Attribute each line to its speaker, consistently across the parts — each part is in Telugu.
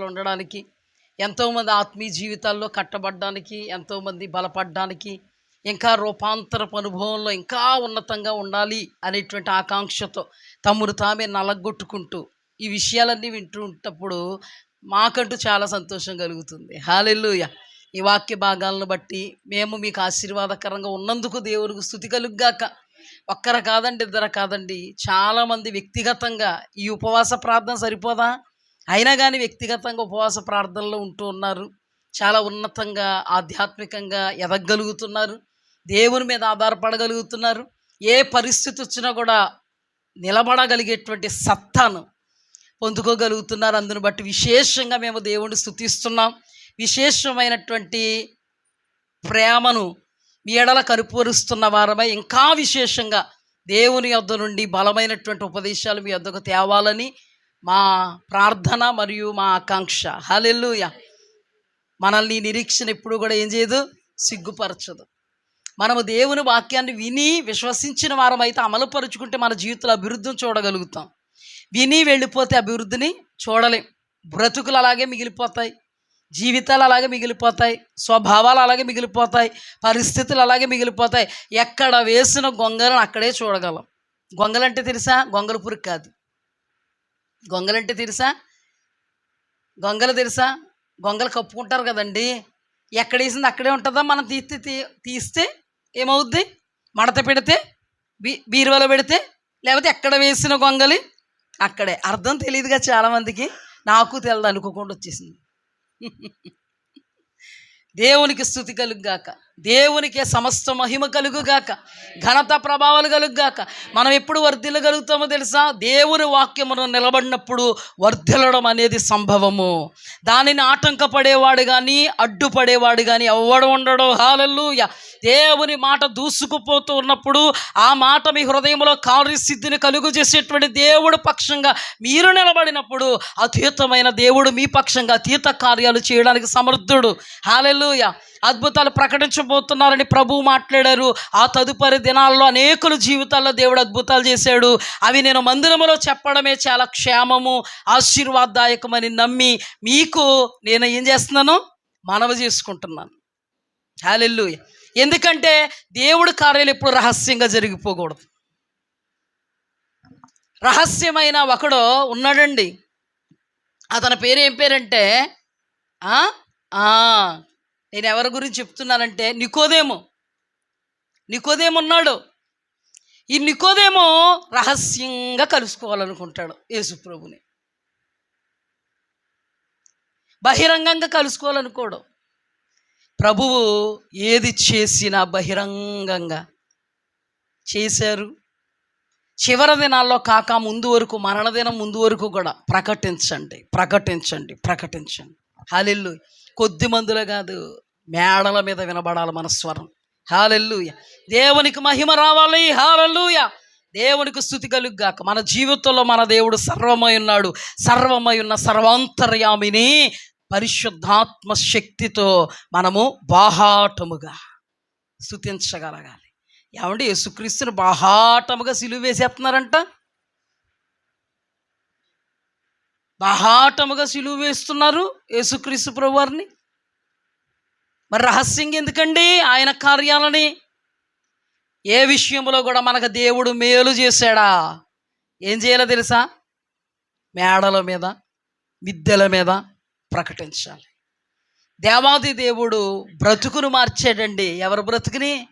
Speaker 1: ఉండడానికి, ఎంతోమంది ఆత్మీయ జీవితాల్లో కట్టబడ్డానికి, ఎంతోమంది బలపడ్డానికి, ఇంకా రూపాంతరపు అనుభవంలో ఇంకా ఉన్నతంగా ఉండాలి అనేటువంటి ఆకాంక్షతో తమ్ముడు తామే నలగొట్టుకుంటూ ఈ విషయాలన్నీ వింటూ ఉంటప్పుడు మాకంటూ చాలా సంతోషం కలుగుతుంది. హల్లెలూయా. ఈ వాక్య భాగాలను బట్టి మేము మీకు ఆశీర్వాదకరంగా ఉన్నందుకు దేవునికి స్తుతి కలుగుగాక. ఒక్కరు కాదండి, ఇద్దరు కాదండి, చాలామంది వ్యక్తిగతంగా ఈ ఉపవాస ప్రార్థన సరిపోదా, అయినా కానీ వ్యక్తిగతంగా ఉపవాస ప్రార్థనలో ఉంటూ ఉన్నారు. చాలా ఉన్నతంగా ఆధ్యాత్మికంగా ఎదగలుగుతున్నారు, దేవుని మీద ఆధారపడగలుగుతున్నారు. ఏ పరిస్థితి వచ్చినా కూడా నిలబడగలిగేటువంటి సత్తాను పొందుకోగలుగుతున్నారు. అందును బట్టి విశేషంగా మేము దేవుణ్ణి స్తుతిస్తున్నాం. విశేషమైనటువంటి ప్రేమను మీ ఎడల కనుపరుస్తున్న వారమై ఇంకా విశేషంగా దేవుని యొద్ద నుండి బలమైనటువంటి ఉపదేశాలు మీ యొద్దకు తేవాలని మా ప్రార్థన మరియు మా ఆకాంక్ష. హల్లెలూయా. మనల్ని నిరీక్షణ ఎప్పుడు కూడా ఏం చేయదు, సిగ్గుపరచదు. మనము దేవుని వాక్యాన్ని విని విశ్వసించిన వారమైతే అమలుపరుచుకుంటే మన జీవితంలో అభివృద్ధిని చూడగలుగుతాం. విని వెళ్ళిపోతే అభివృద్ధిని చూడలేం. బ్రతుకులు అలాగే మిగిలిపోతాయి, జీవితాలు అలాగే మిగిలిపోతాయి, స్వభావాలు అలాగే మిగిలిపోతాయి, పరిస్థితులు అలాగే మిగిలిపోతాయి. ఎక్కడ వేసిన గొంగలను అక్కడే చూడగలం. గొంగలంటే తెలుసా? గొంగల పురుగు కాదు. గొంగలంటే తెలుసా? గొంగలు తెలుసా? గొంగలు కప్పుకుంటారు కదండి. ఎక్కడ వేసింది అక్కడే ఉంటుందా? మనం తీస్తే ఏమవుద్ది? మడత పెడితే, బీరువాలో పెడితే, లేకపోతే ఎక్కడ వేసిన గొంగలి అక్కడే. అర్థం తెలియదుగా చాలామందికి, నాకు తెలదు అనుకోకుండా వచ్చేసింది. దేవునికి స్తుతి కలుగుగాక, దేవునికే సమస్త మహిమ కలుగుగాక, ఘనత ప్రభావాలు కలుగుగాక. మనం ఎప్పుడు వర్ధిల్లగలుగుతామో తెలుసా? దేవుని వాక్యమును నిలబడినప్పుడు వర్ధిల్లడం అనేది సంభవము. దానిని ఆటంకపడేవాడు కానీ అడ్డుపడేవాడు కానీ ఎవడు ఉండడు. హల్లెలూయా. దేవుని మాట దూసుకుపోతూ ఉన్నప్పుడు ఆ మాట మీ హృదయంలో కార్యసిద్ధిని కలుగు చేసేటువంటి దేవుడు పక్షంగా మీరు నిలబడినప్పుడు అతీతమైన దేవుడు మీ పక్షంగా అతీత కార్యాలు చేయడానికి సమర్థుడు. హల్లెలూయా. అద్భుతాలు ప్రకటించబోతున్నారని ప్రభువు మాట్లాడారు. ఆ తదుపరి దినాల్లో అనేకుల జీవితాల్లో దేవుడు అద్భుతాలు చేశాడు. అవి నేను మందిరములో చెప్పడమే చాలా క్షేమము, ఆశీర్వాదదాయకమని నమ్మి మీకు నేను ఏం చేస్తున్నాను, మనవి చేసుకుంటున్నాను. హల్లెలూయా. ఎందుకంటే దేవుడి కార్యాలు ఎప్పుడు రహస్యంగా జరిగిపోకూడదు. రహస్యమైన ఒకడు ఉన్నాడండి. అతని పేరు ఏం పేరంటే, నేను ఎవరి గురించి చెప్తున్నానంటే నికోదేము. నికోదేము ఉన్నాడు. ఈ నికోదేము రహస్యంగా కలుసుకోవాలనుకుంటాడు యేసుప్రభుని. బహిరంగంగా కలుసుకోవాలనుకోడు. ప్రభువు ఏది చేసినా బహిరంగంగా చేశారు. చివరి దినాల్లో కాక ముందు వరకు, మరణదినం ముందు వరకు కూడా ప్రకటించండి, ప్రకటించండి, ప్రకటించండి. హల్లెలూయా. కొద్ది మందిలో కాదు, మేడల మీద వినబడాలి మన స్వరం. హల్లెలూయా. దేవునికి మహిమ రావాలి. హల్లెలూయా. దేవునికి స్తుతి కలుగుగాక. మన జీవితంలో మన దేవుడు సర్వమై ఉన్నాడు. సర్వమై ఉన్న సర్వాంతర్యామిని పరిశుద్ధాత్మ శక్తితో మనము బాహాటముగా స్తుతించగలగాలి. ఏమంటే యేసుక్రీస్తుని బాహాటముగా సిలువ వేసేస్తున్నారంట. బాహాటముగా సిలువ వేస్తున్నారు యేసుక్రీస్తు ప్రభువారిని. మరి రహస్యంగా ఎందుకండి ఆయన కార్యాలని? ఏ విషయంలో కూడా మనకు దేవుడు మేలు చేశాడా? ఏం చేయాలో తెలుసా? మేడల మీద, మిద్దెల మీద ప్రకటించాలి. దేవాది దేవుడు బ్రతుకును మార్చాడండి. ఎవరు బ్రతుకుని?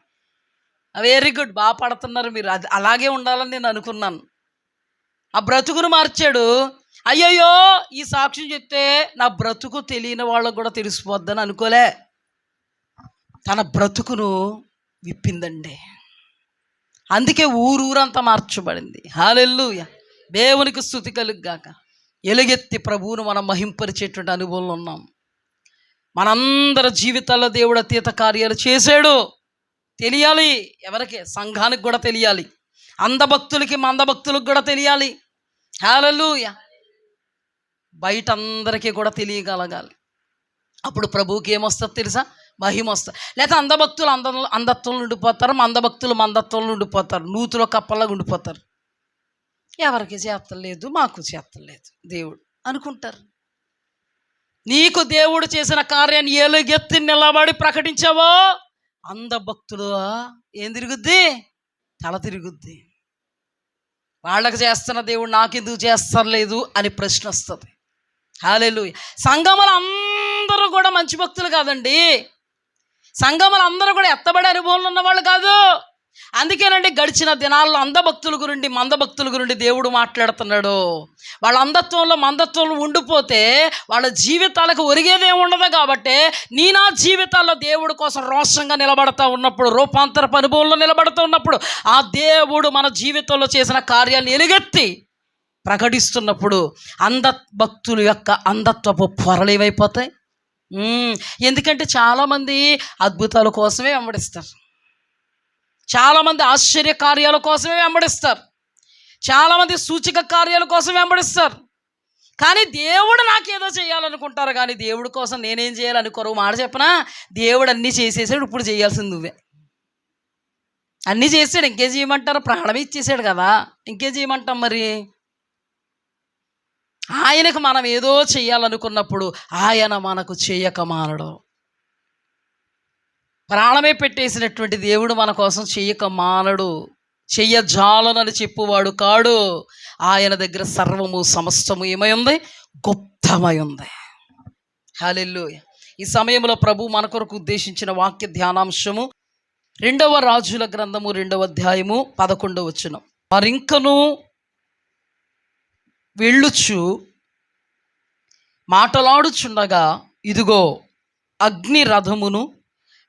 Speaker 1: వెరీ గుడ్, బాగా పడుతున్నారు మీరు. అది అలాగే ఉండాలని నేను అనుకున్నాను. ఆ బ్రతుకును మార్చాడు. అయ్యయ్యో ఈ సాక్ష్యం చెప్తే నా బ్రతుకు తెలియని వాళ్ళకు కూడా తెలిసిపోద్దని అనుకోలే. తన బ్రతుకును విప్పిందండి. అందుకే ఊరూరంతా మార్చబడింది. హల్లెలూయా. దేవునికి స్తుతి కలుగుగాక. ఎలుగెత్తి ప్రభువును మనం మహింపరిచేటువంటి అనుభవంలో ఉన్నాం. మనందరి జీవితాల్లో దేవుడు అతీత కార్యాలు చేశాడు. తెలియాలి. ఎవరికి? సంఘానికి కూడా తెలియాలి. అందభక్తులకి, మందభక్తులకు కూడా తెలియాలి. హల్లెలూయా. బయట అందరికీ కూడా తెలియగలగాలి. అప్పుడు ప్రభువుకి ఏమొస్తుంది తెలుసా? మహిమ వస్తుంది. లేకపోతే అందభక్తులు అంధత్వంలో ఉండిపోతారు, మందభక్తులు మందత్వంలో ఉండిపోతారు, నూతులో కప్పలాగా ఉండిపోతారు. ఎవరికి చేస్తలేదు, మాకు చేస్తలేదు దేవుడు అనుకుంటారు. నీకు దేవుడు చేసిన కార్యాన్ని ఏలుగెత్తి నిలబడి ప్రకటించావో అందభక్తులు ఏం తిరుగుద్ది? తల తిరుగుద్ది. వాళ్ళకి చేస్తున్న దేవుడు నాకెందుకు చేస్తలేదు అని ప్రశ్న వస్తుంది. హల్లెలూయా. సంఘములు అందరూ కూడా మంచి భక్తులు కాదండి. సంఘములు అందరూ కూడా ఎత్తబడే అనుభవంలో ఉన్నవాళ్ళు కాదు. అందుకేనండి గడిచిన దినాల్లో అందభక్తుల గురించి మందభక్తుల గురించి దేవుడు మాట్లాడుతున్నాడు. వాళ్ళ అంధత్వంలో మందత్వంలో ఉండిపోతే వాళ్ళ జీవితాలకు ఒరిగేదేమి ఉండదు. కాబట్టి నా జీవితాల్లో దేవుడి కోసం రోషంగా నిలబడతా ఉన్నప్పుడు, రూపాంతరపు అనుభవంలో నిలబడుతూ ఉన్నప్పుడు, ఆ దేవుడు మన జీవితంలో చేసిన కార్యాన్ని ఎలుగెత్తి ప్రకటిస్తున్నప్పుడు అంధభక్తుల యొక్క అంధత్వపు పొరలు ఏమైపోతాయి? ఎందుకంటే చాలామంది అద్భుతాల కోసమే వెంబడిస్తారు, చాలామంది ఆశ్చర్య కార్యాల కోసమే వెంబడిస్తారు, చాలామంది సూచక కార్యాల కోసం వెంబడిస్తారు. కానీ దేవుడు నాకేదో చేయాలనుకుంటారు, కానీ దేవుడి కోసం నేనేం చేయాలనుకోరు. మాట చెప్పనా, దేవుడు అన్నీ చేసేసాడు, ఇప్పుడు చేయాల్సింది నువ్వే. అన్నీ చేసాడు, ఇంకేం చేయమంటారు? ప్రాణం ఇచ్చేసాడు కదా, ఇంకేం చేయమంటాం? మరి ఆయనకు మనం ఏదో చెయ్యాలనుకున్నప్పుడు ఆయన మనకు చేయక మానడు. ప్రాణమే పెట్టేసినటువంటి దేవుడు మన కోసం చెయ్యక మానడు, చెయ్యజాలనని చెప్పువాడు కాడు. ఆయన దగ్గర సర్వము సమస్తము ఏమై ఉంది? గుప్తమై ఉంది. హల్లెలూయా. ఈ సమయంలో ప్రభు మన కొరకు ఉద్దేశించిన వాక్య ధ్యానాంశము 2వ రాజుల గ్రంథము 2వ అధ్యాయము 11వ వచనం. వారింకను వెళ్ళుచు మాటలాడుచుండగా ఇదిగో అగ్ని రథమును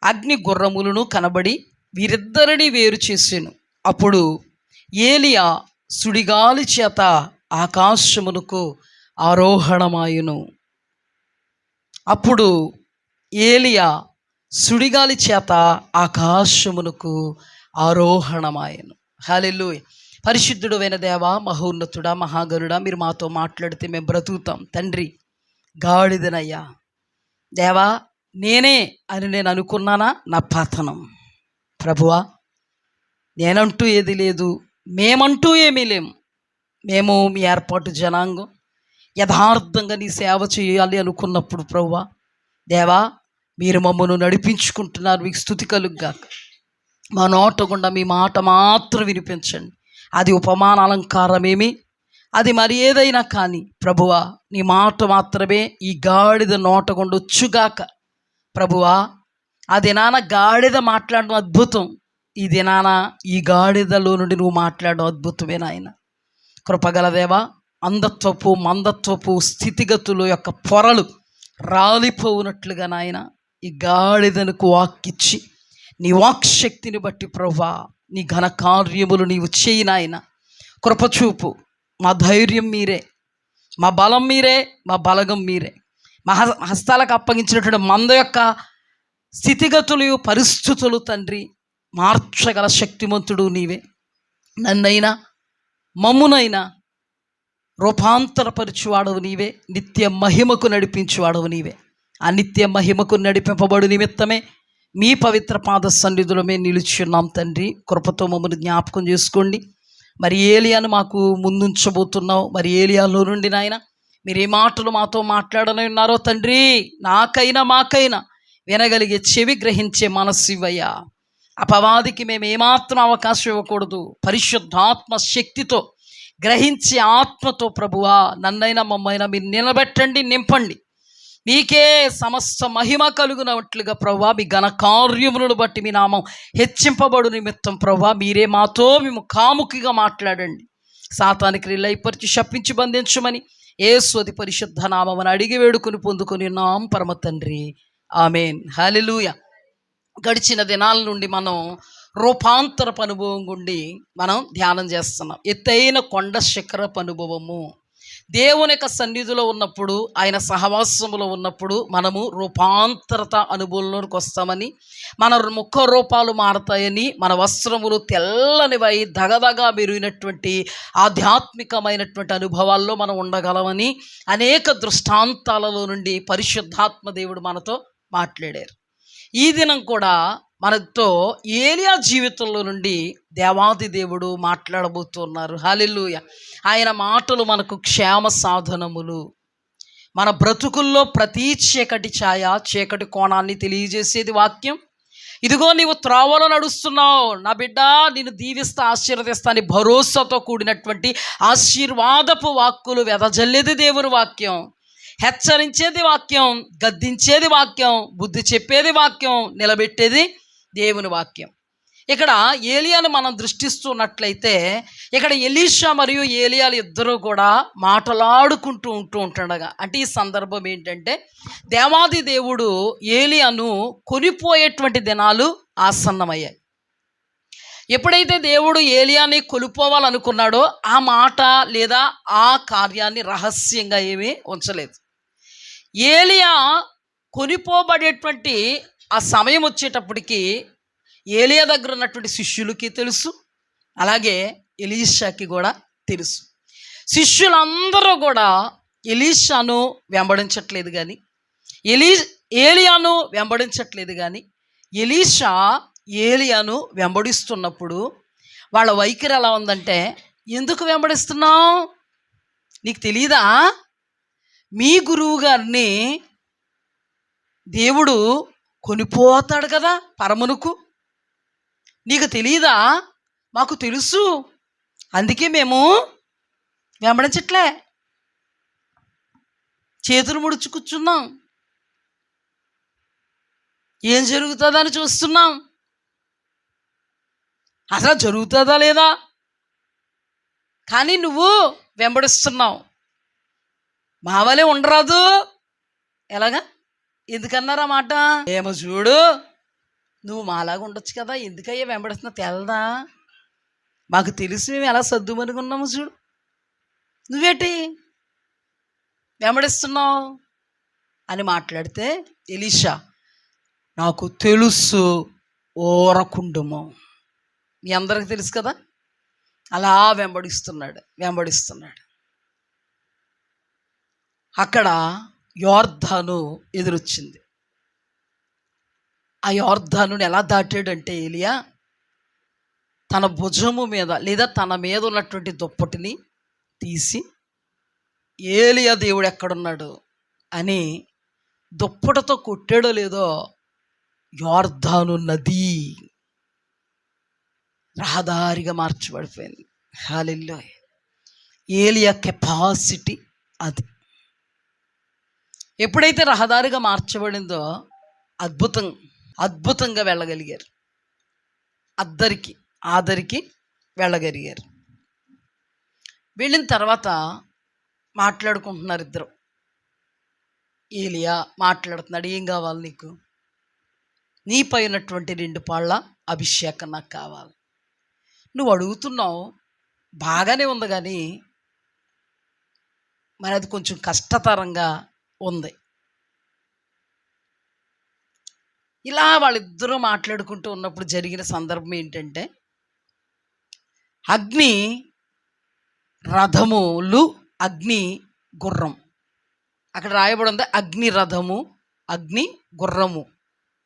Speaker 1: అగ్ని గుర్రములను కనబడి వీరిద్దరిని వేరు చేసెను. అప్పుడు ఏలియా సుడిగాలి చేత ఆకాశమునకు ఆరోహణమాయును. అప్పుడు ఏలియా సుడిగాలి చేత ఆకాశమునకు ఆరోహణమాయను. హల్లెలూయా. పరిశుద్ధుడు అయిన దేవా, మహోన్నతుడా, మహాగరుడా, మీరు మాతో మాట్లాడితే మేము బ్రతుకుతాం. తండ్రి, గాడిదనయ్యా దేవా, నేనే అని నేను అనుకున్నానా? నా పతనం. ప్రభువా, నేనంటూ ఏది లేదు, మేమంటూ ఏమీ లేము. మేము మీ ఏర్పాటు జనాంగం, యథార్థంగా నీ సేవ చేయాలి అనుకున్నప్పుడు ప్రభువా దేవా, మీరు మమ్మను నడిపించుకుంటున్నారు. మీకు స్తుతి కలుగుగాక. మా నోట గుండా మీ మాట మాత్రం వినిపించండి. అది ఉపమాన అలంకారమేమి, అది మరి ఏదైనా కానీ ప్రభువా, నీ మాట మాత్రమే ఈ గాడిద నోట గుండా వచ్చుగాక. ప్రభువా, ఆ దినాన గాడిద మాట్లాడడం అద్భుతం, ఈ దినాన ఈ గాడిదలో నుండి నువ్వు మాట్లాడడం అద్భుతమే నాయన. కృపగలదేవా, అంధత్వపు మందత్వపు స్థితిగతుల యొక్క పొరలు రాలిపోవునట్లుగా నాయన ఈ గాడిదనుకు వాక్కిచ్చి నీ వాక్శక్తిని బట్టి ప్రభువా నీ ఘన కార్యములు నీవు చేయి నాయన. కృపచూపు. మా ధైర్యం మీరే, మా బలం మీరే, మా బలగం మీరే. మా హస్తాలకు అప్పగించినటువంటి మంద యొక్క స్థితిగతులు పరిస్థితులు తండ్రి మార్చగల శక్తిమంతుడు నీవే. నన్నైనా మమ్మునైనా రూపాంతరపరిచువాడవు నీవే, నిత్య మహిమకు నడిపించువాడవు నీవే. ఆ నిత్య మహిమకు నడిపింపబడు నిమిత్తమే మీ పవిత్ర పాద సన్నిధిలో మేము నిలుచున్నాం తండ్రి. కృపతో మమ్మల్ని జ్ఞాపకం చేసుకోండి. మరి ఏలియాను మాకు ముందుంచబోతున్నావు. మరి ఏలియాలో నుండి నాయన మీరు ఏ మాటలు మాతో మాట్లాడని ఉన్నారో తండ్రి, నాకైనా మాకైనా వినగలిగే చెవి గ్రహించే మనస్సు ఇవ్వయ్యా. అపవాదికి మేము ఏమాత్రం అవకాశం ఇవ్వకూడదు. పరిశుద్ధాత్మ శక్తితో గ్రహించే ఆత్మతో ప్రభువా నన్నైనా మమ్మైనా మీరు నిలబెట్టండి, నింపండి. మీకే సమస్త మహిమ కలుగునట్లుగా ప్రభువా మీ ఘన కార్యములను బట్టి మీ నామం హెచ్చింపబడు నిమిత్తం ప్రభువా మీరే మాతో మేము కాముకిగా మాట్లాడండి. సాతానికి రిలైపరిచి శప్పించి బంధించమని యేసు అతి పరిశుద్ధ నామమును అడిగి వేడుకొని పొందుకొని ఉన్నాం పరమ తండ్రి. ఆమేన్. హల్లెలూయా. గడిచిన దినాల నుండి మనం రూపాంతరపు అనుభవం గుండి మనం ధ్యానం చేస్తున్నాం. ఎత్తైన కొండ శిఖరపు అనుభవము. దేవుని యొక్క సన్నిధిలో ఉన్నప్పుడు, ఆయన సహవాసములో ఉన్నప్పుడు మనము రూపాంతరత అనుభవంలోనికి వస్తామని, మన ముఖ రూపాలు మారతాయని, మన వస్త్రములు తెల్లనివై దగదగా మెరిగినటువంటి ఆధ్యాత్మికమైనటువంటి అనుభవాల్లో మనం ఉండగలమని అనేక దృష్టాంతాలలో నుండి పరిశుద్ధాత్మ దేవుడు మనతో మాట్లాడారు. ఈ దినం కూడా మనతో ఏలియా జీవితంలో నుండి దేవాది దేవుడు మాట్లాడబోతున్నారు. హల్లెలూయా. ఆయన మాటలు మనకు క్షేమ సాధనములు, మన బ్రతుకుల్లో ప్రతి చీకటి ఛాయ, చీకటి కోణాన్ని తెలియజేసేది వాక్యం. ఇదిగో నీవు త్రోవలో నడుస్తున్నావు నా బిడ్డ, నేను దీవిస్తా ఆశీర్వదిస్తా అని భరోసాతో కూడినటువంటి ఆశీర్వాదపు వాక్కులు వెదజల్లేది దేవుని వాక్యం. హెచ్చరించేది వాక్యం, గద్దించేది వాక్యం, బుద్ధి చెప్పేది వాక్యం, నిలబెట్టేది దేవుని వాక్యం. ఇక్కడ ఏలియాను మనం దృష్టిస్తున్నట్లయితే ఇక్కడ ఎలీషా మరియు ఏలియాలు ఇద్దరూ కూడా మాటలాడుకుంటూ ఉంటుండగా, అంటే ఈ సందర్భం ఏంటంటే దేవాది దేవుడు ఏలియాను కొనిపోయేటువంటి దినాలు ఆసన్నమయ్యాయి. ఎప్పుడైతే దేవుడు ఏలియాని కొనిపోవాలనుకున్నాడో ఆ మాట లేదా ఆ కార్యాన్ని రహస్యంగా ఏమీ ఉంచలేదు. ఏలియా కొనిపోబడేటువంటి ఆ సమయం వచ్చేటప్పటికి ఏలియా దగ్గర ఉన్నటువంటి శిష్యులకి తెలుసు, అలాగే ఎలీషాకి కూడా తెలుసు. శిష్యులందరూ కూడా ఎలీషాను వెంబడించట్లేదు కానీ ఏలియాను వెంబడించట్లేదు కానీ ఎలీషా ఏలియాను వెంబడిస్తున్నప్పుడు వాళ్ళ వైఖరి ఎలా ఉందంటే, ఎందుకు వెంబడిస్తున్నావు, నీకు తెలీదా మీ గురువు గారిని దేవుడు కొనిపోతాడు కదా పరమునకు, నీకు తెలీదా, మాకు తెలుసు, అందుకే మేము వెంబడించట్లే, చేతులు ముడుచు కూర్చున్నాం, ఏం జరుగుతుందని చూస్తున్నాం, అసలు జరుగుతుందా లేదా కానీ నువ్వు వెంబడిస్తున్నావు, మా వలే ఉండరాదు. ఎలాగా, ఎందుకన్నారా మాట, ఏమో చూడు నువ్వు మాలాగా ఉండొచ్చు కదా, ఎందుకయ్యా వెంబడిస్తున్నావు, తెలదా, మాకు తెలిసి మేము ఎలా సర్దుమనుకున్నాము చూడు, నువ్వేటి వెంబడిస్తున్నావు అని మాట్లాడితే ఎలీషా, నాకు తెలుసు ఓరకుండుము, మీ అందరికి తెలుసు కదా, అలా వెంబడిస్తున్నాడు. అక్కడ యోర్దాను ఎదురొచ్చింది. ఆ యోర్దానుని ఎలా దాటాడంటే ఏలియా తన భుజము మీద లేదా తన మీద ఉన్నటువంటి దుప్పటిని తీసి ఏలియా దేవుడు ఎక్కడున్నాడు అని దుప్పటితో కొట్టాడో లేదో యోర్దాను నది రహదారిగా మార్చబడిపోయింది. హల్లెలూయా. ఏలియా కెపాసిటీ అది. ఎప్పుడైతే రహదారిగా మార్చబడిందో అద్భుతంగా వెళ్ళగలిగారు, ఆదరికి వెళ్ళగలిగారు. వెళ్ళిన తర్వాత మాట్లాడుకుంటున్నారు ఇద్దరు. ఏలియా మాట్లాడుతున్నాడు, ఏం కావాలి నీకు, నీపై ఉన్నటువంటి 2 పాళ్ళ అభిషేకం నాకు కావాలి. నువ్వు అడుగుతున్నావు బాగానే ఉంది కానీ మరి అది కొంచెం కష్టతరంగా ఉంది. ఇలా వాళ్ళిద్దరూ మాట్లాడుకుంటూ ఉన్నప్పుడు జరిగిన సందర్భం ఏంటంటే, అగ్ని రథములు, అగ్ని గుర్రం, అక్కడ రాయబడి ఉంది అగ్ని రథము, అగ్ని గుర్రము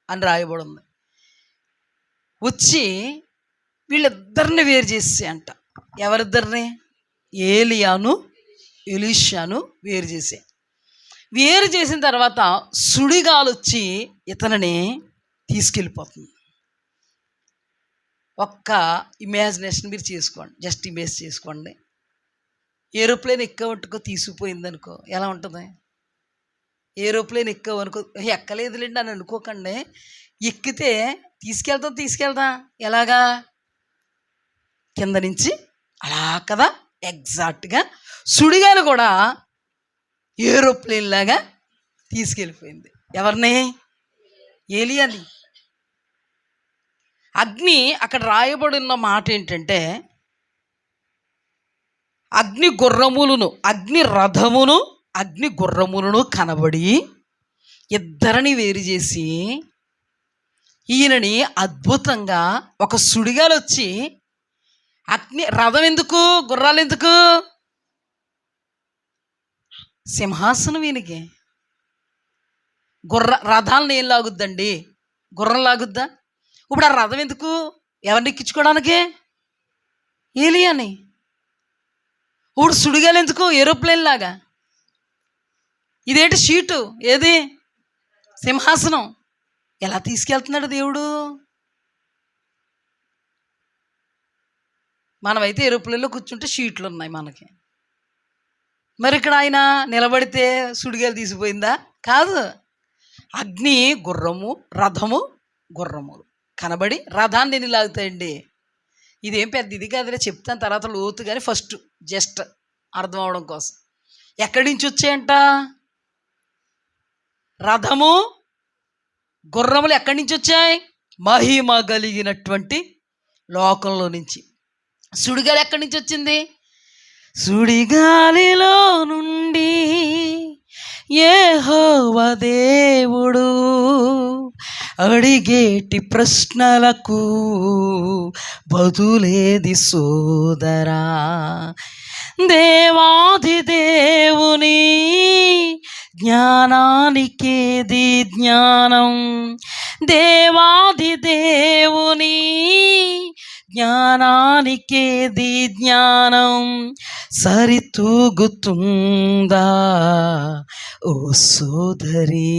Speaker 1: అని రాయబడి ఉంది. వచ్చి వీళ్ళిద్దరిని వేరు చేసి అంట, ఎవరిద్దరిని, ఏలియాను ఎలీషాను వేరు చేసిన తర్వాత సుడిగాలు వచ్చి ఇతనిని తీసుకెళ్ళిపోతుంది. ఒక్క ఇమాజినేషన్ మీరు చేసుకోండి, జస్ట్ ఇమేజ్ చేసుకోండి. ఏరోప్లేన్ ఎక్కవట్టుకో తీసుకుపోయింది అనుకో, ఎలా ఉంటుంది? ఏరోప్లేన్ ఎక్కవనుకో, ఎక్కలేదులేండి అని అనుకోకండి, ఎక్కితే తీసుకెళ్తా ఎలాగా, కింద నుంచి అలా కదా, ఎగ్జాక్ట్గా సుడిగాలు కూడా ఏరోప్లేన్ లాగా తీసుకెళ్ళిపోయింది. ఎవరిని? ఏలియాని. అగ్ని అక్కడ రాయబడిన మాట ఏంటంటే, అగ్ని గుర్రములను, అగ్ని రథమును, అగ్ని గుర్రములను కనబడి ఇద్దరిని వేరు చేసి ఈయనని అద్భుతంగా ఒక సుడిగాలు వచ్చి, అగ్ని రథం ఎందుకు, గుర్రాలు ఎందుకు, సింహాసనం ఈయనకి. రథాలను ఏం లాగుద్దండి, గుర్రం లాగుద్దా? ఇప్పుడు ఆ రథం ఎందుకు? ఎవరిని ఎక్కించుకోవడానికి? ఏలియాని. ఇప్పుడు సుడిగాలు ఎందుకు? ఏరోప్లేన్ లాగా. ఇదేంటి షీటు? ఏది? సింహాసనం. ఎలా తీసుకెళ్తున్నాడు దేవుడు? మనమైతే ఏరోప్లేన్లో కూర్చుంటే షీట్లు ఉన్నాయి మనకి. మరి ఇక్కడ ఆయన నిలబడితే సుడిగాలు తీసిపోయిందా? కాదు. అగ్ని గుర్రము, రథము, గుర్రములు కనబడి రథాన్ని ఎన్ని లాగుతాయండి? ఇదేం పెద్ద ఇది కాదులే, చెప్తాను తర్వాత లోతు, కానీ ఫస్ట్ జస్ట్ అర్థం అవడం కోసం. ఎక్కడి నుంచి వచ్చాయంట రథము గుర్రములు? ఎక్కడి నుంచి వచ్చాయి? మహిమ కలిగినటువంటి లోకంలో నుంచి. సుడిగాలి ఎక్కడి నుంచి వచ్చింది? సుడిగాలిలో నుండి యెహోవా దేవుడు అడిగేటి ప్రశ్నలకు బదులేది సోదరా? దేవాది దేవుని జ్ఞానానికేది జ్ఞానం? దేవాది దేవుని జ్ఞానానికేది జ్ఞానం? సరితూగుతుందా ఓ సోదరి?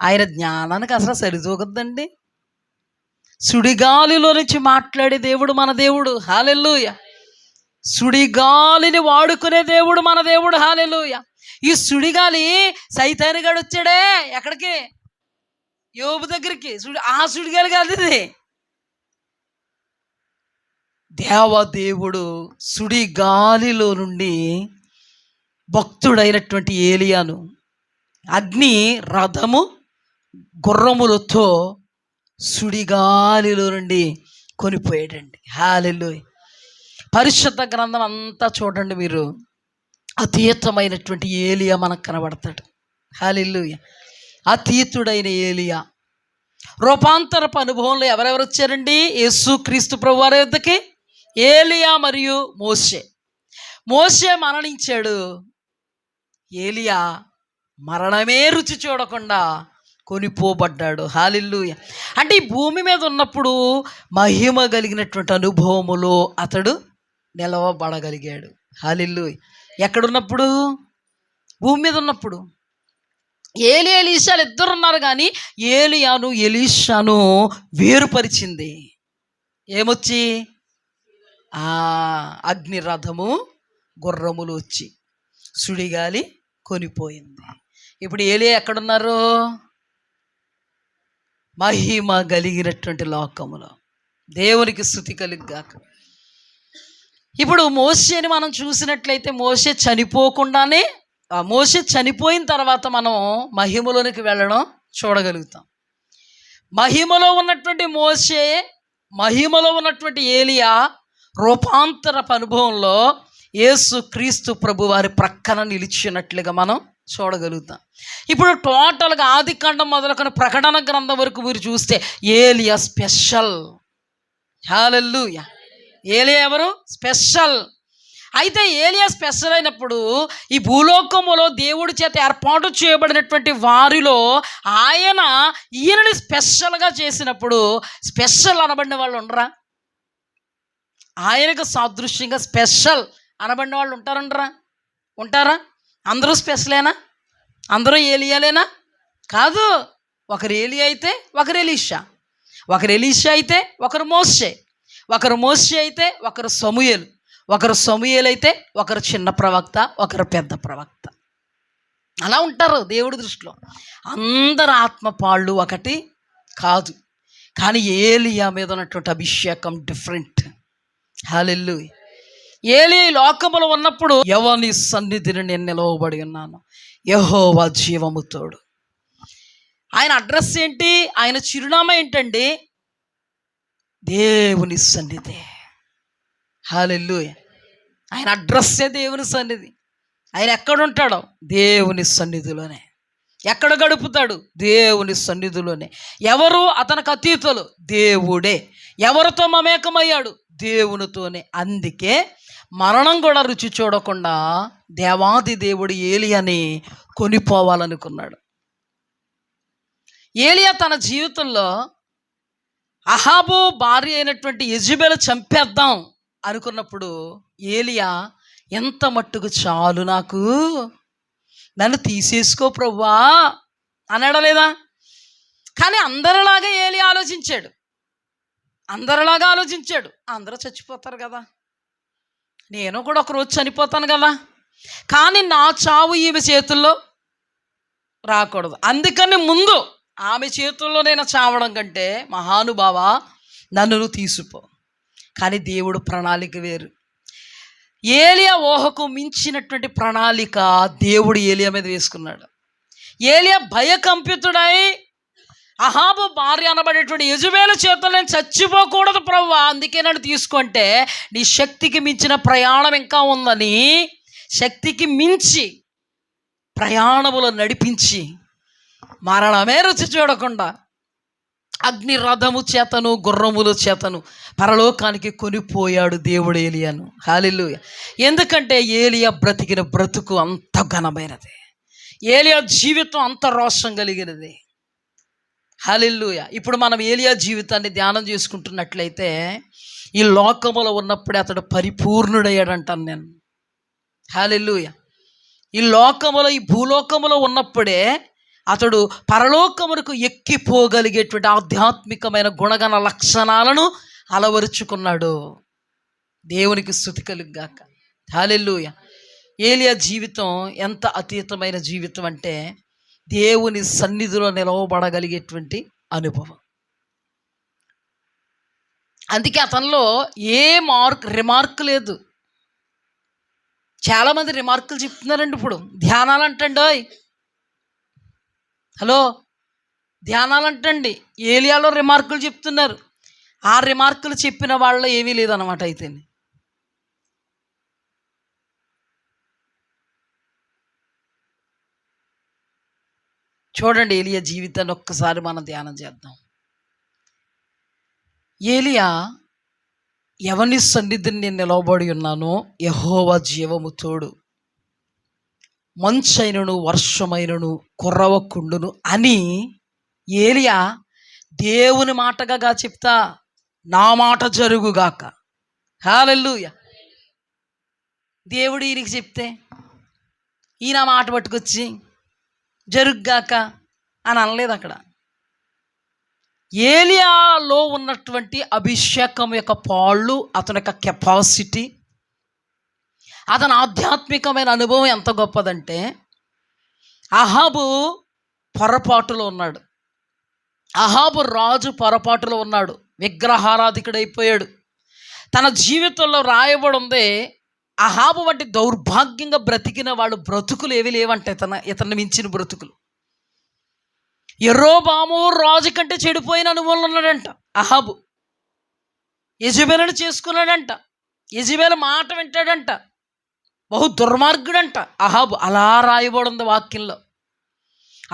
Speaker 1: ఆయన జ్ఞానానికి అసలు సరితూగద్దండి. సుడిగాలిలో నుంచి మాట్లాడే దేవుడు మన దేవుడు. హల్లెలూయా. సుడిగాలిని వాడుకునే దేవుడు మన దేవుడు. హల్లెలూయా. ఈ సుడిగాలి సైతానుగాడు వచ్చాడే ఎక్కడికి? యోబు దగ్గరికి. ఆ సుడిగాలి కాదు ఇది. దేవదేవుడు సుడిగాలిలో నుండి భక్తుడైనటువంటి ఏలియాను అగ్ని రథము గుర్రములతో సుడిగాలిలో నుండి కొనిపోయాడండి. హల్లెలూయా. పరిశుద్ధ గ్రంథం అంతా చూడండి మీరు, అతీతమైనటువంటి ఏలియా మనకు కనబడతాడు. హల్లెలూయా. అతీతుడైన ఏలియా. రూపాంతరపు అనుభవంలో ఎవరెవరు వచ్చారండి? యేసు క్రీస్తు ప్రభు వారి వద్దకి ఏలియా మరియు మోషే. మోషే మరణించాడు. ఏలియా మరణమే రుచి చూడకుండా కొనిపోబడ్డాడు. హల్లెలూయా. అంటే ఈ భూమి మీద ఉన్నప్పుడు మహిమ కలిగినటువంటి అనుభవములో అతడు నిలవబడగలిగాడు. హల్లెలూయా. ఎక్కడున్నప్పుడు? భూమి మీద ఉన్నప్పుడు. ఎలీషాలు ఇద్దరు ఉన్నారు, కానీ ఏలియాను ఎలీషాను వేరుపరిచింది ఏమొచ్చి? అగ్ని రథము గుర్రములు వచ్చి సుడిగాలి కొనిపోయింది. ఇప్పుడు ఏలియా ఎక్కడున్నారు? మహిమ కలిగినటువంటి లోకములో. దేవునికి స్తుతి కలుగుగాక. ఇప్పుడు మోషేని మనం చూసినట్లయితే మోషే చనిపోకుండానే, మోషే చనిపోయిన తర్వాత మనం మహిమలోనికి వెళ్ళడం చూడగలుగుతాం. మహిమలో ఉన్నటువంటి మోషే, మహిమలో ఉన్నటువంటి ఏలియా రూపాంతరపు అనుభవంలో యేసు క్రీస్తు ప్రభు వారి ప్రక్కన నిలిచినట్లుగా మనం చూడగలుగుతాం. ఇప్పుడు టోటల్గా ఆదికాండం మొదలుకొని ప్రకటన గ్రంథం వరకు మీరు చూస్తే ఏలియా స్పెషల్. హల్లెలూయా. ఏలియా ఎవరు? స్పెషల్. అయితే ఏలియా స్పెషల్ అయినప్పుడు ఈ భూలోకములో దేవుడి చేత ఏర్పాటు చేయబడినటువంటి వారిలో ఈయనని స్పెషల్గా చేసినప్పుడు స్పెషల్ అనబడిన వాళ్ళు ఉండరా? ఆయనకు సాదృశ్యంగా స్పెషల్ అనబడిన వాళ్ళు ఉంటారంటారా? ఉంటారా? అందరూ స్పెషలేనా? అందరూ ఏలియాలేనా? కాదు. ఒకరు ఏలియా అయితే ఒకరు ఎలీషా, ఒకరు ఎలీషా అయితే ఒకరు మోషే, ఒకరు మోషే అయితే ఒకరు సమూయేలు, ఒకరు సమూయేలు అయితే ఒకరు చిన్న ప్రవక్త, ఒకరు పెద్ద ప్రవక్త. అలా ఉంటారు దేవుడి దృష్టిలో. అందరు ఆత్మపాళ్ళు ఒకటి కాదు, కానీ ఏలియా మీద ఉన్నటువంటి అభిషేకం డిఫరెంట్. హల్లెలూయా. ఏలియా లోకములో ఉన్నప్పుడు ఎవని సన్నిధిని నేను నిలవబడి ఉన్నాను, యెహోవా జీవము తోడు. ఆయన అడ్రస్ ఏంటి? ఆయన చిరునామా ఏంటండి? దేవుని సన్నిధి. హల్లెలూయా. ఆయన అడ్రస్సే దేవుని సన్నిధి. ఆయన ఎక్కడుంటాడో దేవుని సన్నిధిలోనే. ఎక్కడ గడుపుతాడు? దేవుని సన్నిధిలోనే. ఎవరు అతనికి అతీతులు? దేవుడే. ఎవరితో మమేకమయ్యాడు? దేవునితోనే. అందుకే మరణం కూడా రుచి చూడకుండా దేవాది దేవుడు ఏలియాని కొనిపోవాలనుకున్నాడు. ఏలియా తన జీవితంలో అహాబు భార్య అయినటువంటి యెజెబెలు చంపేద్దాం అనుకున్నప్పుడు ఏలియా ఎంత మట్టుకు చాలు నాకు, నన్ను తీసేసుకో ప్రభువా అన్నాడా లేదా? కానీ అందరిలాగా ఏలియా ఆలోచించాడు. అందరూ చచ్చిపోతారు కదా, నేను కూడా ఒకరోజు చనిపోతాను కదా, కానీ నా చావు ఈమె చేతుల్లో రాకూడదు. అందుకని ముందు ఆమె చేతుల్లో నేను చావడం కంటే మహానుభావ నన్ను నువ్వు తీసిపో. కానీ దేవుడు ప్రణాళిక వేరు. ఏలియా ఊహకు మించినటువంటి ప్రణాళిక దేవుడు ఏలియా మీద వేసుకున్నాడు. ఏలియా భయకంపితుడై అహాబు భార్య అనబడేటువంటి యెజెబెలు చేతుల్లో నేను చచ్చిపోకూడదు ప్రభువా, అందుకే నన్ను తీసుకుంటే నీ శక్తికి మించిన ప్రయాణం ఇంకా ఉందని శక్తికి మించి ప్రయాణములో నడిపించి మరణమే రుచి చూడకుండా అగ్ని రథము చేతను గుర్రముల చేతను పరలోకానికి కొనిపోయాడు దేవుడు ఏలియాను. హల్లెలూయా. ఎందుకంటే ఏలియా బ్రతికిన బ్రతుకు అంత ఘనమైనది, ఏలియా జీవితం అంత రోషం కలిగినది. హల్లెలూయా. ఇప్పుడు మనం ఏలియా జీవితాన్ని ధ్యానం చేసుకుంటున్నట్లయితే ఈ లోకములో ఉన్నప్పుడే అతడు పరిపూర్ణుడయ్యాడంటాను నేను. హల్లెలూయా. ఈ లోకములో, ఈ భూలోకములో ఉన్నప్పుడే అతడు పరలోకమునకు ఎక్కిపోగలిగేటువంటి ఆధ్యాత్మికమైన గుణగణ లక్షణాలను అలవరుచుకున్నాడు. దేవునికి స్తుతి కలుగుగాక. హల్లెలూయా. ఏలియా జీవితం ఎంత అతీతమైన జీవితం అంటే దేవుని సన్నిధిలో నిలవబడగలిగేటువంటి అనుభవం. అందుకే అతనిలో ఏ రిమార్క్ లేదు. చాలామంది రిమార్కులు చెప్తున్నారండి ఇప్పుడు. ధ్యానాలు అంటండి, హలో ధ్యానాలు అంటండి, ఏలియాలో రిమార్కులు చెప్తున్నారు. ఆ రిమార్కులు చెప్పిన వాళ్ళ ఏమీ లేదన్నమాట. అయితే చూడండి, ఏలియా జీవితాన్ని ఒక్కసారి మనం ధ్యానం చేద్దాం. ఏలియా ఎవని సన్నిధిని నేను నిలవబడి ఉన్నానో యెహోవా జీవము తోడు, మంచైనను వర్షమైనను కురవకుండును అని ఏలియా దేవుని మాటగా చెప్తా, నా మాట జరుగుగాక. హల్లెలూయా. దేవుడు ఈయనకి చెప్తే ఈయన మాట పట్టుకొచ్చి జరుగుగాక అని అనలేదు. అక్కడ ఏలియాలో ఉన్నటువంటి అభిషేకం యొక్క పాళ్ళు, అతని యొక్క కెపాసిటీ, అతని ఆధ్యాత్మికమైన అనుభవం ఎంత గొప్పదంటే అహాబు పొరపాటులో ఉన్నాడు. అహాబు రాజు పొరపాటులో ఉన్నాడు, విగ్రహారాధికుడైపోయాడు. తన జీవితంలో రాయబడి ఉంది, అహాబు వంటి దౌర్భాగ్యంగా బ్రతికిన వాళ్ళు బ్రతుకులు ఏవి లేవంటే ఇతన్ని మించిన బ్రతుకులు. యెరోబాము రాజు కంటే చెడిపోయిన అనుభవంలో ఉన్నాడంట అహాబు. యెజెబెలును చేసుకున్నాడంట, యెజెబెలు మాట వింటాడంట, బహు దుర్మార్గుడంట అహాబు. అలా రాయబడి ఉంది వాక్యంలో.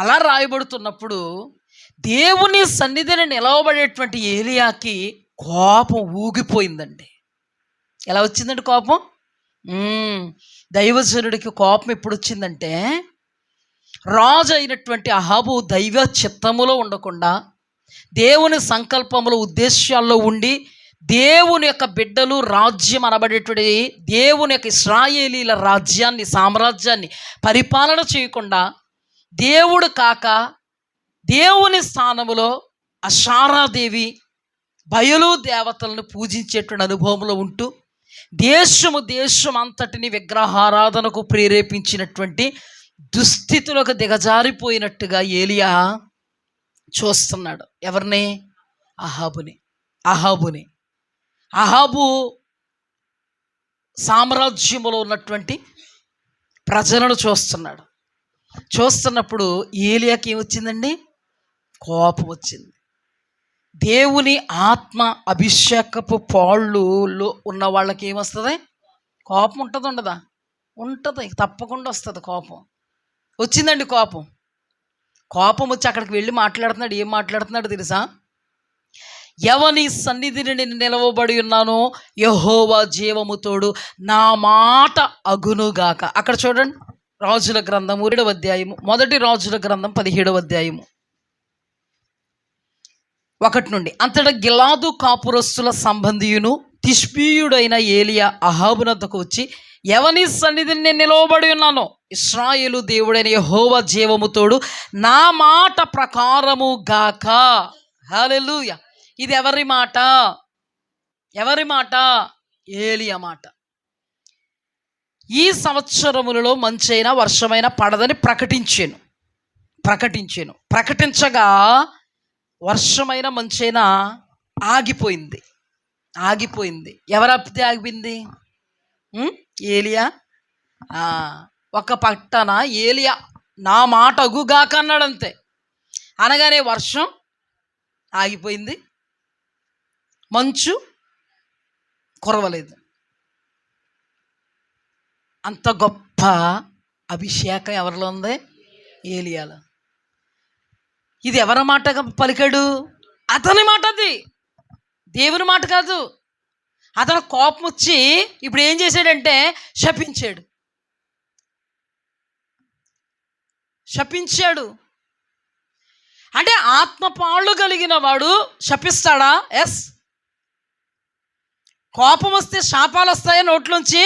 Speaker 1: అలా రాయబడుతున్నప్పుడు దేవుని సన్నిధిని నిలవబడేటువంటి ఏలియాకి కోపం ఊగిపోయిందండి. ఎలా వచ్చిందండి కోపం? దైవజనుడికి కోపం ఎప్పుడు వచ్చిందంటే, రాజు అయినటువంటి అహాబు దైవ చిత్తములో ఉండకుండా దేవుని సంకల్పములో ఉద్దేశాల్లో ఉండి దేవుని యొక్క బిడ్డలు రాజ్యం అనబడేటువంటి దేవుని యొక్క ఇశ్రాయేలీల రాజ్యాన్ని, సామ్రాజ్యాన్ని పరిపాలన చేయకుండా దేవుడు కాక దేవుని స్థానములో అషారాదేవి బయలు దేవతలను పూజించేటువంటి అనుభవంలో ఉంటూ దేశం అంతటిని విగ్రహారాధనకు ప్రేరేపించినటువంటి దుస్థితులకు దిగజారిపోయినట్టుగా ఏలియా చూస్తున్నాడు. ఎవరిని? అహాబుని. అహాబు సామ్రాజ్యములో ఉన్నటువంటి ప్రజలను చూస్తున్నాడు. చూస్తున్నప్పుడు ఏలియాకి ఏమొచ్చిందండి? కోపం వచ్చింది. దేవుని ఆత్మ అభిషేకపు పాళ్ళులో ఉన్న వాళ్ళకి ఏమొస్తుంది? కోపం ఉంటుంది, ఉండదా? ఉంటుంది, తప్పకుండా వస్తుంది కోపం. వచ్చిందండి కోపం. కోపం వచ్చి అక్కడికి వెళ్ళి మాట్లాడుతున్నాడు. ఏం మాట్లాడుతున్నాడు తెలుసా? ఎవని సన్నిధిని నేను నిలవబడి ఉన్నానో యెహోవా జీవము తోడు, నా మాట అగునుగాక. అక్కడ చూడండి, రాజుల గ్రంథం 7వ అధ్యాయము, మొదటి రాజుల గ్రంథం 17వ అధ్యాయము. 1 నుండి. అంతటా గిలాదు కాపురస్తుల సంబంధియును తిష్బీయుడైన ఏలియా అహాబునద్దకు వచ్చి, ఎవని సన్నిధిని నేను నిలవబడి ఉన్నానో ఇశ్రాయేలు దేవుడైన యెహోవా జీవముతోడు నా మాట ప్రకారము గాక. హల్లెలూయా. ఇది ఎవరి మాట? ఎవరి మాట? ఏలియా మాట. ఈ సంవత్సరములలో మంచైన వర్షమైన పడదని ప్రకటించగా వర్షమైన మంచైనా ఆగిపోయింది. ఎవరు అప్పితే ఆగిపోయింది? ఏలియా. ఒక పట్టణ ఏలియా నా మాట అగుగాక అన్నాడు, అంతే. అనగానే వర్షం ఆగిపోయింది, మంచు కురవలేదు. అంత గొప్ప అభిషేకం ఎవరిలో ఉంది? ఏలియాలో. ఇది ఎవరి మాట పలికాడు? అతని మాట, అది దేవుని మాట కాదు. అతను కోపం వచ్చి ఇప్పుడు ఏం చేశాడంటే శపించాడు. అంటే ఆత్మపాళ్ళు కలిగిన వాడు శపిస్తాడా? ఎస్. కోపం వస్తే శాపాలు వస్తాయా? నోట్లోంచి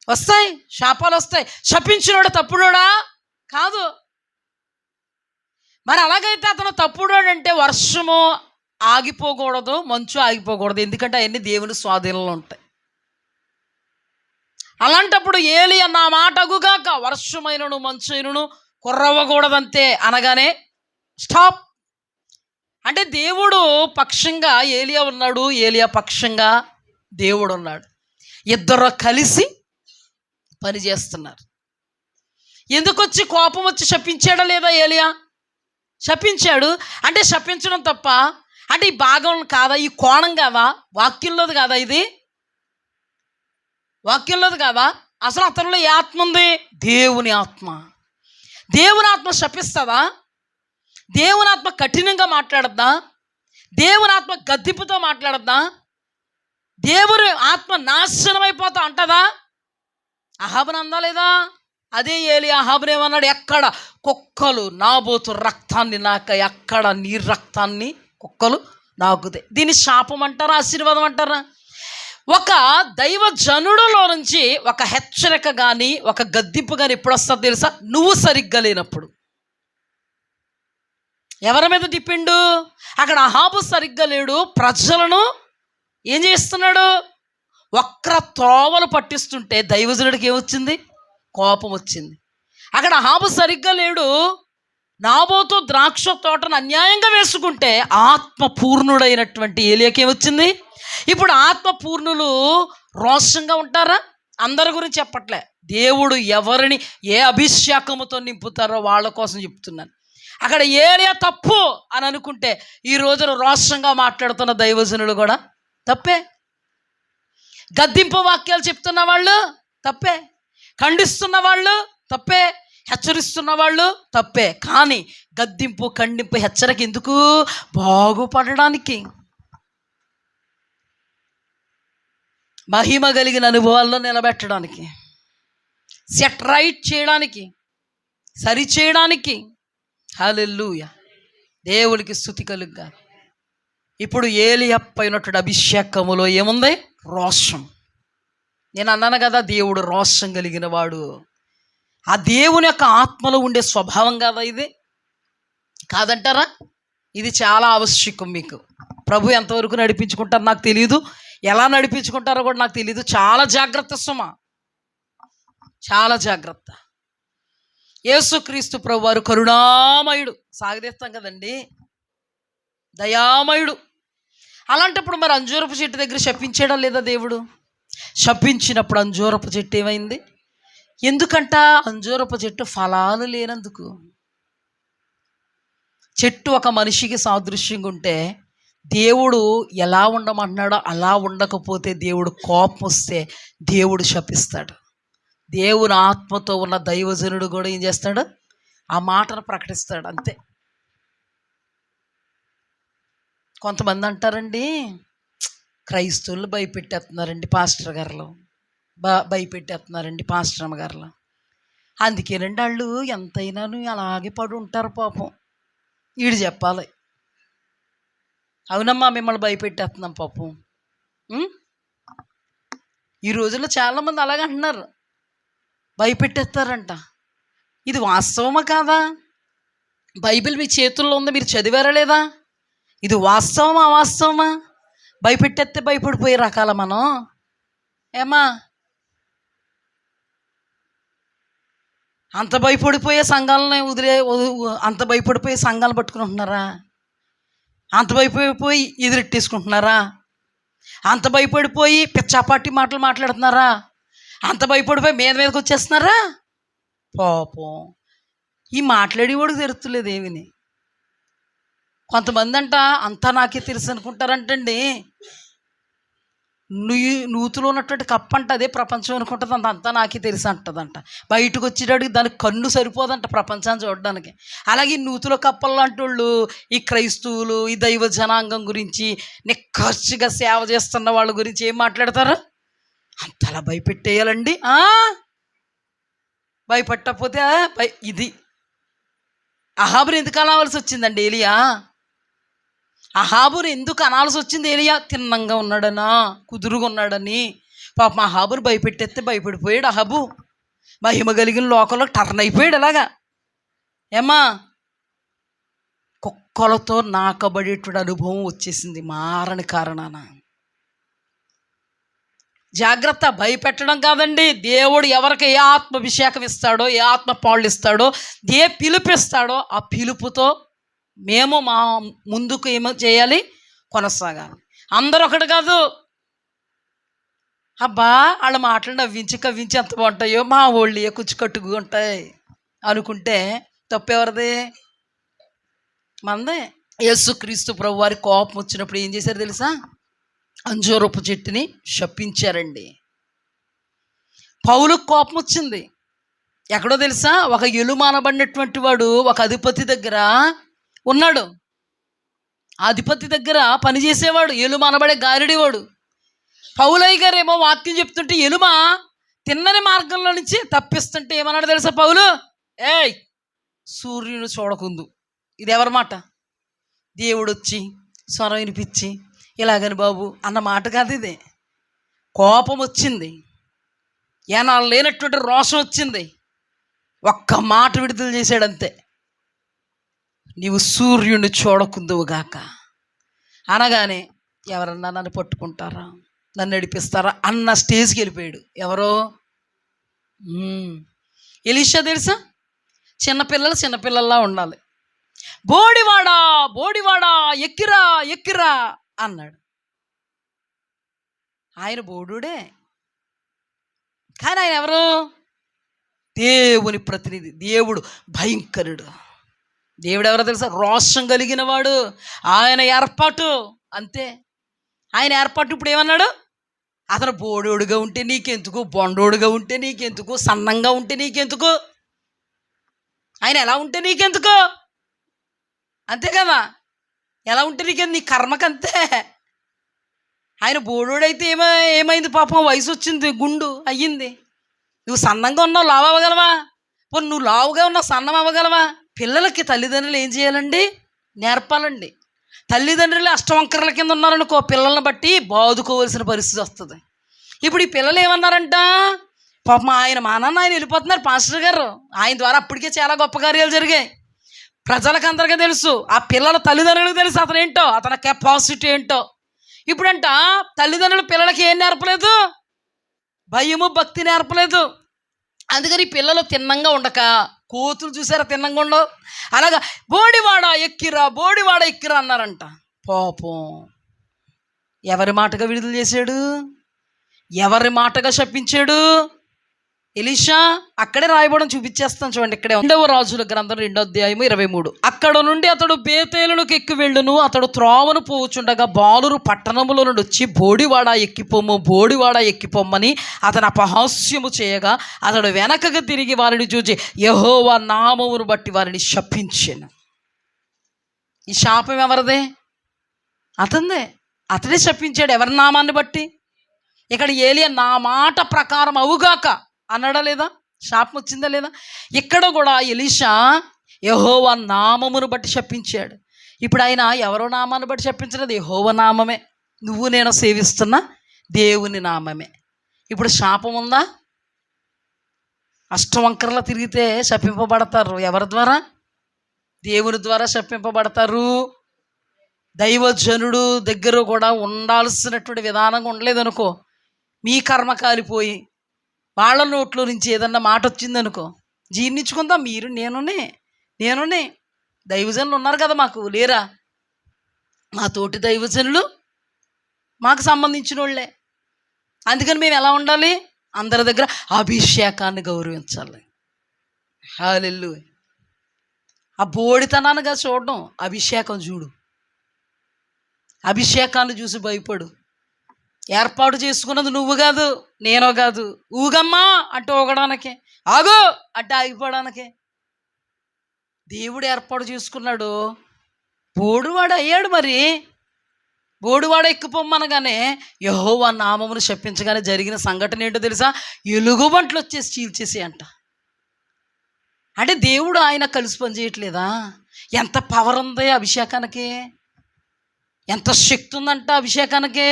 Speaker 1: వస్తాయి, శాపాలు వస్తాయి. శపించినోడు తప్పుడోడా? కాదు. మరి అలాగైతే అతను తప్పుడోడు అంటే వర్షము ఆగిపోకూడదు, మంచు ఆగిపోకూడదు, ఎందుకంటే అవన్నీ దేవుని స్వాధీనంలో ఉంటాయి. అలాంటప్పుడు ఏలియా నా మాట అగుగాక, వర్షమైనను మంచైనను కుర్రవ్వకూడదంతే అనగానే స్టాప్. అంటే దేవుడు పక్షంగా ఏలియా ఉన్నాడు, ఏలియా పక్షంగా దేవుడు ఉన్నాడు. ఇద్దరు కలిసి పని చేస్తున్నారు. ఎందుకు వచ్చి కోపం వచ్చి శపించాడా లేదా? ఏలియా శపించాడు. అంటే శపించడం తప్ప? అంటే ఈ భాగం కాదా? ఈ కోణం కాదా? వాక్యంలోది కాదా? ఇది వాక్యంలోది కాదా? అసలు అతనిలో ఏ ఆత్మ ఉంది? దేవుని ఆత్మ. దేవుని ఆత్మ శపిస్తుందా? దేవుని ఆత్మ కఠినంగా మాట్లాడద్దా? దేవుని ఆత్మ గద్దింపుతో మాట్లాడద్దా? దేవుని ఆత్మ నాశనం అయిపోతా అంటదా? అహాబుని అందా లేదా? అదే ఏలియా అహాబుని ఏమన్నాడు? ఎక్కడ కుక్కలు నాబోతు రక్తాన్ని నాక, ఎక్కడ నీ రక్తాన్ని కుక్కలు నాకుతాయి. దీన్ని శాపం అంటారా, ఆశీర్వాదం అంటారా? ఒక దైవ జనుడులో నుంచి ఒక హెచ్చరిక కానీ ఒక గద్దింపు కానీ ఎప్పుడు వస్తుందో తెలుసా? నువ్వు సరిగ్గా లేనప్పుడు. ఎవరి మీద తిప్పిండు? అక్కడ అహాబు సరిగ్గా లేడు, ప్రజలను ఏం చేస్తున్నాడు? వక్ర త్రోవలు పట్టిస్తుంటే దైవజనుడికి ఏమొచ్చింది? కోపం వచ్చింది. అక్కడ అహాబు సరిగ్గా లేడు, నాబోతు ద్రాక్ష తోటను అన్యాయంగా వేసుకుంటే ఆత్మపూర్ణుడైనటువంటి ఏలియాకి ఏమొచ్చింది? ఇప్పుడు ఆత్మపూర్ణులు రోషంగా ఉంటారా? అందరి గురించి చెప్పట్లే, దేవుడు ఎవరిని ఏ అభిషేకముతో నింపుతారో వాళ్ళ కోసం చెప్తున్నాను. అక్కడ ఏలియా తప్పు అని అనుకుంటే ఈ రోజున రోషంగా మాట్లాడుతున్న దైవజనులు కూడా తప్పే. గద్దింపు వాక్యాలు చెప్తున్న వాళ్ళు తప్పే, ఖండిస్తున్న వాళ్ళు తప్పే, హెచ్చరిస్తున్న వాళ్ళు తప్పే. కానీ గద్దింపు, ఖండింపు, హెచ్చరిక ఎందుకు? బాగుపడడానికి, మహిమ కలిగిన అనుభవాల్లో నిలబెట్టడానికి, సెట్ రైట్ చేయడానికి, సరి చేయడానికి. హల్లెలూయా. దేవునికి స్తుతి కలుగ్గా. ఇప్పుడు ఏలియా పైనటువంటి అభిషేకములో ఏముంది? రోషం. నేను అన్నాను కదా, దేవుడు రోషం కలిగిన వాడు. ఆ దేవుని యొక్క ఆత్మలో ఉండే స్వభావం కదా ఇది? కాదంటారా? ఇది చాలా ఆవశ్యకం. మీకు ప్రభు ఎంతవరకు నడిపించుకుంటారో నాకు తెలియదు, ఎలా నడిపించుకుంటారో కూడా నాకు తెలియదు. చాలా జాగ్రత్త సుమా, చాలా జాగ్రత్త. యేసుక్రీస్తు ప్రభు వారు కరుణామయుడు, సాగదీస్తాం కదండి, దయామయుడు. అలాంటప్పుడు మరి అంజూరపు చెట్టు దగ్గర శపించాడా లేదా దేవుడు? శపించినప్పుడు అంజూరపు చెట్టు ఏమైంది? ఎందుకంట? అంజూరపు చెట్టు ఫలాలు లేనందుకు. చెట్టు ఒక మనిషికి సాదృశ్యంగా ఉంటే దేవుడు ఎలా ఉండమంటున్నాడో అలా ఉండకపోతే దేవుడు కోపం వస్తే దేవుడు శపిస్తాడు. దేవుని ఆత్మతో ఉన్న దైవజనుడు కూడా ఏం చేస్తాడు? ఆ మాటను ప్రకటిస్తాడు, అంతే. కొంతమంది అంటారండి, క్రైస్తవులు భయపెట్టేస్తున్నారండి పాస్టర్ గారులు, భయపెట్టేస్తున్నారండి పాస్టర్ అమ్మగారులు. అందుకేనండి వాళ్ళు ఎంతైనాను అలాగే పడి ఉంటారు పాపం. వీడు చెప్పాలి. అవునమ్మా, మిమ్మల్ని భయపెట్టేస్తున్నాం పాపం. ఈ రోజుల్లో చాలామంది అలాగే అంటున్నారు, భయపెట్టేస్తారంట. ఇది వాస్తవమా కాదా? బైబిల్ మీ చేతుల్లో ఉంది, మీరు చదివారా లేదా? ఇది వాస్తవమా అవాస్తవమా? భయపెట్టేస్తే భయపడిపోయే రకాల మనం ఏమా? అంత భయపడిపోయే సంఘాలని అంత భయపడిపోయే సంఘాలు పట్టుకుని ఉంటున్నారా? అంత భయపడిపోయి ఎదురెట్టేసుకుంటున్నారా? అంత భయపడిపోయి పిచ్చాపాటి మాటలు మాట్లాడుతున్నారా? అంత భయపడిపోయి మీదకి వచ్చేస్తున్నారా? పాపం ఈ మాట్లాడేవాడికి తెలుస్తలేదు ఏమిని. కొంతమంది అంట అంతా నాకే తెలుసు అనుకుంటారంటండి. నూతులో ఉన్నటువంటి కప్ప అంట అదే ప్రపంచం అనుకుంటుంది, అంతా నాకే తెలుసు అంటదంట. బయటకు వచ్చేటడికి దానికి కన్ను సరిపోదంట ప్రపంచాన్ని చూడడానికి. అలాగే నూతులో కప్పలు లాంటి వాళ్ళు ఈ క్రైస్తవులు, ఈ దైవ జనాంగం గురించి, నిక్కచ్చిగా సేవ చేస్తున్న వాళ్ళ గురించి ఏం మాట్లాడతారు? అంతలా భయపెట్టేయాలండి. భయపెట్టకపోతే ఇది అహాబుని ఎందుకు అనాల్సి వచ్చిందండి ఏలియా? అహాబుని ఎందుకు అనాల్సి వచ్చింది ఏలియా? తిన్నంగా ఉన్నాడనా, కుదురుగా ఉన్నాడని. పాపం అహాబుని భయపెట్టేస్తే భయపడిపోయాడు అహాబు. మహిమ కలిగిన లోకంలో టర్న్ అయిపోయాడు. అలాగా ఏమా, కుక్కలతో నాకబడేటువంటి అనుభవం వచ్చేసింది మారని కారణాన. జాగ్రత్త, భయపెట్టడం కాదండి. దేవుడు ఎవరికి ఏ ఆత్మాభిషేకం ఇస్తాడో, ఏ ఆత్మ పాళ్ళు ఇస్తాడో, ఏ పిలుపిస్తాడో ఆ పిలుపుతో మేము మా ముందుకు ఏమో చేయాలి, కొనసాగాలి. అందరూ ఒకటి కాదు. అబ్బా వాళ్ళ మాటలు నవ్వించి కవ్వించి ఎంత బాగుంటాయో, మా వాళ్ళు కుచ్చుకట్టుగా ఉంటాయి అనుకుంటే తప్పెవరిది? మనదే. యేసుక్రీస్తు ప్రభు వారి కోపం వచ్చినప్పుడు ఏం చేశారు తెలుసా? అంజూరపు చెట్టుని శపించారండి. పౌలుకు కోపం వచ్చింది. ఎక్కడో తెలుసా? ఒక ఎలుమానబడినటువంటి వాడు ఒక అధిపతి దగ్గర ఉన్నాడు. ఆ అధిపతి దగ్గర పనిచేసేవాడు ఎలుమానబడే గారిడివాడు. పౌలయ్య గారేమో వాక్యం చెప్తుంటే ఎలుమ తిన్నని మార్గంలో నుంచి తప్పిస్తుంటే ఏమన్నాడు తెలుసా పౌలు? ఏయ్, సూర్యుని చూడకుందు. ఇది ఎవరి మాట? దేవుడు వచ్చి స్వరం వినిపించి ఇలాగని బాబు అన్న మాట కాదు ఇది. కోపం వచ్చింది, ఏనాళ్ళు లేనటువంటి రోషం వచ్చింది. ఒక్క మాట విడుదల చేశాడంతే, నీవు సూర్యుడిని చూడకుందువుగాక అనగానే ఎవరన్నా నన్ను పట్టుకుంటారా, నన్ను నడిపిస్తారా అన్న స్టేజ్కి వెళ్ళిపోయాడు. ఎవరో ఎలీషా తెలుసా? చిన్నపిల్లలు చిన్నపిల్లల్లా ఉండాలి. బోడివాడా బోడివాడా ఎక్కిరా ఎక్కిరా అన్నాడు. ఆయన బోడుడే, కానీ ఆయన ఎవరు? దేవుని ప్రతినిధి. దేవుడు భయంకరుడు. దేవుడు ఎవరో తెలుసా? రోషం కలిగిన వాడు. ఆయన ఏర్పాటు అంతే. ఆయన ఏర్పాటు ఇప్పుడు ఏమన్నాడు? అతను బోడోడుగా ఉంటే నీకెందుకు, బొండోడుగా ఉంటే నీకెందుకు, సన్నంగా ఉంటే నీకెందుకు, ఆయన ఎలా ఉంటే నీకెందుకు, అంతే కదా. ఎలా ఉంటే నీకెందుకు, నీ కర్మకంతే. ఆయన బోడోడైతే ఏమైంది పాపం, వయసు వచ్చింది, గుండు అయ్యింది. నువ్వు సన్నంగా ఉన్నావు, లావు అవ్వగలవా? పోనీ నువ్వు లావుగా ఉన్నావు, సన్నం అవ్వగలవా? పిల్లలకి తల్లిదండ్రులు ఏం చేయాలండి? నేర్పాలండి. తల్లిదండ్రులు అష్టవంకరల కింద ఉన్నారనుకో, పిల్లల్ని బట్టి బాదుకోవాల్సిన పరిస్థితి వస్తుంది. ఇప్పుడు ఈ పిల్లలు ఏమన్నారంట? పాపం ఆయన మా నాన్న ఆయన వెళ్ళిపోతున్నారు పాస్టర్ గారు, ఆయన ద్వారా అప్పటికే చాలా గొప్ప కార్యాలు జరిగాయి. ప్రజలకు అందరికీ తెలుసు, ఆ పిల్లల తల్లిదండ్రులకు తెలుసు అతను ఏంటో, అతని కెపాసిటీ ఏంటో. ఇప్పుడంట తల్లిదండ్రులు పిల్లలకి ఏం నేర్పలేదు? భయము భక్తి నేర్పలేదు. అందుకని పిల్లలు తిన్నంగా ఉండక, కోతులు చూసారా తిన్నంగా ఉండవు, అలాగా బోడివాడ ఎక్కిరా బోడివాడ ఎక్కిరా అన్నారంట. పాపం ఎవరి మాటగా విడుదల చేశాడు? ఎవరి మాటగా శపించాడు? ఎలీషా. అక్కడే రాయబడం చూపించేస్తాను చూడండి. ఇక్కడే 2వ రాజుల గ్రంథం 2వ అధ్యాయము 23. అక్కడ నుండి అతడు బేతేలునికి ఎక్కి వెళ్ళును. అతడు త్రోవను పోవుచుండగా బాలురు పట్టణములో నుండి వచ్చి బోడివాడ ఎక్కిపోమ్ము బోడివాడ ఎక్కిపోమ్మని అతను అపహాస్యము చేయగా అతడు వెనకగా తిరిగి వారిని చూచి యెహోవా నామమును బట్టి వారిని శపించెను. ఈ శాపం ఎవరిదే? అతనిదే. అతడే శపించాడు. ఎవరి నామాన్ని బట్టి? ఇక్కడ ఏలియా నా మాట ప్రకారం అవుగాక అన్నాడా లేదా? శాపం వచ్చిందా లేదా? ఇక్కడ కూడా ఎలీషా యెహోవా నామమును బట్టి శపించాడు. ఇప్పుడు ఆయన ఎవరో నామాన్ని బట్టి శపించలేదు, యెహోవా నామమే, నువ్వు నేను సేవిస్తున్న దేవుని నామమే. ఇప్పుడు శాపం ఉందా? అష్టవంకరలా తిరిగితే శపింపబడతారు. ఎవరి ద్వారా? దేవుని ద్వారా శపింపబడతారు. దైవజనుడు దగ్గర కూడా ఉండాల్సినటువంటి విధానంగా ఉండలేదనుకో, మీ కర్మ కాలిపోయి వాళ్ళ నోట్లో నుంచి ఏదన్నా మాట వచ్చిందనుకో, జీర్ణించుకుందాం. మీరు నేనునే దైవజనులు ఉన్నారు కదా, మాకు లేరా? మా తోటి దైవజనులు మాకు సంబంధించిన వాళ్ళే. అందుకని మేము ఎలా ఉండాలి? అందరి దగ్గర అభిషేకాన్ని గౌరవించాలి. హల్లెలూయా. ఆ బోడితనాన్నిగా చూడడం, అభిషేకం చూడు. అభిషేకాన్ని చూసి భయపడు. ఏర్పాటు చేసుకున్నది నువ్వు కాదు, నేనో కాదు. ఊగమ్మా అంటే ఊగడానికే, ఆగు అంటే ఆగిపోవడానికే దేవుడు ఏర్పాటు చేసుకున్నాడు. బోడువాడు అయ్యాడు. మరి బోడువాడ ఎక్కిపోమ్మనగానే యెహోవా నామమును శపించగానే జరిగిన సంఘటన ఏంటో తెలుసా? ఎలుగుబంట్లు వచ్చేసి చీల్చేసి అంట. అంటే దేవుడు ఆయన కలిసి పని చేయట్లేదా? ఎంత పవర్ ఉంది అభిషేకానికి, ఎంత శక్తి ఉందంట అభిషేకానికి.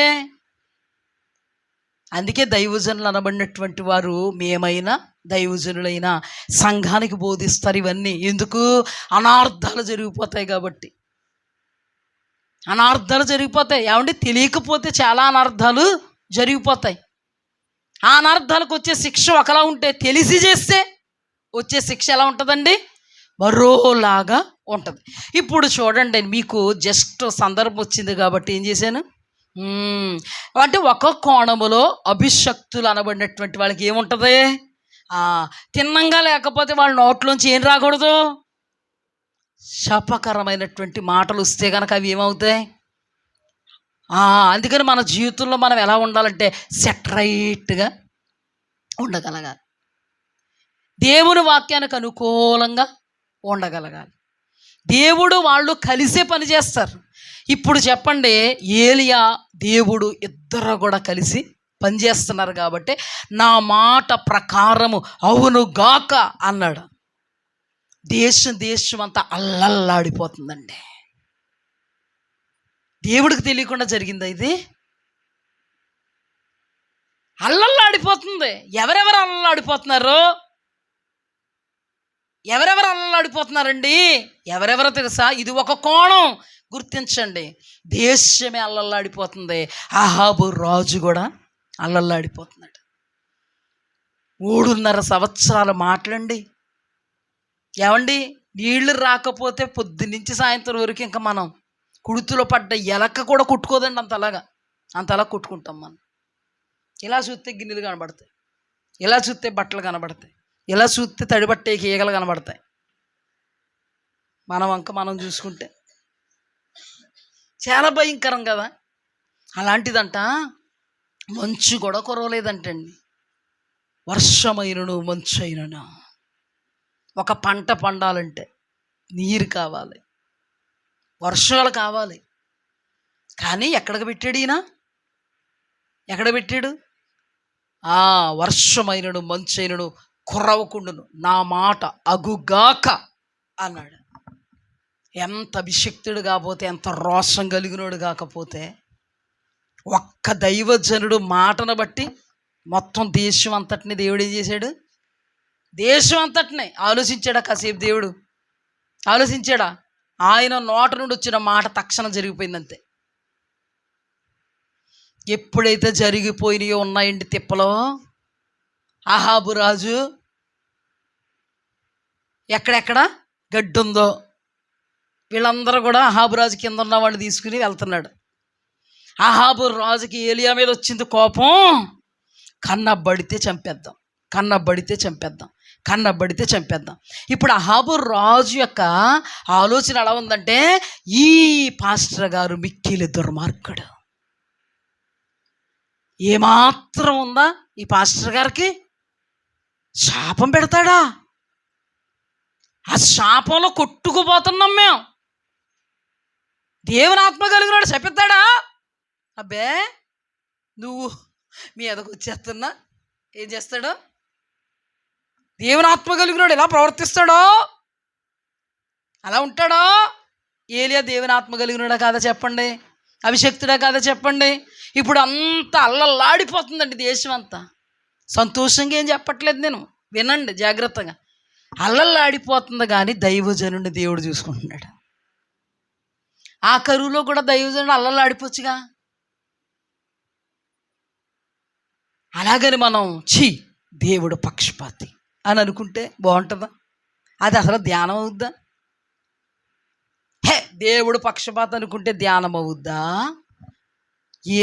Speaker 1: అందుకే దైవజనులు అనబడినటువంటి వారు, మేమైనా దైవజనులైనా సంఘానికి బోధిస్తారు ఇవన్నీ. ఎందుకు? అనార్థాలు జరిగిపోతాయి కాబట్టి. అనార్థాలు జరిగిపోతాయి. ఏమంటే తెలియకపోతే చాలా అనార్థాలు జరిగిపోతాయి. ఆ అనార్థాలకు వచ్చే శిక్ష ఒకలా ఉంటే, తెలిసి చేస్తే వచ్చే శిక్ష ఎలా ఉంటుందండి? మరోలాగా ఉంటుంది. ఇప్పుడు చూడండి, మీకు జస్ట్ సందర్భం వచ్చింది కాబట్టి ఏం చేశాను అంటే, ఒక కోణములో అభిషక్తులు అనబడినటువంటి వాళ్ళకి ఏముంటుంది? తిన్నంగా లేకపోతే వాళ్ళ నోట్లోంచి ఏం రాకూడదు? శాపకరమైనటువంటి మాటలు వస్తే కనుక అవి ఏమవుతాయి? అందుకని మన జీవితంలో మనం ఎలా ఉండాలంటే సెటరైట్గా ఉండగలగాలి. దేవుని వాక్యానికి అనుకూలంగా ఉండగలగాలి. దేవుడు వాళ్ళు కలిసే పని చేస్తారు. ఇప్పుడు చెప్పండి, ఏలియా దేవుడు ఇద్దరు కూడా కలిసి పనిచేస్తున్నారు కాబట్టి నా మాట ప్రకారము అవును గాక అన్నాడు. దేశం అంతా అల్లల్లాడిపోతుందండి. దేవుడికి తెలియకుండా జరిగిందా ఇది? అల్లల్లాడిపోతుంది. ఎవరెవరు అల్లల్లాడిపోతున్నారు? ఎవరెవరు అల్లల్లాడిపోతున్నారండి? ఎవరెవరో తెలుసా? ఇది ఒక కోణం గుర్తించండి. దేశమే అల్లల్లాడిపోతుంది. అహాబు రాజు కూడా అల్లల్లాడిపోతున్నాడు. 3.5 సంవత్సరాలు మాటలండి. ఏమండి, నీళ్లు రాకపోతే పొద్దున్నుంచి సాయంత్రం వరకు ఇంకా మనం కుడుతులో పడ్డ ఎలక్క కూడా కుట్టుకోదండి. అంతలా కుట్టుకుంటాం మనం. ఇలా చూస్తే గిన్నెలు కనబడతాయి, ఇలా చూస్తే బట్టలు కనబడతాయి, ఇలా చూస్తే తడిబట్టే ఈగలు కనబడతాయి. మనం చూసుకుంటే చాలా భయంకరం కదా. అలాంటిదంట మంచు కూడా కురవలేదంటండి. వర్షమైనను మంచు అయినను. ఒక పంట పండాలంటే నీరు కావాలి, వర్షాలు కావాలి. కానీ ఎక్కడికి పెట్టాడు ఈయన? ఎక్కడ పెట్టాడు? వర్షమైనను మంచైనను కురవకుండును, నా మాట అగుగాక అన్నాడు. ఎంత అభిషక్తుడు కాకపోతే, ఎంత రోషం కలిగినోడు కాకపోతే, ఒక్క దైవజనుడు మాటను బట్టి మొత్తం దేశం అంతటిని దేవుడు ఏం చేశాడు? దేశం అంతటిని ఆలోచించాడా? కాసేపు దేవుడు ఆలోచించాడా? ఆయన నోట నుండి వచ్చిన మాట తక్షణం జరిగిపోయిందంతే. ఎప్పుడైతే జరిగిపోయినాయో ఉన్నాయండి తిప్పలో. అహాబు రాజు ఎక్కడెక్కడ గడ్డి ఉందో వీళ్ళందరూ కూడా అహాబు రాజు కింద ఉన్న వాడిని తీసుకుని వెళ్తున్నాడు. అహాబు రాజుకి ఏలియా మీద వచ్చింది కోపం. కన్నబడితే చంపేద్దాం. ఇప్పుడు అహాబు రాజు యొక్క ఆలోచన ఎలా ఉందంటే, ఈ పాస్టర్ గారు మిక్కిలి దుర్మార్గుడు. ఏమాత్రం ఉందా ఈ పాస్టర్ గారికి? శాపం పెడతాడా? ఆ శాపంలో కొట్టుకుపోతున్నాం మేము. దేవుని ఆత్మ కలిగినాడు శపిస్తాడా? అబ్బే, నువ్వు మీ ఎదకు వచ్చేస్తున్నా ఏం చేస్తాడో? దేవుని ఆత్మ కలిగినాడు ఎలా ప్రవర్తిస్తాడో? అలా ఉంటాడో? ఏలియా దేవుని ఆత్మ కలిగినడా కాదా చెప్పండి? అభిషక్తుడా కాదా చెప్పండి? ఇప్పుడు అంతా అల్లల్లాడిపోతుందండి దేశం అంతా. సంతోషంగా ఏం చెప్పట్లేదు నేను, వినండి జాగ్రత్తగా. అల్లల్లాడిపోతుంది కానీ దైవజనుడిని దేవుడు చూసుకుంటున్నాడు. ఆ కరువులో కూడా దైవజనుడు అల్లల్లాడిపోవచ్చుగా. అలాగని మనం దేవుడు పక్షపాతి అని అనుకుంటే బాగుంటుందా? అది అసలు ధ్యానం అవుద్దా? దేవుడు పక్షపాతం అనుకుంటే ధ్యానం అవుద్దా?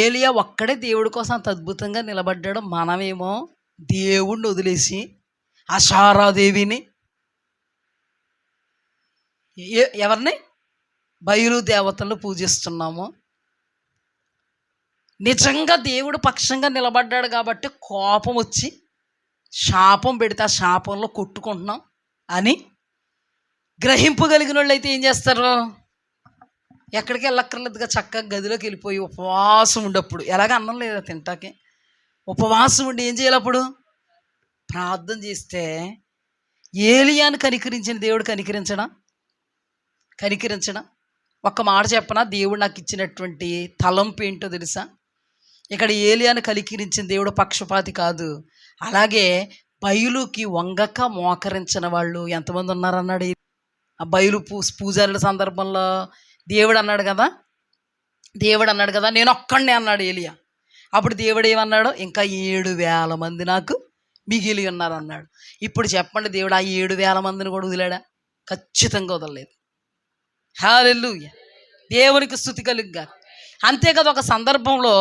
Speaker 1: ఏలియా ఒక్కడే దేవుడి కోసం అంత అద్భుతంగా నిలబడ్డాడు. మనమేమో దేవుణ్ణి వదిలేసి అషారాదేవిని, ఎవరిని, బయలు దేవతలను పూజిస్తున్నాము. నిజంగా దేవుడు పక్షంగా నిలబడ్డాడు కాబట్టి కోపం వచ్చి శాపం పెడితే ఆ శాపంలో కొట్టుకుంటున్నాం అని గ్రహింపగలిగిన వాళ్ళు అయితే ఏం చేస్తారు? ఎక్కడికి వెళ్ళక్కర్లేదుగా, చక్కగా గదిలోకి వెళ్ళిపోయి ఉపవాసం ఉండప్పుడు, ఎలాగ అన్నం లేదా తింటాకి, ఉపవాసం ఉండి ఏం చేయాలి? అప్పుడు ప్రార్థన చేస్తే ఏలియాను కనికరించిన దేవుడు కనికరించడం. ఒక్క మాట చెప్పనా, దేవుడు నాకు ఇచ్చినటువంటి తలంపు ఏంటో తెలుసా? ఇక్కడ ఏలియాను కనికరించిన దేవుడు పక్షపాతి కాదు. అలాగే బయలుకి వంగక మోకరించిన వాళ్ళు ఎంతమంది ఉన్నారన్నాడు? ఆ బయలు పూజారుల సందర్భంలో దేవుడు అన్నాడు కదా, నేను ఒక్కడినే అన్నాడు ఏలియా. అప్పుడు దేవుడు ఏమన్నాడు? ఇంకా 7,000 మంది నాకు మిగిలి ఉన్నారు అన్నాడు. ఇప్పుడు చెప్పండి, దేవుడు ఆ 7,000 మందిని కూడా వదిలాడా? ఖచ్చితంగా వదలలేదు. హల్లెలూయా, దేవునికి స్తుతి కలుగుగాక. అంతేకాదు, ఒక సందర్భంలో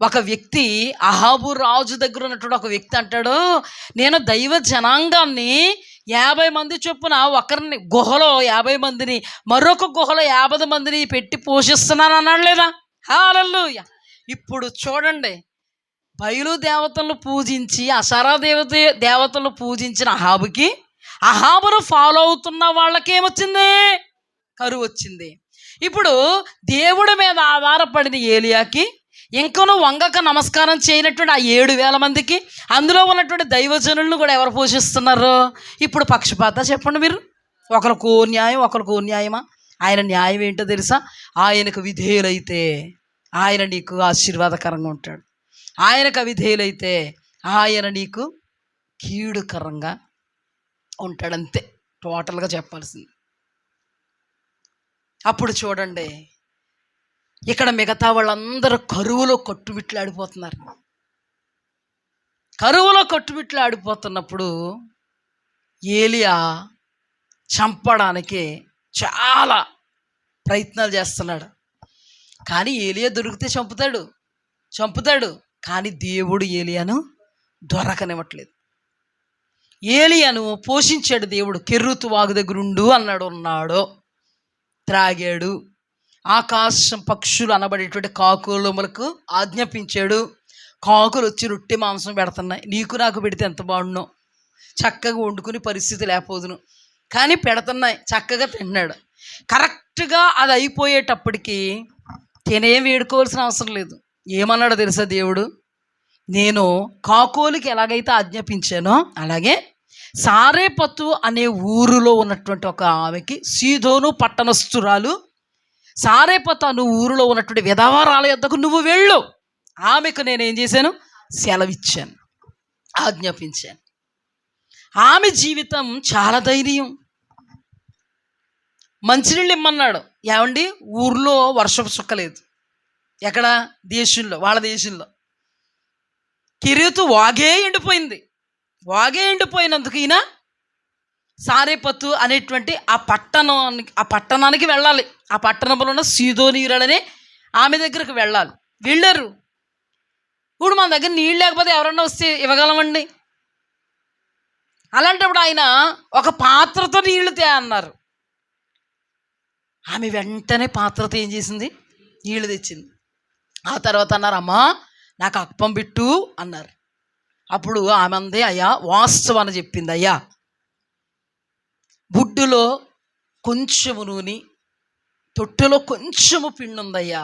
Speaker 1: ఒక వ్యక్తి, అహాబు రాజు దగ్గర ఉన్నటువంటి ఒక వ్యక్తి అంటాడు, నేను దైవ జనాంగాన్ని 50 మంది చొప్పున ఒకరిని గుహలో 50 మందిని, మరొక గుహలో 50 మందిని పెట్టి పోషిస్తున్నాను అన్నాడు లేదా? హల్లెలూయా. ఇప్పుడు చూడండి, బయలు దేవతలను పూజించి అషారా దేవతలను పూజించిన అహాబును ఫాలో అవుతున్న వాళ్ళకేమొచ్చింది? కరువు వచ్చింది. ఇప్పుడు దేవుడి మీద ఆధారపడిన ఏలియాకి, ఇంకనూ వంగక నమస్కారం చేయనటువంటి ఆ 7,000 మందికి, అందులో ఉన్నటువంటి దైవజనులను కూడా ఎవరు పోషిస్తున్నారు? ఇప్పుడు పక్షపాత చెప్పండి మీరు. ఒకరికో న్యాయం, ఒకరికో న్యాయమా? ఆయన న్యాయం ఏంటో తెలుసా? ఆయనకు విధేయులైతే ఆయన నీకు ఆశీర్వాదకరంగా ఉంటాడు. ఆయనకు అవిధేయులైతే ఆయన నీకు కీడుకరంగా ఉంటాడు. అంతే టోటల్గా చెప్పాల్సింది. అప్పుడు చూడండి, ఇక్కడ మిగతా వాళ్ళందరూ కరువులో కొట్టుమిట్లాడిపోతున్నప్పుడు ఏలియా చంపడానికి చాలా ప్రయత్నాలు చేస్తున్నాడు. కానీ ఏలియా దొరికితే చంపుతాడు. కానీ దేవుడు ఏలియాను దొరకనివ్వట్లేదు. ఏలియాను పోషించాడు దేవుడు. కెర్రూతు వాగు దగ్గర ఉన్నాడు, త్రాగాడు. ఆకాశం పక్షులు అనబడేటువంటి కాకులములకు ఆజ్ఞాపించాడు. కాకులు వచ్చి రొట్టె మాంసం పెడుతున్నాయి. నీకు నాకు పెడితే ఎంత బాగుండునో, చక్కగా వండుకుని పరిస్థితి లేకపోదును, కానీ పెడుతున్నాయి, చక్కగా తిన్నాడు. కరెక్ట్గా అది అయిపోయేటప్పటికి తినేం వేడుకోవాల్సిన అవసరం లేదు. ఏమన్నాడో తెలుసా దేవుడు? నేను కాకోలికి ఎలాగైతే ఆజ్ఞాపించానో అలాగే సారేపతు అనే ఊరిలో ఉన్నటువంటి ఒక ఆమెకి, సీదోను పట్టణస్థురాలు సారేపతు అనే ఊరిలో ఉన్నటువంటి విధవరాల యొద్దకు నువ్వు వెళ్ళు. ఆమెకు నేనేం చేశాను? సెలవిచ్చాను, ఆజ్ఞాపించాను. ఆమె జీవితం చాలా ధైర్యం. మంచినీళ్ళు ఇమ్మన్నాడు. ఏమండి, ఊర్లో వర్షపు చుక్కలేదు. ఎక్కడ? వాళ్ళ దేశంలో కెరీతు వాగే ఎండిపోయినందుకు ఈయన సారేపతు అనేటువంటి ఆ పట్టణానికి వెళ్ళాలి. ఆ పట్టణంలో ఉన్న సీదోనీయులనే ఆమె దగ్గరకు వెళ్ళారు. ఇప్పుడు మన దగ్గర నీళ్ళు లేకపోతే ఎవరన్నా వస్తే ఇవ్వగలమండి. అలాంటప్పుడు ఆయన ఒక పాత్రతో నీళ్లు అన్నారు. ఆమె వెంటనే పాత్రతో ఏం చేసింది? నీళ్లు తెచ్చింది. ఆ తర్వాత అన్నారు, అమ్మా నాకు అప్పం పెట్టు అన్నారు. అప్పుడు ఆమె అంది, అయ్యా వాస్తవాన్ని చెప్పింది. అయ్యా, బుడ్డులో కొంచెము నూనె, తొట్టెలో కొంచెము పిండి ఉందయ్యా.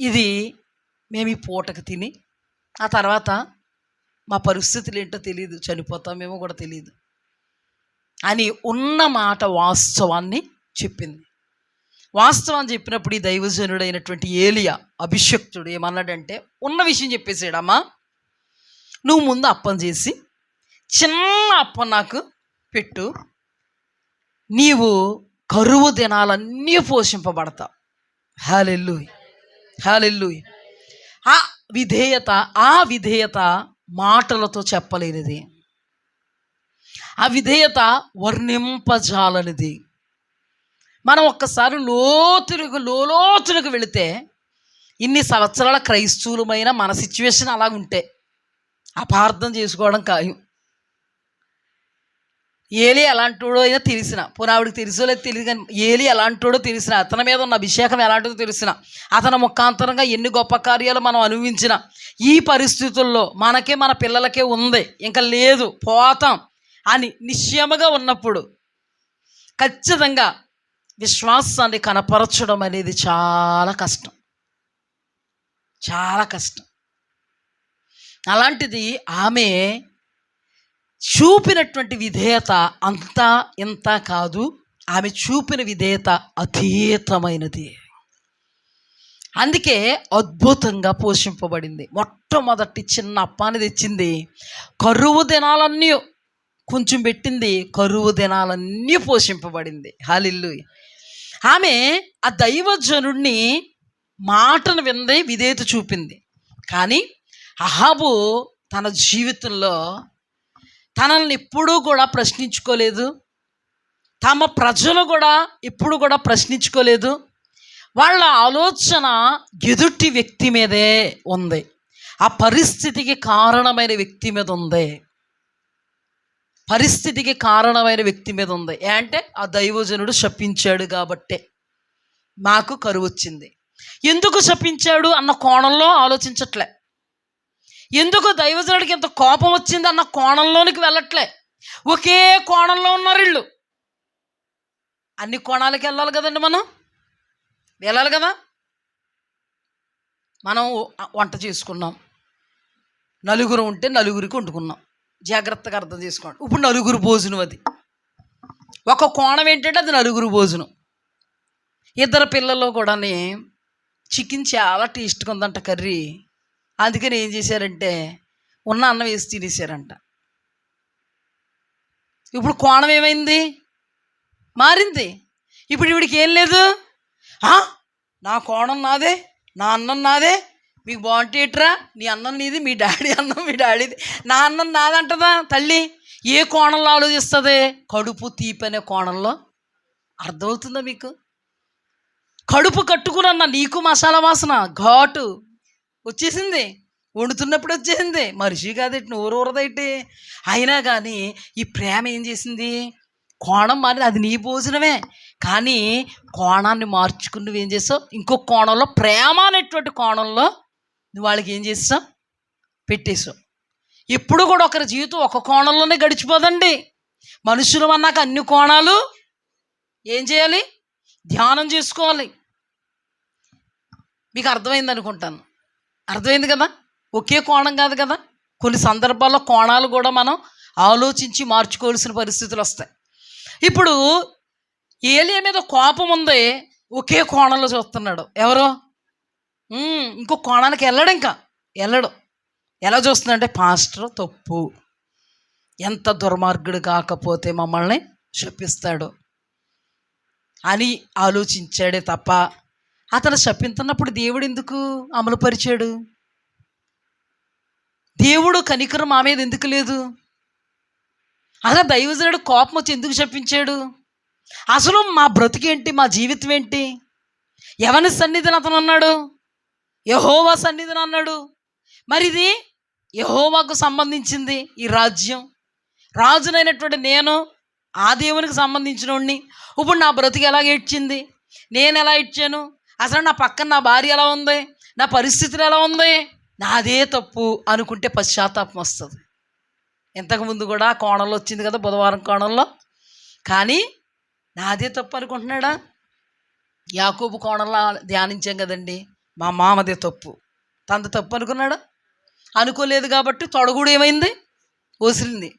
Speaker 1: ఇది మేము ఈ పూటకు తిని ఆ తర్వాత మా పరిస్థితులు ఏంటో తెలియదు, చనిపోతామేమో కూడా తెలియదు అని ఉన్న మాట వాస్తవాన్ని చెప్పింది. వాస్తవం చెప్పినప్పుడు ఈ దైవజనుడైనటువంటి ఏలియా అభిషక్తుడు ఏమన్నాడంటే ఉన్న విషయం చెప్పేసాడు. అమ్మా, నువ్వు ముందు అప్పం చేసి చిన్న అప్పం నాకు పెట్టు, నీవు కరువు దినాలన్నీ పోషింపబడతావు. హల్లెలూయా, హల్లెలూయా. ఆ విధేయత మాటలతో చెప్పలేనిది, ఆ విధేయత వర్ణింపజాలనిది. మనం ఒక్కసారి లోతులకు వెళితే ఇన్ని సంవత్సరాల క్రైస్తవులమైన మన సిచ్యువేషన్ అలాగుంటే అపార్థం చేసుకోవడం ఖాయం. ఏలి ఎలాంటోడో అయినా తెలిసిన, పునావిడికి తెలుసో లేదు తెలియదు, కానీ ఏలి ఎలాంటోడో తెలిసిన, అతని మీద ఉన్న అభిషేకం ఎలాంటిదో తెలిసిన, అతని ముఖాంతరంగా ఎన్ని గొప్ప కార్యాలు మనం అనుభవించిన ఈ పరిస్థితుల్లో మనకే మన పిల్లలకే ఉంది, ఇంకా లేదు పోతాం అని నిశ్చయముగా ఉన్నప్పుడు ఖచ్చితంగా విశ్వాసాన్ని కనపరచడం అనేది చాలా కష్టం, చాలా కష్టం. అలాంటిది ఆమె చూపినటువంటి విధేయత అంతా ఇంత కాదు, ఆమె చూపిన విధేయత అతీతమైనది. అందుకే అద్భుతంగా పోషింపబడింది. మొట్టమొదటి చిన్న అప్పాన్ని తెచ్చింది, కరువు దినాలన్నీ కొంచెం పెట్టింది, కరువు దినాలన్నీ పోషింపబడింది. హల్లెలూయా. ఆమె ఆ దైవజనుడిని మాటను వింది, విధేయత చూపింది. కానీ అహాబు తన జీవితంలో తనల్ని ఎప్పుడూ కూడా ప్రశ్నించుకోలేదు, తమ ప్రజలు కూడా ఎప్పుడు కూడా ప్రశ్నించుకోలేదు. వాళ్ళ ఆలోచన ఎదుటి వ్యక్తి మీదే ఉంది, ఆ పరిస్థితికి కారణమైన వ్యక్తి మీద ఉంది, పరిస్థితికి కారణమైన వ్యక్తి మీద ఉంది. అంటే ఆ దైవజనుడు శపించాడు కాబట్టే మాకు కరువు వచ్చింది. ఎందుకు శపించాడు అన్న కోణంలో ఆలోచించట్లే, ఎందుకు దైవజనుడికి ఎంత కోపం వచ్చింది అన్న కోణంలోనికి వెళ్ళట్లే. ఒకే కోణంలో ఉన్నారు వీళ్ళు. అన్ని కోణాలకి వెళ్ళాలి కదండి, మనం వెళ్ళాలి కదా. మనం వంట చేసుకున్నాం, నలుగురు ఉంటే నలుగురికి వండుకున్నాం, జాగ్రత్తగా అర్థం చేసుకోండి. ఇప్పుడు నలుగురు భోజనం, అది ఒక కోణం ఏంటంటే అది నలుగురు భోజనం. ఇద్దరు పిల్లలు కూడా చికెన్ చాలా టేస్ట్గా ఉందంట కర్రీ, అందుకని ఏం చేశారంటే ఉన్న అన్నం వేసి తినేశారంట. ఇప్పుడు కోణం ఏమైంది, మారింది. ఇప్పుడు ఇవిడికి ఏం లేదు, నా కోణం నాదే, నా అన్నం నాదే, మీకు బాగుంటేట్రా, నీ అన్నం నీది, మీ డాడీ అన్నం మీ డాడీది, నా అన్నం నాదంటదా తల్లి. ఏ కోణంలో ఆలోచిస్తుంది, కడుపు తీపి అనే కోణంలో. అర్థమవుతుందా మీకు? కడుపు కట్టుకున్న నీకు మసాలా వాసన ఘాటు వచ్చేసింది, వండుతున్నప్పుడు వచ్చేసింది, మనిషి కాదటి నోరు ఊరదైతే. అయినా కానీ ఈ ప్రేమ ఏం చేసింది, కోణం మారి, అది నీ భోజనమే కానీ కోణాన్ని మార్చుకుని నువ్వేం చేసావు, ఇంకొక కోణంలో ప్రేమ అనేటువంటి కోణంలో నువ్వు వాళ్ళకి ఏం చేసావు, పెట్టేసావు. ఎప్పుడు కూడా ఒకరి జీవితం ఒక కోణంలోనే గడిచిపోదండి. మనుషులు అన్నాక అన్ని కోణాలు ఏం చేయాలి, ధ్యానం చేసుకోవాలి. మీకు అర్థమైంది అనుకుంటాను, అర్థమైంది కదా. ఒకే కోణం కాదు కదా, కొన్ని సందర్భాల్లో కోణాలు కూడా మనం ఆలోచించి మార్చుకోవాల్సిన పరిస్థితులు వస్తాయి. ఇప్పుడు ఏలియా మీద కోపం ఉంది, ఒకే కోణంలో చూస్తున్నాడు. ఎవరో ఇంకో కోణానికి వెళ్ళడు, ఇంకా వెళ్ళడు. ఎలా చూస్తున్నాడంటే పాస్టర్ తప్పు, ఎంత దుర్మార్గుడు కాకపోతే మమ్మల్ని శపిస్తాడు అని ఆలోచించాడే తప్ప అతను శపిస్తున్నప్పుడు దేవుడు ఎందుకు అమలుపరిచాడు, దేవుడు కనికరం మా మీద ఎందుకు లేదు, అసలు దైవజనుడు కోపం వచ్చి ఎందుకు శపించాడు, అసలు మా బ్రతికేంటి, మా జీవితం ఏంటి, ఎవరి సన్నిధిని అతను అన్నాడు, యెహోవా సన్నిధిని అన్నాడు. మరి ఇది యెహోవాకు సంబంధించింది ఈ రాజ్యం, రాజునైనటువంటి నేను ఆ దేవునికి సంబంధించిన వాడిని. ఇప్పుడు నా బ్రతికి ఎలా ఏడ్చింది, నేను ఎలా ఇచ్చాను, అసలు నా పక్కన నా భార్య ఎలా ఉంది, నా పరిస్థితులు ఎలా ఉంది, నాదే తప్పు అనుకుంటే పశ్చాత్తాపం వస్తుంది. ఇంతకుముందు కూడా కోణంలో వచ్చింది కదా, బుధవారం కోణంలో. కానీ నాదే తప్పు అనుకుంటున్నాడా, యాకోబు కోణంలో ధ్యానించాం కదండి, మా మామదే తప్పు, తనది తప్పు అనుకున్నాడా, అనుకోలేదు. కాబట్టి తొడగుడు ఏమైంది, ఓసిరింది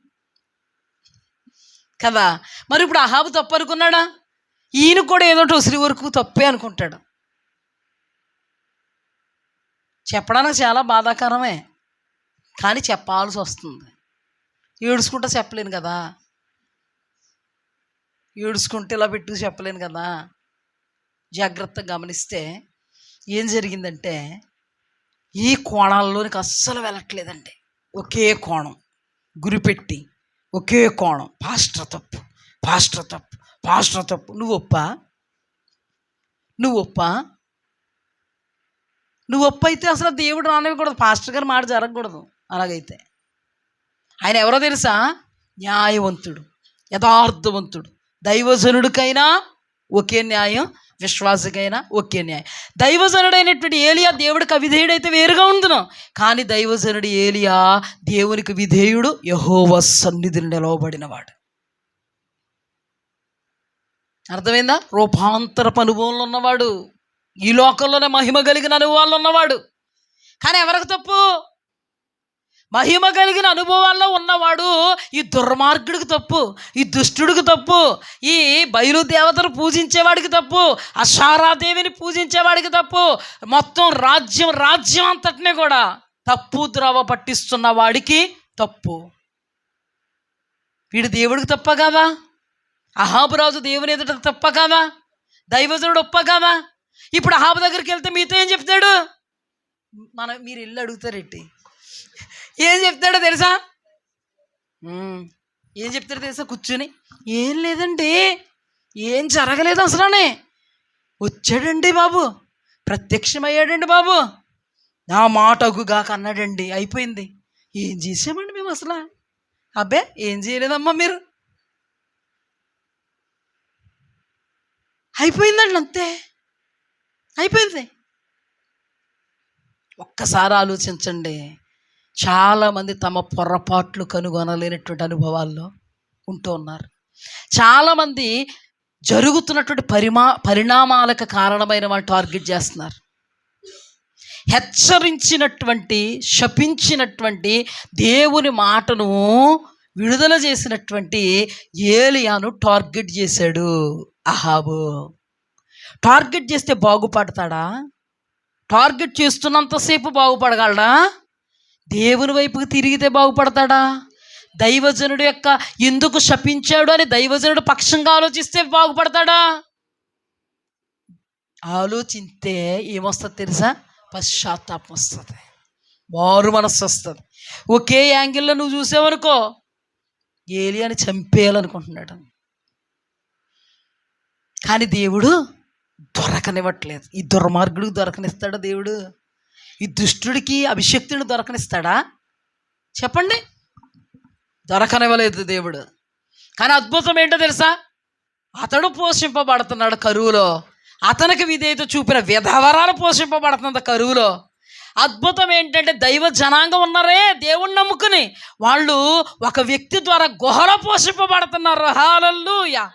Speaker 1: కదా. మరి ఇప్పుడు అహాబు తప్పు అనుకున్నాడా, ఈయన కూడా ఏదో ఉసిరి వరకు తప్పే అనుకుంటాడు. చెప్పడానికి చాలా బాధాకరమే, కానీ చెప్పాల్సి వస్తుంది. ఏడుచుకుంటూ చెప్పలేను కదా, ఏడుచుకుంటే ఇలా పెట్టుకు చెప్పలేను కదా. జాగ్రత్తగా గమనిస్తే ఏం జరిగిందంటే, ఈ కోణాల్లోనికి అస్సలు వెళ్ళట్లేదండి. ఒకే కోణం గురిపెట్టి, ఒకే కోణం. పాస్టర్ తప్పు, పాస్టర్ తప్పు, పాస్టర్ తప్పు. నువ్వు ఒప్ప అయితే అసలు దేవుడు రానివ్వకూడదు, పాస్టర్ గారు మాట జరగకూడదు. అలాగైతే ఆయన ఎవరో తెలుసా? న్యాయవంతుడు, యథార్థవంతుడు. దైవజనుడికైనా ఒకే న్యాయం, విశ్వాసకైనా ఒకే న్యాయం. దైవజనుడైనటువంటి ఏలియా దేవుడికి అవిధేయుడైతే వేరుగా ఉండును, కానీ దైవజనుడు ఏలియా దేవునికి విధేయుడు, యెహోవా సన్నిధిని నిలవబడినవాడు. అర్థమైందా? రూపాంతరపు అనుభవంలో ఉన్నవాడు, ఈ లోకంలోనే మహిమ కలిగిన అనుభవాల్లో ఉన్నవాడు. కానీ ఎవరికి తప్పు? మహిమ కలిగిన అనుభవాల్లో ఉన్నవాడు ఈ దుర్మార్గుడికి తప్పు, ఈ దుష్టుడికి తప్పు, ఈ బయలుదేవతను పూజించేవాడికి తప్పు, అషారాదేవిని పూజించేవాడికి తప్పు, మొత్తం రాజ్యం అంతటినీ కూడా తప్పు ద్రోవ పట్టిస్తున్న వాడికి తప్పు. వీడు దేవుడికి తప్ప కాదా? అహాబు రాజు దేవుని ఎదుట తప్ప కాదా? దైవజనుడు ఒప్ప కాదా? ఇప్పుడు అహాబు దగ్గరికి వెళ్తే మీతో ఏం చెప్తాడు? మీరు ఇల్లు అడుగుతారేంటి? ఏం చెప్తాడో తెలుసా? కూర్చుని, ఏం లేదండి, ఏం జరగలేదు అసలనే, వచ్చాడండి బాబు, ప్రత్యక్షమయ్యాడండి బాబు, నా మాట అగుగాక అన్నాడండి, అయిపోయింది. ఏం చేసామండి మేము అసలు? అబ్బే ఏం చేయలేదమ్మా మీరు, అయిపోయిందండి, అంతే అయిపోయింది. ఒక్కసారి ఆలోచించండి. చాలామంది తమ పొరపాట్లు కనుగొనలేనటువంటి అనుభవాల్లో ఉంటూ ఉన్నారు. చాలామంది జరుగుతున్నటువంటి పరిణామాలకు కారణమైన వాళ్ళు టార్గెట్ చేస్తున్నారు. హెచ్చరించినటువంటి, శపించినటువంటి, దేవుని మాటను విడుదల చేసినటువంటి ఏలియాను టార్గెట్ చేశాడు అహాబు. టార్గెట్ చేస్తే బాగుపడతాడా? టార్గెట్ చేస్తున్నంతసేపు బాగుపడగలడా? దేవుని వైపుకి తిరిగితే బాగుపడతాడా? దైవజనుడు యొక్క ఎందుకు శపించాడు అని దైవజనుడు పక్షంగా ఆలోచిస్తే బాగుపడతాడా? ఆలోచిస్తే ఏమొస్తుంది తెలుసా? పశ్చాత్తాపం వస్తుంది, మారు మనస్సు వస్తుంది. ఒకే యాంగిల్లో నువ్వు చూసావనుకో, ఏలియాని చంపేయాలనుకుంటున్నాడు, కానీ దేవుడు దొరకనివ్వట్లేదు. ఈ దుర్మార్గుడికి దొరకనిస్తాడా దేవుడు? ఈ దుష్టుడికి, అభిషక్తుడిని దొరకనిస్తాడా? చెప్పండి. దొరకనివ్వలేదు దేవుడు. కానీ అద్భుతం ఏంటో తెలుసా? అతడు పోషింపబడుతున్నాడు కరువులో. అతనికి విధేయత చూపిన విధవరాలు పోషింపబడుతుంది కరువులో. అద్భుతం ఏంటంటే, దైవ జనాంగం ఉన్నారే దేవుణ్ణి నమ్ముకుని, వాళ్ళు ఒక వ్యక్తి ద్వారా గుహలో పోషింపబడుతున్నారు. హల్లెలూయా.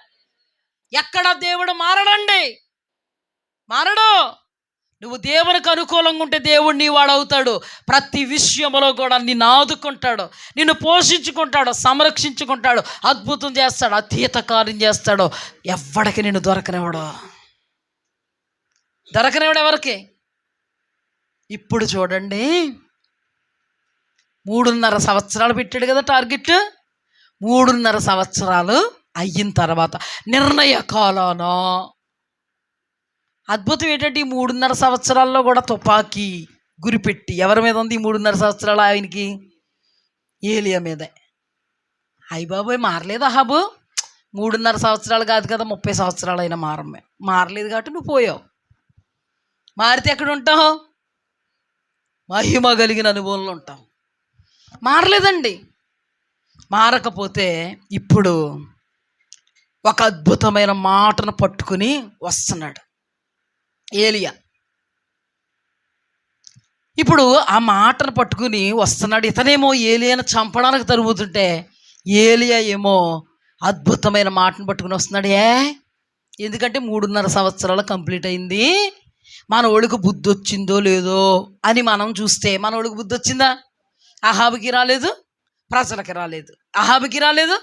Speaker 1: ఎక్కడ దేవుడు మారడండి, మారడు. నువ్వు దేవునికి అనుకూలంగా ఉంటే దేవుడు నీ వాడవుతాడు. ప్రతి విషయంలో కూడా నిన్ను ఆదుకుంటాడు, నిన్ను పోషించుకుంటాడు, సంరక్షించుకుంటాడు, అద్భుతం చేస్తాడు, అతీత కార్యం చేస్తాడు. ఎవ్వడికి నిన్ను దొరకనివ్వడు. ఎవరికి? ఇప్పుడు చూడండి, 3.5 సంవత్సరాలు పెట్టాడు కదా టార్గెట్. 3.5 సంవత్సరాలు అయిన తర్వాత నిర్ణయ కాలాన అద్భుతం ఏంటంటే, ఈ 3.5 సంవత్సరాల్లో కూడా తుపాకీ గురిపెట్టి ఎవరి మీద ఉంది? ఈ 3.5 సంవత్సరాలు ఆయనకి ఏలియా మీదే. అయ్య బాబోయ్, మారలేదు అహాబు. 3.5 సంవత్సరాలు కాదు కదా, 30 సంవత్సరాలు అయినా మారలేదు కాబట్టి నువ్వు పోయావు. మారితే ఎక్కడ ఉంటావు? మహిమ కలిగిన అనుభవంలో ఉంటావు. మారలేదండి. మారకపోతే ఇప్పుడు ఒక అద్భుతమైన మాటను పట్టుకుని వస్తున్నాడు ఏలియా. ఇప్పుడు ఆ మాటను పట్టుకుని వస్తున్నాడు. ఇతనేమో ఏలియాను చంపడానికి తరుగుతుంటే, ఏలియా ఏమో అద్భుతమైన మాటను పట్టుకుని వస్తున్నాడు. ఎందుకంటే 3.5 సంవత్సరాలు కంప్లీట్ అయింది, మన ఒడికి బుద్ధి వచ్చిందో లేదో అని మనం చూస్తే, మన ఒడికి బుద్ధి వచ్చిందా? అహాబుకి రాలేదు, ప్రజలకి రాలేదు. అహాబుకి రాలేదు,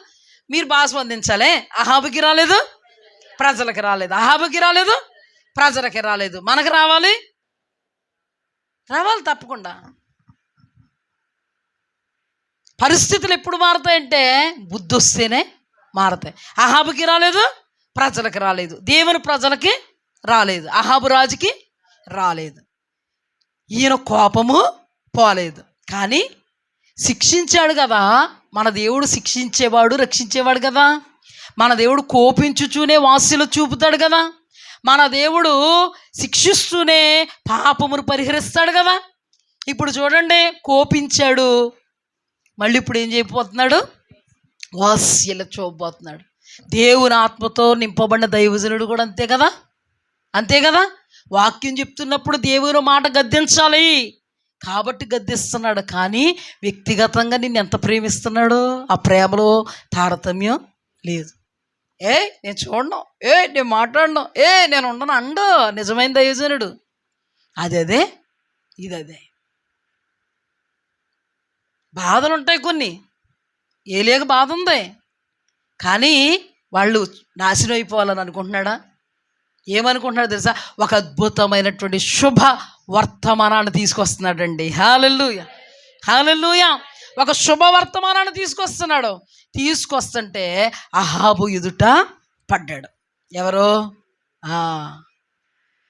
Speaker 1: మీరు బాగా స్పందించాలే. అహాబుకి రాలేదు, ప్రజలకి రాలేదు. అహాబుకి రాలేదు, ప్రజలకి రాలేదు. మనకు రావాలి తప్పకుండా. పరిస్థితులు ఎప్పుడు మారతాయంటే బుద్ధి వస్తేనే మారతాయి. అహాబుకి రాలేదు, ప్రజలకి రాలేదు. దేవుని ప్రజలకి రాలేదు, అహాబు రాజుకి రాలేదు. ఈయన కోపము పోలేదు, కానీ శిక్షించాడు కదా. మన దేవుడు శిక్షించేవాడు, రక్షించేవాడు కదా. మన దేవుడు కోపించుచూనే వాస్యలు చూపుతాడు కదా. మన దేవుడు శిక్షిస్తూనే పాపమును పరిహరిస్తాడు కదా. ఇప్పుడు చూడండి, కోపించాడు, మళ్ళీ ఇప్పుడు ఏం చేయబోతున్నాడు? వాస్యలు చూపబోతున్నాడు. దేవుని ఆత్మతో నింపబడిన దైవజనుడు కూడా అంతే కదా, అంతే కదా. వాక్యం చెప్తున్నప్పుడు దేవుని మాట గద్దించాలి కాబట్టి గద్దిస్తున్నాడు. కానీ వ్యక్తిగతంగా నిన్ను ఎంత ప్రేమిస్తున్నాడు, ఆ ప్రేమలో తారతమ్యం లేదు. నేను చూడను, నేను మాట్లాడను, నేను ఉండను అండు నిజమైన దైవజనుడు. అదే ఇదే. బాధలు ఉంటాయి కొన్ని, ఏలియాకి బాధ ఉంది, కానీ వాళ్ళు నాశనం అయిపోవాలని అనుకుంటున్నాడా? ఏమనుకుంటున్నాడు తెలుసా? ఒక అద్భుతమైనటువంటి శుభ వర్తమానాన్ని తీసుకొస్తున్నాడండి. హల్లెలూయా, హల్లెలూయా. ఒక శుభ వర్తమానాన్ని తీసుకొస్తుంటే అహాబు ఎదుట పడ్డాడు. ఎవరు?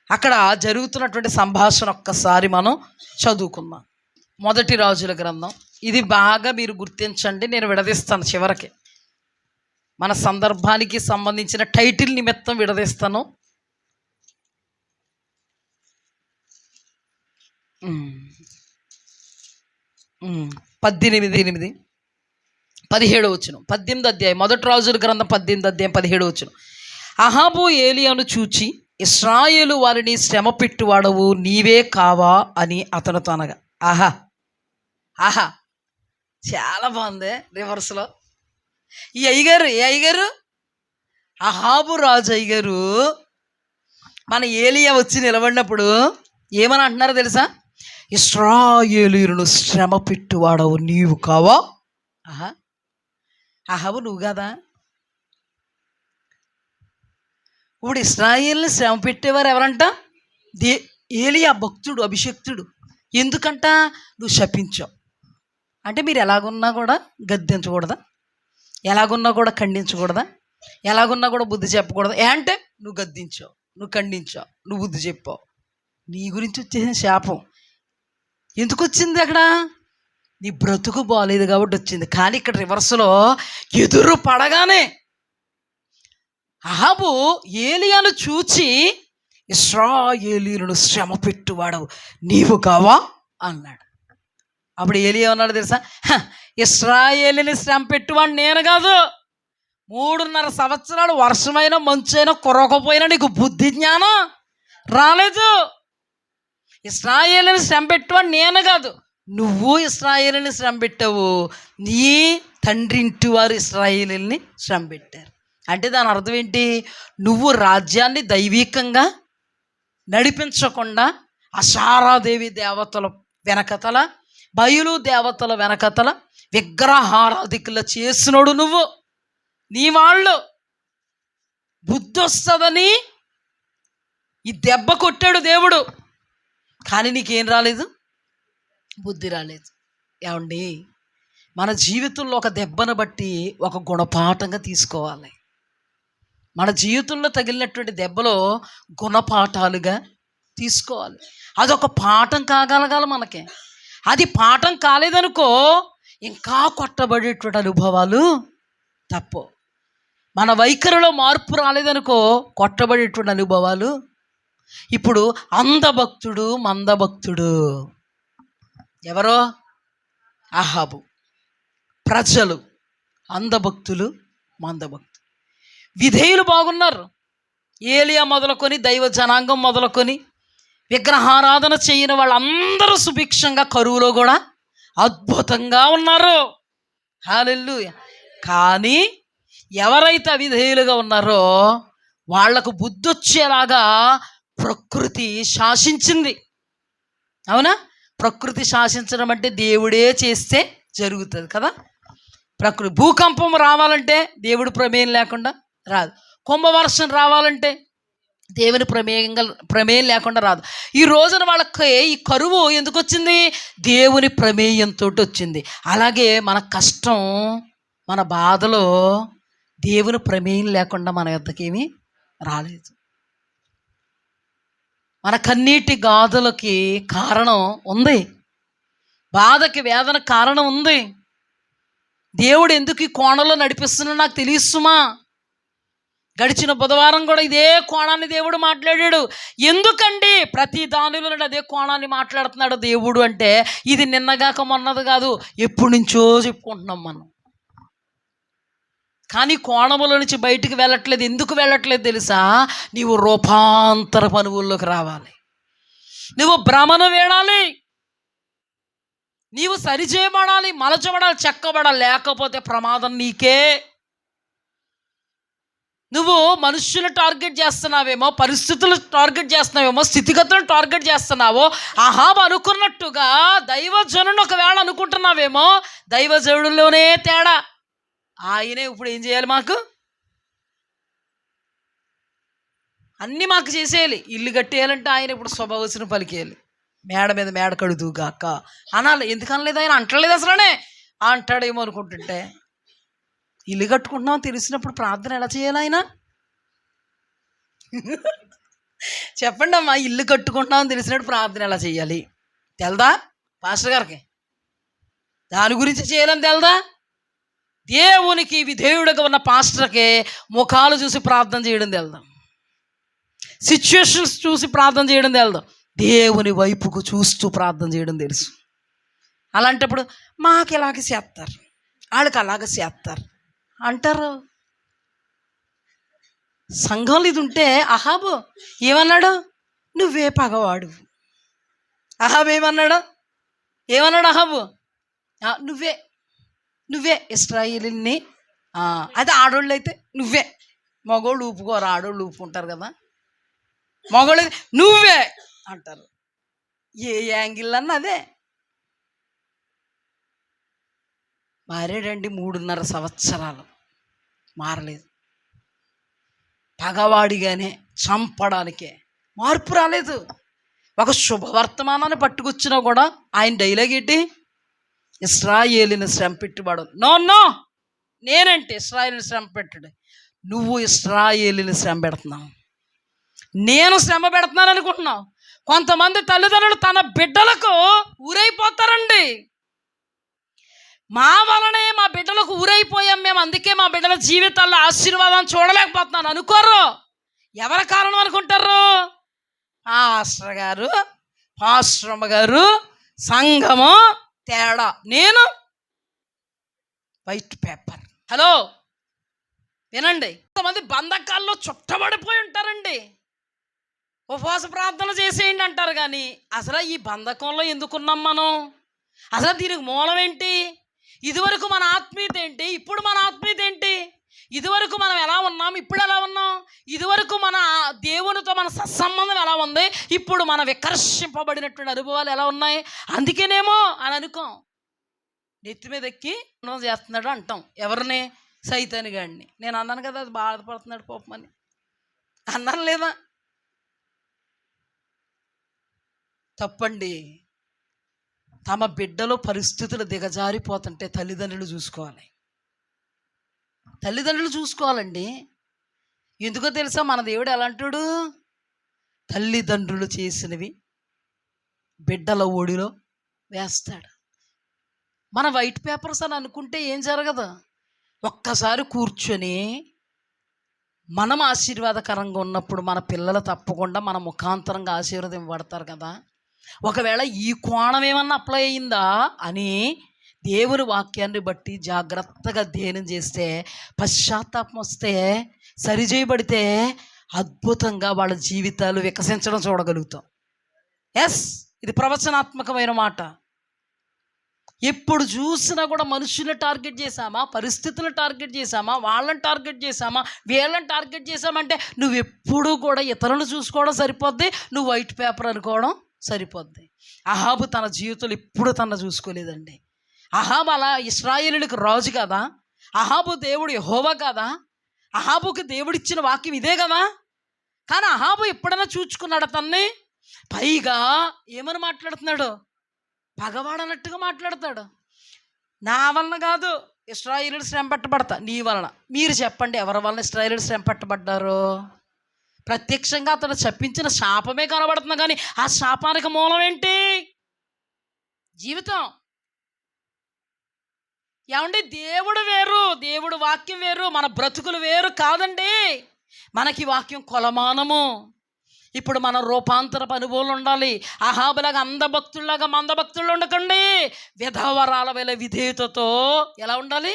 Speaker 1: అక్కడ జరుగుతున్నటువంటి సంభాషణ ఒక్కసారి మనం చదువుకుందాం. మొదటి రాజుల గ్రంథం. ఇది బాగా మీరు గుర్తించండి, నేను విడదీస్తాను చివరికి. మన సందర్భానికి సంబంధించిన టైటిల్ నిమిత్తం విడదీస్తాను. 18:17 18వ అధ్యాయం, మొదటి రాజుల గ్రంథం 18వ అధ్యాయం 17వ వచనం. అహాబు ఏలియాను చూచి, ఇశ్రాయేలు వారిని శ్రమ పెట్టువాడవు నీవే కావా అని అతనితో అనగా. ఆహా చాలా బాగుంది. రివర్స్లో ఈ అయ్యగారు అహాబు రాజు అయ్యగారు మన ఏలియా వచ్చి నిలబడినప్పుడు ఏమని అంటున్నారో తెలుసా? ఇశ్రాయేలీయులను శ్రమ పెట్టువాడవు నీవు కావా? అహాబు నువ్వు కదా. ఇప్పుడు ఇశ్రాయేల్ని శ్రమ పెట్టేవారు ఎవరంట? ఏలియా భక్తుడు, అభిషక్తుడు. ఎందుకంట? నువ్వు శపించావు అంటే మీరు ఎలాగున్నా కూడా గద్దించకూడదా? ఎలాగున్నా కూడా ఖండించకూడదా? ఎలాగున్నా కూడా బుద్ధి చెప్పకూడదా? అంటే నువ్వు గద్దించావు, నువ్వు ఖండించావు, నువ్వు బుద్ధి చెప్పావు, నీ గురించి వచ్చేసిన శాపం ఎందుకు వచ్చింది? అక్కడ నీ బ్రతుకు బాగాలేదు కాబట్టి వచ్చింది. కానీ ఇక్కడ రివర్స్లో ఎదురు పడగానే అహాబు ఏలియాను చూచి, ఇశ్రాయేలీయులను శ్రమ పెట్టువాడవు నీవు కావా అన్నాడు. అప్పుడు ఏలియా అన్నాడు తెలుసా? ఇశ్రాయేలుని శ్రమ పెట్టువాడు నేను కాదు. 3.5 సంవత్సరాలు వర్షమైనా మంచైనా కురకపోయినా నీకు బుద్ధి జ్ఞానం రాలేదు. ఇశ్రాయేలుని శ్రమ పెట్టువాడు నేను కాదు, నువ్వు ఇశ్రాయేలుని శ్రమ పెట్టావు. నీ తండ్రి ఇంటి వారు ఇశ్రాయేలుని శ్రమ పెట్టారు. అంటే దాని అర్థం ఏంటి? నువ్వు రాజ్యాన్ని దైవికంగా నడిపించకుండా అశారాదేవి దేవతల వెనకతల, బయలు దేవతల వెనకతల విగ్రహారాధికుల చేసినోడు నువ్వు. నీ వాళ్ళు బుద్ధి వస్తుందని ఈ దెబ్బ కొట్టాడు దేవుడు, కానీ నీకేం రాలేదు? బుద్ధి రాలేదు. ఏమండి, మన జీవితంలో ఒక దెబ్బను బట్టి ఒక గుణపాఠంగా తీసుకోవాలి. మన జీవితంలో తగిలినటువంటి దెబ్బలో గుణపాఠాలుగా తీసుకోవాలి. అదొక పాఠం కాగలగాలి మనకి. అది పాఠం కాలేదనుకో ఇంకా కొట్టబడేటువంటి అనుభవాలు తప్పు. మన వైఖరిలో మార్పు రాలేదనుకో కొట్టబడేటువంటి అనుభవాలు. ఇప్పుడు అంధభక్తుడు, మందభక్తుడు ఎవరో? అహాబు. ప్రజలు అంధభక్తులు, మందభక్తులు. విధేయులు బాగున్నారు. ఏలియా మొదలుకొని దైవ జనాంగం మొదలుకొని విగ్రహారాధన చేయని వాళ్ళందరూ సుభిక్షంగా కరువులో కూడా అద్భుతంగా ఉన్నారు. హల్లెలూయా. కానీ ఎవరైతే అవిధేయులుగా ఉన్నారో వాళ్లకు బుద్ధి వచ్చేలాగా ప్రకృతి శాసించింది. అవునా? ప్రకృతి శాసించడం అంటే దేవుడే చేస్తే జరుగుతుంది కదా. ప్రకృతి భూకంపం రావాలంటే దేవుడు ప్రమేయం లేకుండా రాదు. కుంభవర్షం రావాలంటే దేవుని ప్రమేయం లేకుండా రాదు. ఈ రోజున వాళ్ళకి ఈ కరువు ఎందుకు వచ్చింది? దేవుని ప్రమేయంతో వచ్చింది. అలాగే మన కష్టం, మన బాధలో దేవుని ప్రమేయం లేకుండా మన యొద్దకి ఏమీ రాలేదు. మన కన్నీటి గాథలకి కారణం ఉంది, బాధకి వేదన కారణం ఉంది. దేవుడు ఎందుకు ఈ కోణంలో నడిపిస్తున్నా నాకు తెలియసుమా. గడిచిన బుధవారం కూడా ఇదే కోణాన్ని దేవుడు మాట్లాడాడు. ఎందుకండి ప్రతి దానిలో అదే కోణాన్ని మాట్లాడుతున్నాడు దేవుడు అంటే, ఇది నిన్నగాక మొన్నది కాదు, ఎప్పటి నుంచో చెప్పుకుంటున్నాం మనం. కానీ కోణముల నుంచి బయటికి వెళ్ళట్లేదు. ఎందుకు వెళ్ళట్లేదు తెలుసా? నీవు రూపాంతర పనువుల్లోకి రావాలి, నువ్వు భ్రమను వేడాలి, నీవు సరిచేయబడాలి, మలచబడాలి, చెక్కబడాలి. లేకపోతే ప్రమాదం నీకే. నువ్వు మనుషులు టార్గెట్ చేస్తున్నావేమో, పరిస్థితులు టార్గెట్ చేస్తున్నావేమో, స్థితిగతులను టార్గెట్ చేస్తున్నావో. అహాబు అనుకున్నట్టుగా దైవజనుడు ఒకవేళ అనుకుంటున్నావేమో, దైవజనుడిలోనే తేడా. ఆయనే ఇప్పుడు ఏం చేయాలి? మాకు అన్నీ మాకు చేసేయాలి. ఇల్లు కట్టేయాలంటే ఆయన ఇప్పుడు స్వభావచనం పలికేయాలి. మేడ మీద మేడ కడుదుగాక అనాలి. ఎందుకు అనలేదు? ఆయన అంటలేదు అసలనే. అంటాడేమో అనుకుంటుంటే, ఇల్లు కట్టుకుంటున్నామని తెలిసినప్పుడు ప్రార్థన ఎలా చేయాలి? ఆయన చెప్పండి అమ్మా, ఇల్లు కట్టుకుంటున్నామని తెలిసినప్పుడు ప్రార్థన ఎలా చేయాలి తెలదా? పాస్టర్ గారికి దాని గురించి చేయాలని తెలదా? దేవునికి విధేయుడుగా ఉన్న పాస్టర్కి ముఖాలు చూసి ప్రార్థన చేయడం తెలదాం, సిచ్యువేషన్స్ చూసి ప్రార్థన చేయడం తెలదాం, దేవుని వైపుకు చూస్తూ ప్రార్థన చేయడం తెలుసు. అలాంటప్పుడు మాకు ఇలాగ చేస్తారు, వాళ్ళకి అలాగ చేస్తారు అంటారు. సంఘంలో ఇది ఉంటే అహాబు ఏమన్నాడు? నువ్వే పగవాడు. అహాబు ఏమన్నాడు? అహాబు నువ్వే ఇశ్రాయేలుని, అయితే ఆడోళ్ళు అయితే నువ్వే. మగోళ్ళు ఊపుకోరు, ఆడోళ్ళు ఊపుకుంటారు కదా. మగోళ్ళు నువ్వే అంటారు. ఏ యాంగిల్ అన్న అదే. మారాడండి 3.5 సంవత్సరాలు, మారలేదు. పగవాడిగానే చంపడానికే, మార్పు రాలేదు. ఒక శుభవర్తమానాన్ని పట్టుకొచ్చినా కూడా ఆయన డైలాగ్ ఏంటి? ఇశ్రాయేలుని శ్రమ పెట్టుబడు. నో, నేనంటే ఇశ్రాయేలుని శ్రమ పెట్టడు, నువ్వు ఇశ్రాయేలుని శ్రమ పెడుతున్నావు, నేను శ్రమ పెడుతున్నాను అనుకుంటున్నావు. కొంతమంది తల్లిదండ్రులు తన బిడ్డలకు ఊరైపోతారండి. మా వలనే మా బిడ్డలకు ఊరైపోయాం మేము, అందుకే మా బిడ్డల జీవితాల్లో ఆశీర్వాదం చూడలేకపోతున్నాను అనుకోరు. ఎవరి కారణం అనుకుంటారు? పాస్టర్ గారు, పాస్టరమ్మ గారు, సంఘము తేడా. నేను వైట్ పేపర్. హలో వినండి, కొంతమంది బంధకాల్లో చుట్టబడిపోయి ఉంటారండి. ఉపవాస ప్రార్థన చేసేయండి అంటారు, కానీ అసలు ఈ బంధకంలో ఎందుకున్నాం మనం? అసలు దీనికి మూలం ఏంటి? ఇదివరకు మన ఆత్మీయత ఏంటి? ఇప్పుడు మన ఆత్మీయత ఏంటి? ఇదివరకు మనం ఎలా ఉన్నాం, ఇప్పుడు ఎలా ఉన్నాం? ఇదివరకు మన దేవునితో మన సత్సంబంధం ఎలా ఉంది, ఇప్పుడు మన వికర్షింపబడినటువంటి అనుభవాలు ఎలా ఉన్నాయి? అందుకేనేమో అని అనుకోం. నెత్తి మీద ఎక్కి చేస్తున్నాడు అంటాం. ఎవరిని? సైతాని గాడిని. నేను అన్నాను కదా, అది బాధపడుతున్నాడు పాపం అని అన్నాను లేదా? తప్పండి. తమ బిడ్డలో పరిస్థితులు దిగజారిపోతుంటే తల్లిదండ్రులు చూసుకోవాలి. తల్లిదండ్రులు చూసుకోవాలండి. ఎందుకో తెలుసా? మన దేవుడు ఎలా అంటాడు? తల్లిదండ్రులు చేసినవి బిడ్డల ఒడిలో వేస్తాడు. మన వైట్ పేపర్స్ అని అనుకుంటే ఏం జరగదు. ఒక్కసారి కూర్చొని మనం ఆశీర్వాదకరంగా ఉన్నప్పుడు మన పిల్లలు తప్పకుండా మన ముఖాంతరంగా ఆశీర్వదింపబడతారు కదా. ఒకవేళ ఈ కోణం ఏమన్నా అప్లై అయ్యిందా అని దేవుని వాక్యాన్ని బట్టి జాగ్రత్తగా ధ్యానం చేస్తే, పశ్చాత్తాపం వస్తే, సరిచేయబడితే అద్భుతంగా వాళ్ళ జీవితాలు వికసించడం చూడగలుగుతాం. ఎస్, ఇది ప్రవచనాత్మకమైన మాట. ఎప్పుడు చూసినా కూడా మనుషులను టార్గెట్ చేసామా, పరిస్థితులను టార్గెట్ చేసామా, వాళ్ళని టార్గెట్ చేసామా, వీళ్ళని టార్గెట్ చేసామంటే నువ్వు ఎప్పుడూ కూడా ఇతరులను చూసుకోవడం సరిపోద్ది, నువ్వు వైట్ పేపర్ అనుకోవడం సరిపోద్ది. అహాబు తన జీవితంలో ఎప్పుడు తన చూసుకోలేదండి. అహాబు అలా ఇశ్రాయేలులకు రాజు కదా, అహాబు దేవుడు యెహోవా కదా, అహాబుకి దేవుడిచ్చిన వాక్యం ఇదే కదా. కానీ అహాబు ఎప్పుడైనా చూచుకున్నాడు తన్ని? పైగా ఏమని మాట్లాడుతున్నాడు? పగవాడన్నట్టుగా మాట్లాడతాడు. నా వలన కాదు ఇశ్రాయేలీయులు శ్రమ పెట్టబడతా, నీ వలన. మీరు చెప్పండి, ఎవరి వలన ఇశ్రాయేలీయులు శ్రమ పెట్టబడ్డారు? ప్రత్యక్షంగా అతను చెప్పించిన శాపమే కనబడుతుంది, కానీ ఆ శాపానికి మూలం ఏంటి? జీవితం. ఏమండి, దేవుడు వేరు, దేవుడు వాక్యం వేరు, మన బ్రతుకులు వేరు కాదండి. మనకి వాక్యం కొలమానము. ఇప్పుడు మన రూపాంతరపు అనుభవాలు ఉండాలి. అహాబులాగా అందభక్తుల్లాగా మందభక్తుల్లో ఉండకండి. విధవరాల వేళ విధేయతతో ఎలా ఉండాలి?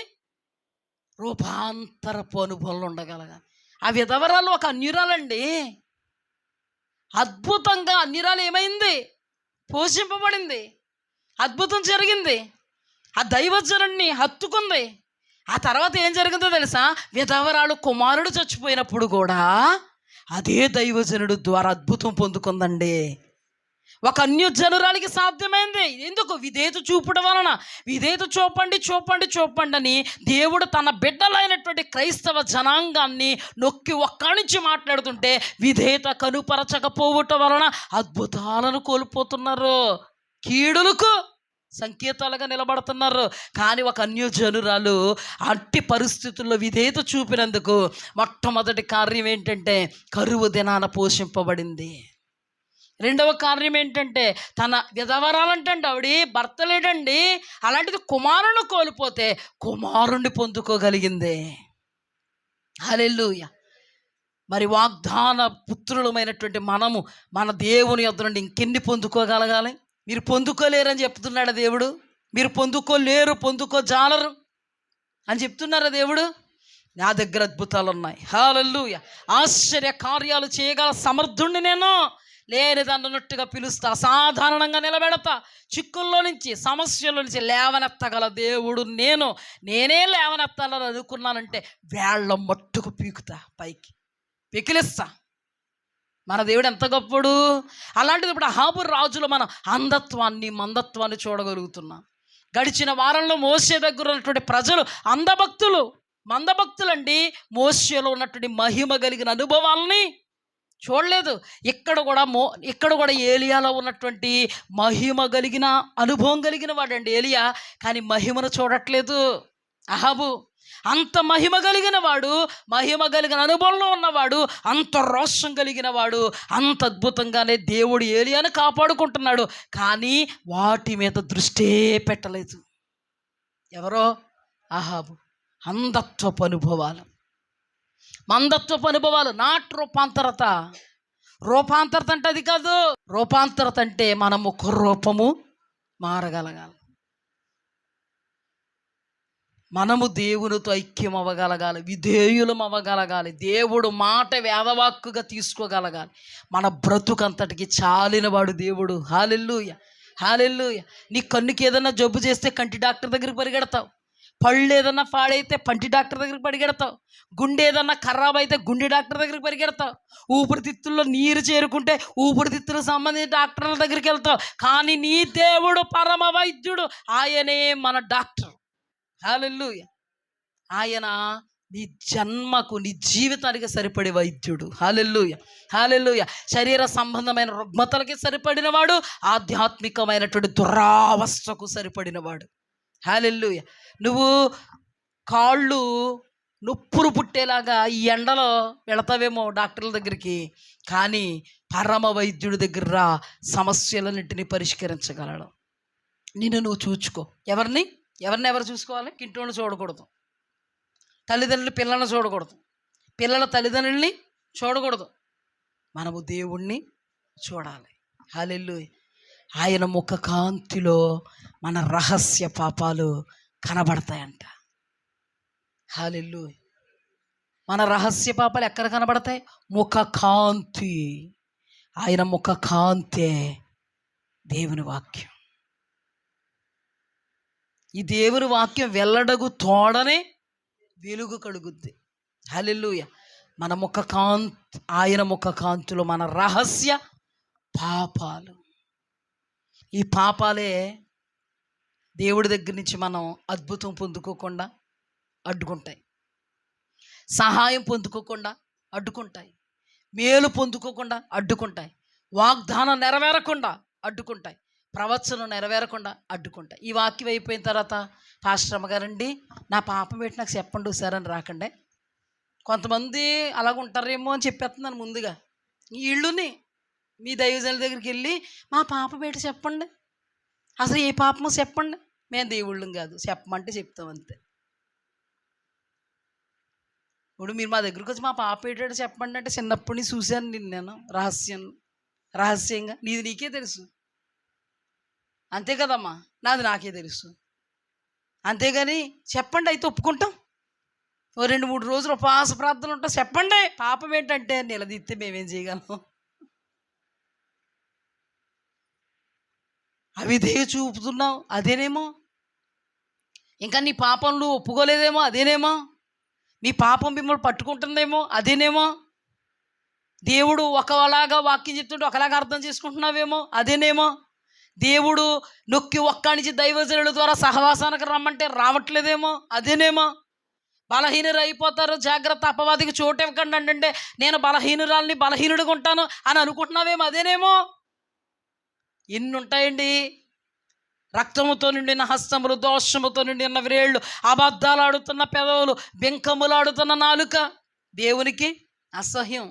Speaker 1: రూపాంతరపు అనుభవాలు ఉండగలగాలి. ఆ విధవరాలు ఒక అన్యురాలండి. అద్భుతంగా అన్యురాలు ఏమైంది? పోషింపబడింది. అద్భుతం జరిగింది. ఆ దైవజనుడిని హత్తుకుంది. ఆ తర్వాత ఏం జరిగిందో తెలుసా? విధవరాలు కుమారుడు చచ్చిపోయినప్పుడు కూడా అదే దైవజనుడు ద్వారా అద్భుతం పొందుకుందండి. ఒక అన్యజనురాలికి సాధ్యమైంది. ఎందుకు? విధేయత చూపడం వలన. విధేయత చూపండి చూపండి చూపండి అని దేవుడు తన బిడ్డలైనటువంటి క్రైస్తవ జనాంగాన్ని నొక్కి ఒక్కడి నుంచి మాట్లాడుతుంటే విధేయత కనుపరచకపోవటం వలన అద్భుతాలను కోల్పోతున్నారు. కీడులకు సంకేతాలుగా నిలబడుతున్నారు. కానీ ఒక అన్యజనురాలు అట్టి పరిస్థితుల్లో విధేయత చూపినందుకు మొట్టమొదటి కార్యం ఏంటంటే కరువు దినాన పోషింపబడింది. రెండవ కార్యం ఏంటంటే తన విధవరాలంటండి, ఆవిడ భర్త లేడండి, అలాంటిది కుమారుని కోల్పోతే కుమారుణ్ణి పొందుకోగలిగింది. హల్లెలూయా. మరి వాగ్దాన పుత్రులమైనటువంటి మనము మన దేవుని యొద్ద నుండి ఇంకెన్ని పొందుకోగలగాలి? మీరు పొందుకోలేరని చెప్తున్నాడు దేవుడు. మీరు పొందుకోలేరు, పొందుకోజాలరు అని చెప్తున్నారా దేవుడు? నా దగ్గర అద్భుతాలు ఉన్నాయి. హల్లెలూయా. ఆశ్చర్య కార్యాలు చేయగల సమర్థుణ్ణి నేను. లేనిదన్నట్టుగా పిలుస్తా, సాధారణంగా నిలబెడతా, చిక్కుల్లో నుంచి సమస్యల నుంచి లేవనెత్తగల దేవుడు నేను. నేనే లేవనెత్తాలని అనుకున్నానంటే వేళ్ళ మట్టుకు పీకుతా, పైకి పికిలిస్తా. మన దేవుడు ఎంత గొప్పడు. అలాంటిది ఇప్పుడు అహాబు రాజులో మన అంధత్వాన్ని మందత్వాన్ని చూడగలుగుతున్నాం. గడిచిన వారంలో మోషే దగ్గర ఉన్నటువంటి ప్రజలు అంధభక్తులు, మందభక్తులండి. మోషేలో ఉన్నటువంటి మహిమ కలిగిన అనుభవాలని చూడలేదు. ఇక్కడ కూడా ఏలియాలో ఉన్నటువంటి మహిమ కలిగిన అనుభవం కలిగిన వాడండి ఏలియా. కానీ మహిమను చూడట్లేదు అహాబు. అంత మహిమ కలిగిన వాడు, మహిమ కలిగిన అనుభవంలో ఉన్నవాడు, అంత రోషం కలిగిన వాడు, అంత అద్భుతంగానే దేవుడు ఏలియాను కాపాడుకుంటున్నాడు. కానీ వాటి మీద దృష్టే పెట్టలేదు. ఎవరో? అహాబు. అంధత్వపు అనుభవాలు, మందత్వపు అనుభవాలు. నాట్ రూపాంతరత. రూపాంతరత అంటే అది కాదు. రూపాంతరత అంటే మన ముఖ రూపము మారగలగాలి. మనము దేవునితో ఐక్యం అవ్వగలగాలి, విధేయులం అవ్వగలగాలి, దేవుడు మాట వేదవాక్కుగా తీసుకోగలగాలి. మన బ్రతుకంతటికి చాలిన వాడు దేవుడు. హల్లెలూయా, హల్లెలూయా. నీ కన్నుకి ఏదైనా జబ్బు చేస్తే కంటి డాక్టర్ దగ్గరికి పరిగెడతావు. పళ్ళు ఏదన్నా పాడైతే పంటి డాక్టర్ దగ్గరికి పరిగెడతావు. గుండె ఏదన్నా ఖరాబ్ అయితే గుండె డాక్టర్ దగ్గరికి పరిగెడతావు. ఊపిరితిత్తుల్లో నీరు చేరుకుంటే ఊపిరితిత్తులకు సంబంధించిన డాక్టర్ల దగ్గరికి వెళ్తావు. కానీ నీ దేవుడు పరమ వైద్యుడు. ఆయనే మన డాక్టర్. హల్లెలూయా. ఆయన నీ జన్మకు, నీ జీవితానికి సరిపడే వైద్యుడు. హల్లెలూయా, హల్లెలూయా. శరీర సంబంధమైన రుగ్మతలకి సరిపడినవాడు, ఆధ్యాత్మికమైనటువంటి దురావస్థకు సరిపడినవాడు. హల్లెలూయా. నువ్వు కాళ్ళు నొప్పులు పుట్టేలాగా ఈ ఎండలో వెళతావేమో డాక్టర్ల దగ్గరికి, కానీ పరమ వైద్యుడి దగ్గర రా, సమస్యలన్నింటినీ పరిష్కరించగలడు. నిన్ను నువ్వు చూచుకో. ఎవరు చూసుకోవాలి? ఇంటోళ్ళు చూడకూడదు, తల్లిదండ్రులు పిల్లల్ని చూడకూడదు, పిల్లల తల్లిదండ్రుల్ని చూడకూడదు. మనము దేవుణ్ణి చూడాలి. హల్లెలూయా. ఆయన ముఖ కాంతిలో మన రహస్య పాపాలు కనబడతాయంట. హల్లెలూయా. మన రహస్య పాపాలు ఎక్కడ కనబడతాయి? ముఖ కాంతి. ఆయన ముఖ కాంతే దేవుని వాక్యం. ఈ దేవుని వాక్యం వెల్లడగు తోడనే వెలుగు కలుగుద్ది. హల్లెలూయా. మన ముఖ కాంతి, ఆయన ముఖ కాంతిలో మన రహస్య పాపాలు. ఈ పాపాలే దేవుడి దగ్గర నుంచి మనం అద్భుతం పొందుకోకుండా అడ్డుకుంటాయి. సహాయం పొందుకోకుండా అడ్డుకుంటాయి, మేలు పొందుకోకుండా అడ్డుకుంటాయి, వాగ్దానం నెరవేరకుండా అడ్డుకుంటాయి, ప్రవచనం నెరవేరకుండా అడ్డుకుంటాయి. ఈ వాక్యం అయిపోయిన తర్వాత పాస్టర్ అమ్మగారండి నా పాపం పెట్టి నాకు చెప్పండి ఒకసారి రాకండి. కొంతమంది అలాగ ఉంటారేమో అని చెప్పేస్తున్నాను ముందుగా. ఈ ఇళ్ళుని మీ దైవజనుల దగ్గరికి వెళ్ళి మా పాప పెట్టి చెప్పండి, అసలు ఏ పాపమో చెప్పండి, మేము దేవుళ్ళం కాదు, చెప్పమంటే చెప్తాం అంతే. ఇప్పుడు మీరు మా దగ్గరికి వచ్చి మా పాప ఏంటంటే చెప్పండి అంటే చిన్నప్పటి నుంచి చూశాను నేను రహస్యంగా నీది నీకే తెలుసు, అంతే కదమ్మా, నాది నాకే తెలుసు, అంతేగాని చెప్పండి అయితే ఒప్పుకుంటాం. ఓ 2-3 రోజులు ఉపవాస ప్రార్థనలు ఉంటాం, చెప్పండి పాపం ఏంటంటే నిలదీస్తే మేమేం చేయగలం? అవి దేవి చూపుతున్నావు అదేనేమో, ఇంకా నీ పాపంలో ఒప్పుకోలేదేమో అదేనేమో, నీ పాపం మిమ్మల్ని పట్టుకుంటుందేమో అదేనేమో, దేవుడు ఒకలాగా వాక్యం చెప్తుంటే ఒకలాగా అర్థం చేసుకుంటున్నావేమో అదేనేమో, దేవుడు నొక్కి ఒక్కనించి దైవజనుల ద్వారా సహవాసానికి రమ్మంటే రావట్లేదేమో అదేనేమో, బలహీనులు అయిపోతారు జాగ్రత్త, అపవాదికి చోటు ఇవ్వకండి అంటే నేను బలహీనురాల్ని బలహీనుడిగా ఉంటాను అని అనుకుంటున్నావేమో అదేనేమో. ఎన్ని ఉంటాయండి, రక్తముతో నిండిన హస్తములు, దోషముతో నిండిన వ్రేళ్ళు, అబద్ధాలు ఆడుతున్న పెదవులు, బెంకములు ఆడుతున్న నాలుక, దేవునికి అసహ్యం.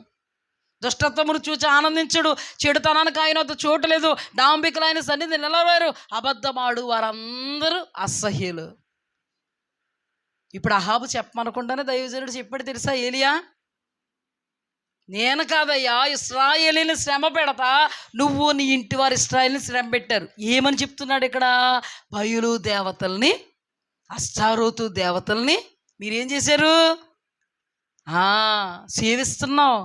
Speaker 1: దుష్టత్వమును చూచి ఆనందించడు, చెడుతనానికి ఆయన వద్ద చోటు లేదు, డాంబికులు ఆయన సన్నిధి నిలవేరు, అబద్ధమాడు వారందరూ అసహ్యులు. ఇప్పుడు అహాబు చెప్పమనకుండానే దైవజనుడు చెప్పాడు తెలుసా, ఏలియా నేను కాదయ్యా ఇశ్రాయేలీని శ్రమ పెడతా, నువ్వు నీ ఇంటి వారు ఇశ్రాయేల్ని శ్రమ పెట్టారు. ఏమని చెప్తున్నాడు ఇక్కడ, బయలు దేవతల్ని అష్టారోతు దేవతల్ని మీరేం చేశారు, సేవిస్తున్నావు,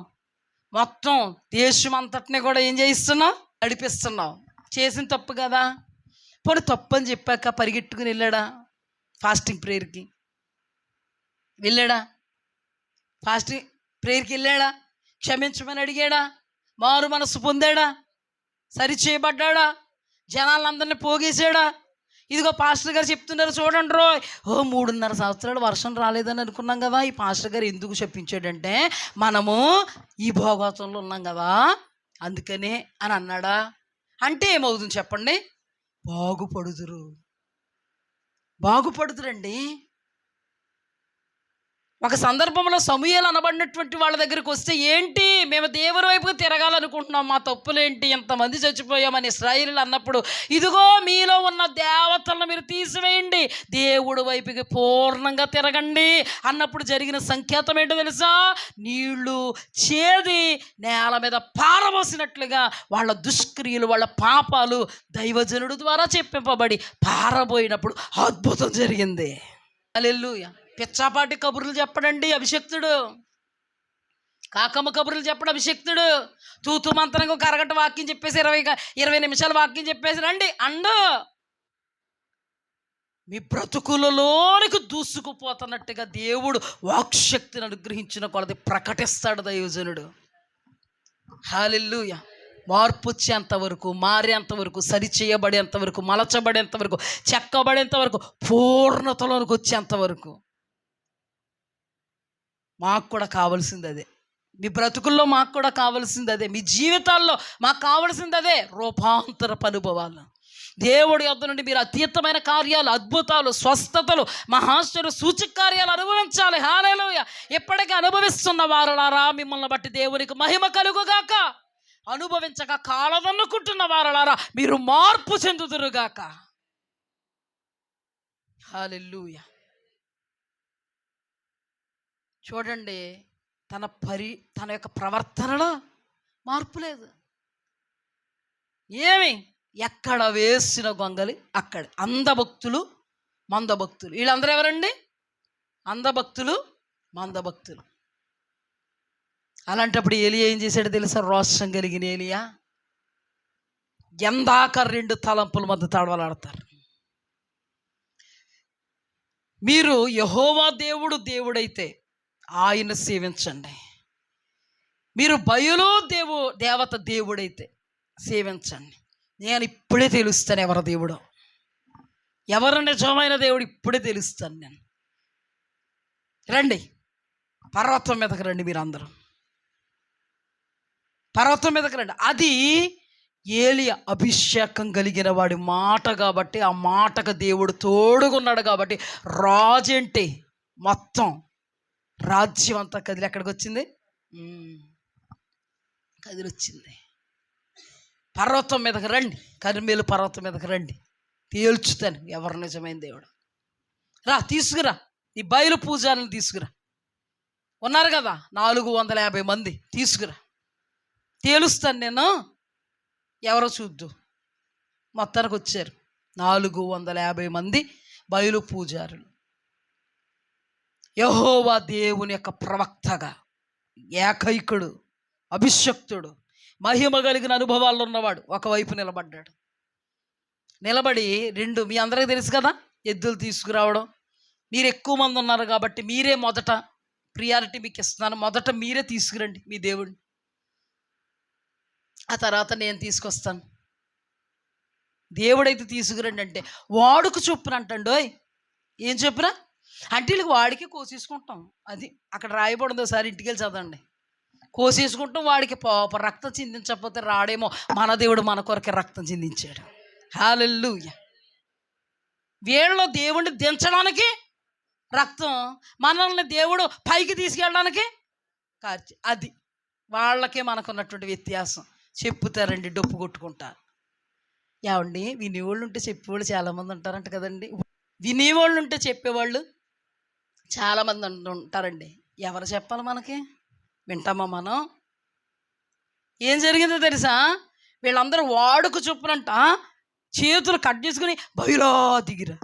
Speaker 1: మొత్తం దేశం అంతటిని కూడా ఏం చేయిస్తున్నావు, నడిపిస్తున్నావు. చేసిన తప్పు కదా. పోనీ తప్పు అని చెప్పాక పరిగెట్టుకుని వెళ్ళాడా ఫాస్టింగ్ ప్రేయర్కి? వెళ్ళాడా? ఫాస్టింగ్ ప్రేయర్కి వెళ్ళాడా? క్షమించమని అడిగాడా? మారు మనసు పొందాడా? సరిచేయబడ్డా? జనాలందరినీ పోగేసాడా? ఇదిగో పాస్టర్ గారు చెప్తున్నారు చూడండి రో, 3.5 సంవత్సరాలు వర్షం రాలేదని అనుకున్నాం కదా, ఈ పాస్టర్ గారు ఎందుకు చెప్పించాడంటే మనము ఈ భోగోతంలో ఉన్నాం కదా అందుకనే అని అన్నాడా? అంటే ఏమవుతుంది చెప్పండి, బాగుపడుతురండి. ఒక సందర్భంలో సమూయేలు అనబడినటువంటి వాళ్ళ దగ్గరికి వస్తే, ఏంటి మేము దేవుని వైపుకి తిరగాలనుకుంటున్నాం, మా తప్పులేంటి, ఎంతమంది చచ్చిపోయామని ఇశ్రాయేలీయులు అన్నప్పుడు, ఇదిగో మీలో ఉన్న దేవతలను మీరు తీసివేయండి, దేవుడి వైపుకి పూర్ణంగా తిరగండి అన్నప్పుడు జరిగిన సంకేతం ఏంటో తెలుసా, నీళ్లు చేది నేల మీద పారబోసినట్లుగా వాళ్ళ దుష్క్రియలు, వాళ్ళ పాపాలు దైవజనుడు ద్వారా చెప్పింపబడి పారబోయినప్పుడు అద్భుతం జరిగింది. హల్లెలూయా. పిచ్చాపాటి కబుర్లు చెప్పడండి అభిషక్తుడు, కాకమ్మ కబుర్లు చెప్పడం అభిషక్తుడు. తూతు మంత్రంగా ఒక అరగంట వాక్యం చెప్పేసి 20 నిమిషాలు వాక్యం చెప్పేసి రండి అండు. మీ బ్రతుకులలోనికి దూసుకుపోతున్నట్టుగా దేవుడు వాక్శక్తిని అనుగ్రహించిన కొలది ప్రకటిస్తాడు దైవజనుడు. హల్లెలూయా. మార్పు వచ్చేంత వరకు, మారేంత వరకు, సరిచేయబడేంత వరకు, మలచబడేంత వరకు, చెక్కబడేంత వరకు, పూర్ణతలోనికి వచ్చేంత వరకు మాకు కూడా కావాల్సింది అదే. మీ బ్రతుకుల్లో మాకు కూడా కావాల్సింది అదే. మీ జీవితాల్లో మాకు కావాల్సింది అదే, రూపాంతరపు అనుభవాలు. దేవుడి యొద్ద నుండి మీరు అతీతమైన కార్యాలు, అద్భుతాలు, స్వస్థతలు, మహాశ్చర్య సూచక కార్యాలు అనుభవించాలి. హల్లెలూయా. ఎప్పటికీ అనుభవిస్తున్న వారలారా మిమ్మల్ని బట్టి దేవునికి మహిమ కలుగుగాక. అనుభవించక కాలదన్నుకుంటున్న వారలారా మీరు మార్పు చెందుదురుగాక. హల్లెలూయా. చూడండి, తన యొక్క ప్రవర్తనలో మార్పు లేదు. ఏమి, ఎక్కడ వేసిన గొంగలి అక్కడ. అందభక్తులు మందభక్తులు, వీళ్ళందరూ ఎవరండి? అందభక్తులు మందభక్తులు. అలాంటప్పుడు ఏలియా ఏం చేశాడో తెలుసా? రోషం కలిగిన ఏలియా ఎందాక 2 తలంపుల మధ్య తడవలాడతారు. మీరు యెహోవా దేవుడైతే ఆయన సేవించండి, మీరు బయలు దేవత దేవుడైతే సేవించండి. నేను ఇప్పుడే తెలుస్తాను ఎవరు దేవుడు, ఎవరు నిజమైన దేవుడు ఇప్పుడే తెలుస్తాను నేను. రండి పర్వతం మీదకి రండి, మీరు అందరూ పర్వతం మీదకి రండి. అది ఏలియా అభిషేకం కలిగిన వాడి మాట కాబట్టి, ఆ మాటకు దేవుడు తోడుగున్నాడు కాబట్టి రాజంటే మొత్తం రాజ్యం అంతా కదిలి ఎక్కడికి వచ్చింది? కదిలొచ్చింది. పర్వతం మీదకి రండి, కర్మేలు పర్వతం మీదకి రండి, తేల్చుతాను ఎవరు నిజమైన దేవుడు. రా, తీసుకురా ఈ బయలు పూజారులను తీసుకురా. ఉన్నారు కదా 450 మంది, తీసుకురా, తేలుస్తాను నేను, ఎవరో చూద్దు. మొత్తానికి వచ్చారు 450 మంది బయలు పూజారులు. యెహోవా దేవుని యొక్క ప్రవక్తగా, ఏకైకుడు, అభిషక్తుడు, మహిమ కలిగిన అనుభవాల్లో ఉన్నవాడు ఒకవైపు నిలబడ్డాడు. నిలబడి మీ అందరికీ తెలుసు కదా, ఎద్దులు తీసుకురావడం. మీరు ఎక్కువ మంది ఉన్నారు కాబట్టి మీరే మొదట ప్రియారిటీ మీకు ఇస్తున్నాను, మొదట మీరే తీసుకురండి మీ దేవుడిని, ఆ తర్వాత నేను తీసుకొస్తాను. దేవుడైతే తీసుకురండి అంటే వాడుకు చొప్పున అంటండోయ్. ఏం చెప్పురా అంటే వీళ్ళకి వాడికి కోసేసుకుంటాం. అది అక్కడ రాయబడింది, ఒకసారి ఇంటికి వెళ్ళి చదవండి. కోసేసుకుంటాం, వాడికి రక్తం చిందించకపోతే రాడేమో. మన దేవుడు మన కొరకే రక్తం చిందించాడు. హల్లెలూయా. వీళ్ళలో దేవుడిని దించడానికి రక్తం, మనల్ని దేవుడు పైకి తీసుకెళ్ళడానికి కార్చి. అది వాళ్ళకే మనకున్నటువంటి వ్యత్యాసం. చెప్పుతారండి, డొప్పు కొట్టుకుంటారు. ఏమండి, వినేవాళ్ళు ఉంటే చెప్పేవాళ్ళు చాలామంది ఉంటారంట కదండి. వినేవాళ్ళు ఉంటే చెప్పేవాళ్ళు చాలామంది ఉంటారండి. ఎవరు చెప్పాలి మనకి? వింటామా మనం? ఏం జరిగిందో తెలుసా? వీళ్ళందరూ వాడుకు చొప్పునంట చేతులు కట్ చేసుకుని బయలా దిగిరా.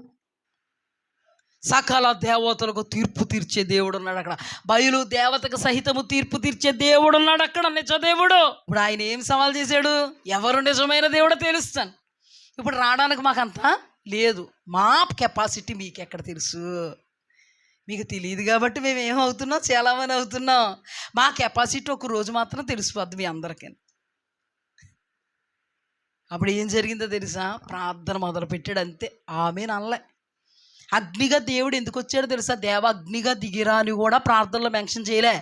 Speaker 1: సకల దేవతలకు తీర్పు తీర్చే దేవుడు ఉన్నాడు అక్కడ. బయలు దేవతకు సహితము తీర్పు తీర్చే దేవుడు ఉన్నాడు అక్కడ, నిజ దేవుడు. ఇప్పుడు ఆయన ఏం సవాల్ చేశాడు? ఎవరు నిజమైన దేవుడో తెలుస్తాను. ఇప్పుడు రావడానికి మాకంతా లేదు, మా కెపాసిటీ మీకు ఎక్కడ తెలుసు? మీకు తెలియదు కాబట్టి మేము ఏమవుతున్నాం, చాలామంది అవుతున్నాం. మా కెపాసిటీ ఒక రోజు మాత్రం తెలిసిపోద్ది మీ అందరికీ. అప్పుడు ఏం జరిగిందో తెలుసా? ప్రార్థన మొదలుపెట్టాడు, అంతే. ఆమె నల్లే. అగ్నిగా దేవుడు ఎందుకు వచ్చాడో తెలుసా? దేవ అగ్నిగా దిగిరా అని కూడా ప్రార్థనలో మెన్షన్ చేయలే.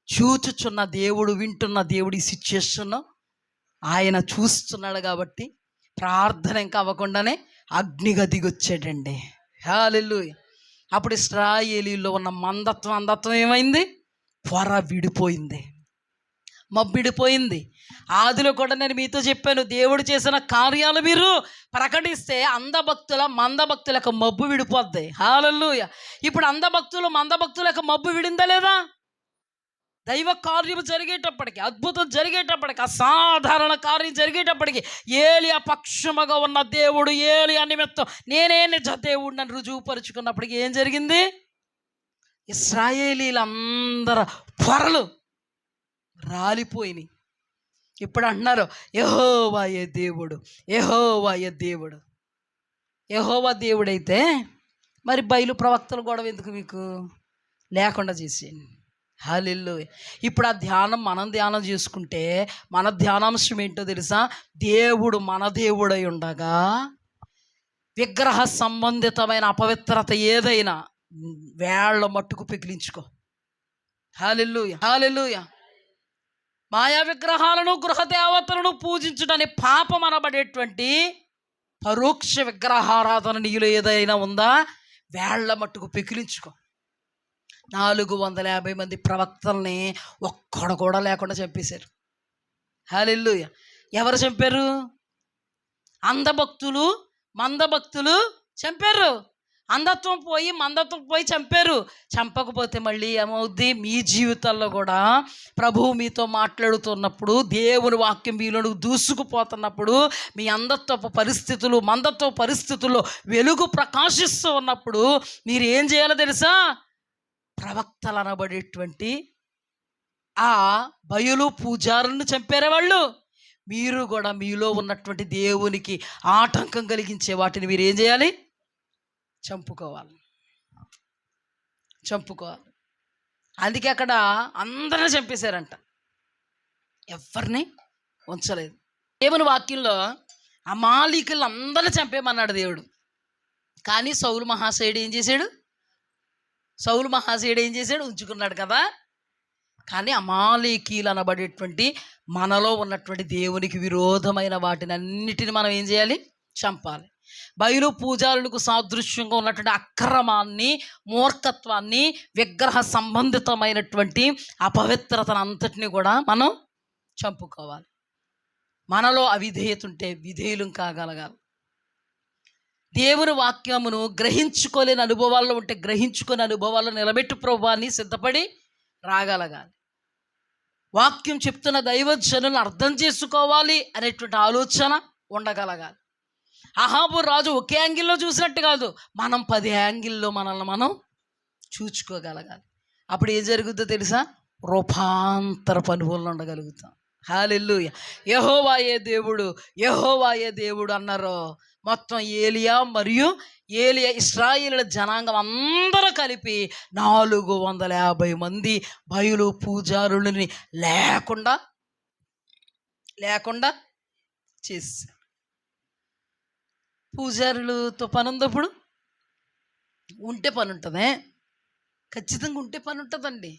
Speaker 1: చూచుచున్న దేవుడు, వింటున్న దేవుడు ఈ సిచ్యుయేషన్ ఆయన చూస్తున్నాడు కాబట్టి ప్రార్థన ఇంకా అవ్వకుండానే అగ్నిగా దిగొచ్చాడండి. హల్లెలూయా. అప్పుడు ఇశ్రాయేలీలో ఉన్న అందత్వం ఏమైంది? పొర విడిపోయింది, మబ్బిడిపోయింది. ఆదిలో కూడా నేను మీతో చెప్పాను, దేవుడు చేసిన కార్యాలు మీరు ప్రకటిస్తే మందభక్తులకు మబ్బు విడిపోద్ది. హల్లెలూయా. ఇప్పుడు మందభక్తులకు మబ్బు విడిందా లేదా? దైవ కార్యం జరిగేటప్పటికి, అద్భుతం జరిగేటప్పటికి, అసాధారణ కార్యం జరిగేటప్పటికి ఏలియా పక్షముగా ఉన్న దేవుడు ఏలియా నిమిత్తం నేనే నిజ దేవుడిని అని రుజువుపరుచుకున్నప్పటికి ఏం జరిగింది? ఇశ్రాయేలీలందరూ పొరలు రాలిపోయినాయి. ఇప్పుడు అంటున్నారు యెహోవాయే దేవుడు, యెహోవాయే దేవుడు. యెహోవా దేవుడైతే మరి బయలు ప్రవక్తల గొడవ ఎందుకు మీకు లేకుండా చేసేయండి. హల్లెలూయా. ఇప్పుడు ఆ ధ్యానం మనం ధ్యానం చేసుకుంటే మన ధ్యానాంశం ఏంటో తెలుసా? దేవుడు మన దేవుడై ఉండగా విగ్రహ సంబంధితమైన అపవిత్రత ఏదైనా వేళ్ళ మట్టుకు పిగిలించుకో. హల్లెలూయా, హల్లెలూయా. మాయా విగ్రహాలను, గృహదేవతలను పూజించుటని పాపం అనబడేటువంటి పరోక్ష విగ్రహారాధన నీలో ఏదైనా ఉందా? వేళ్ల మట్టుకు పికిలించుకో. 450 మంది ప్రవక్తల్ని ఒక్కడు కూడా లేకుండా చంపేశారు. హల్లెలూయా. ఎవరు చంపారు? అంధభక్తులు, మందభక్తులు చంపారు. మందత్వం పోయి చంపారు. చంపకపోతే మళ్ళీ ఏమవుద్ది? మీ జీవితాల్లో కూడా ప్రభువు మీతో మాట్లాడుతున్నప్పుడు, దేవుని వాక్యం మీలో దూసుకుపోతున్నప్పుడు, మీ మందత్వ పరిస్థితుల్లో వెలుగు ప్రకాశిస్తూ ఉన్నప్పుడు మీరు ఏం చేయాలో తెలుసా? ప్రవక్తలు అనబడేటువంటి ఆ బయలు పూజారులను చంపారే వాళ్ళు. మీరు కూడా మీలో ఉన్నటువంటి దేవునికి ఆటంకం కలిగించే వాటిని మీరు ఏం చేయాలి? చంపుకోవాలి. అందుకే అక్కడ అందరిని చంపేశారంట, ఎవరిని ఉంచలేదు. దేవుని వాక్యంలో అమాలీకులు అందరిని చంపేమన్నాడు దేవుడు. కానీ సౌలు మహాశయుడు ఏం చేశాడు? సౌలు మహాశయుడు ఏం చేశాడు? ఉంచుకున్నాడు కదా. కానీ అమాలేకీలు అనబడేటువంటి మనలో ఉన్నటువంటి దేవునికి విరోధమైన వాటిని అన్నిటిని మనం ఏం చేయాలి? చంపాలి. బయలు పూజారులకు సాదృశ్యంగా ఉన్నటువంటి అక్రమాన్ని, మూర్ఖత్వాన్ని, విగ్రహ సంబంధితమైనటువంటి అపవిత్రతను అంతటిని కూడా మనం చంపుకోవాలి. మనలో అవిధేయత ఉంటే విధేయులం కాగలగాలి. దేవుని వాక్యమును గ్రహించుకోలేని అనుభవాల్లో ఉంటే గ్రహించుకునే అనుభవాల్లో నిలబెట్టు ప్రభువాన్ని సిద్ధపడి రాగలగాలి. వాక్యం చెప్తున్న దైవజనులను అర్థం చేసుకోవాలి అనేటువంటి ఆలోచన ఉండగలగాలి. అహాబు రాజు ఒకే యాంగిల్లో చూసినట్టు కాదు, మనం 10 యాంగిల్లో మనల్ని మనం చూచుకోగలగాలి. అప్పుడు ఏం జరుగుతుందో తెలుసా? రూపాంతరపు అనుభవంలో ఉండగలుగుతాం. హల్లెలూయా. యెహోవాయే దేవుడు, యెహోవాయే దేవుడు అన్నారు. మొత్తం ఏలియా మరియు ఏలియా ఇశ్రాయేలుల జనాంగం అందరూ కలిపి 450 మంది బయలు పూజారులని లేకుండా చేశారు. పూజారులతో పని ఉందప్పుడు? ఉంటే పని ఉంటుందే, ఖచ్చితంగా ఉంటే పని ఉంటుందండి.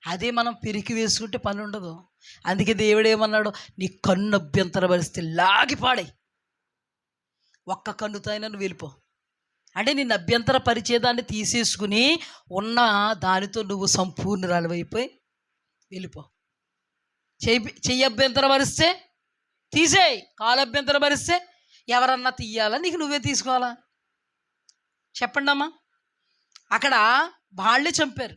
Speaker 1: అదే మనం పెరికి వేసుకుంటే పని ఉండదు. అందుకే దేవుడు ఏమన్నాడు? నీ కన్ను అభ్యంతరపరిస్తే లాగిపాడే, ఒక్క కన్నుతో అయినా నువ్వు వెళ్ళిపో. అంటే నిన్ను అభ్యంతర పరిచేదాన్ని తీసేసుకుని ఉన్న దానితో నువ్వు సంపూర్ణురాలివైపోయి వెళ్ళిపో. చెయ్యి అభ్యంతర భరిస్తే తీసేయి, కాలు అభ్యంతర భరిస్తే ఎవరన్నా తీయాలా? నీకు నువ్వే తీసుకోవాలా? చెప్పండి అమ్మా. అక్కడ వాళ్ళే చంపారు,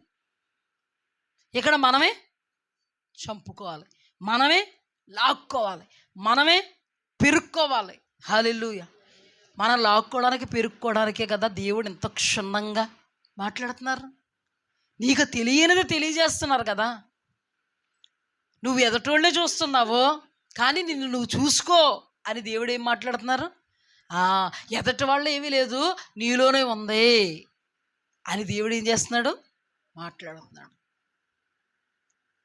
Speaker 1: ఇక్కడ మనమే చంపుకోవాలి, మనమే లాక్కోవాలి, మనమే పెరుక్కోవాలి. హల్లెలూయా. మనం లాక్కోవడానికి పెరుక్కోవడానికే కదా దేవుడు ఎంత క్షుణ్ణంగా మాట్లాడుతున్నారు. నీకు తెలియనిది తెలియజేస్తున్నారు కదా. నువ్వు ఎదటోళ్ళే చూస్తున్నావు, కానీ నిన్ను నువ్వు చూసుకో అని దేవుడు ఏం మాట్లాడుతున్నారు? ఎదటి వాళ్ళు ఏమీ లేదు, నీలోనే ఉంది అని దేవుడు ఏం చేస్తున్నాడు? మాట్లాడుతున్నాడు.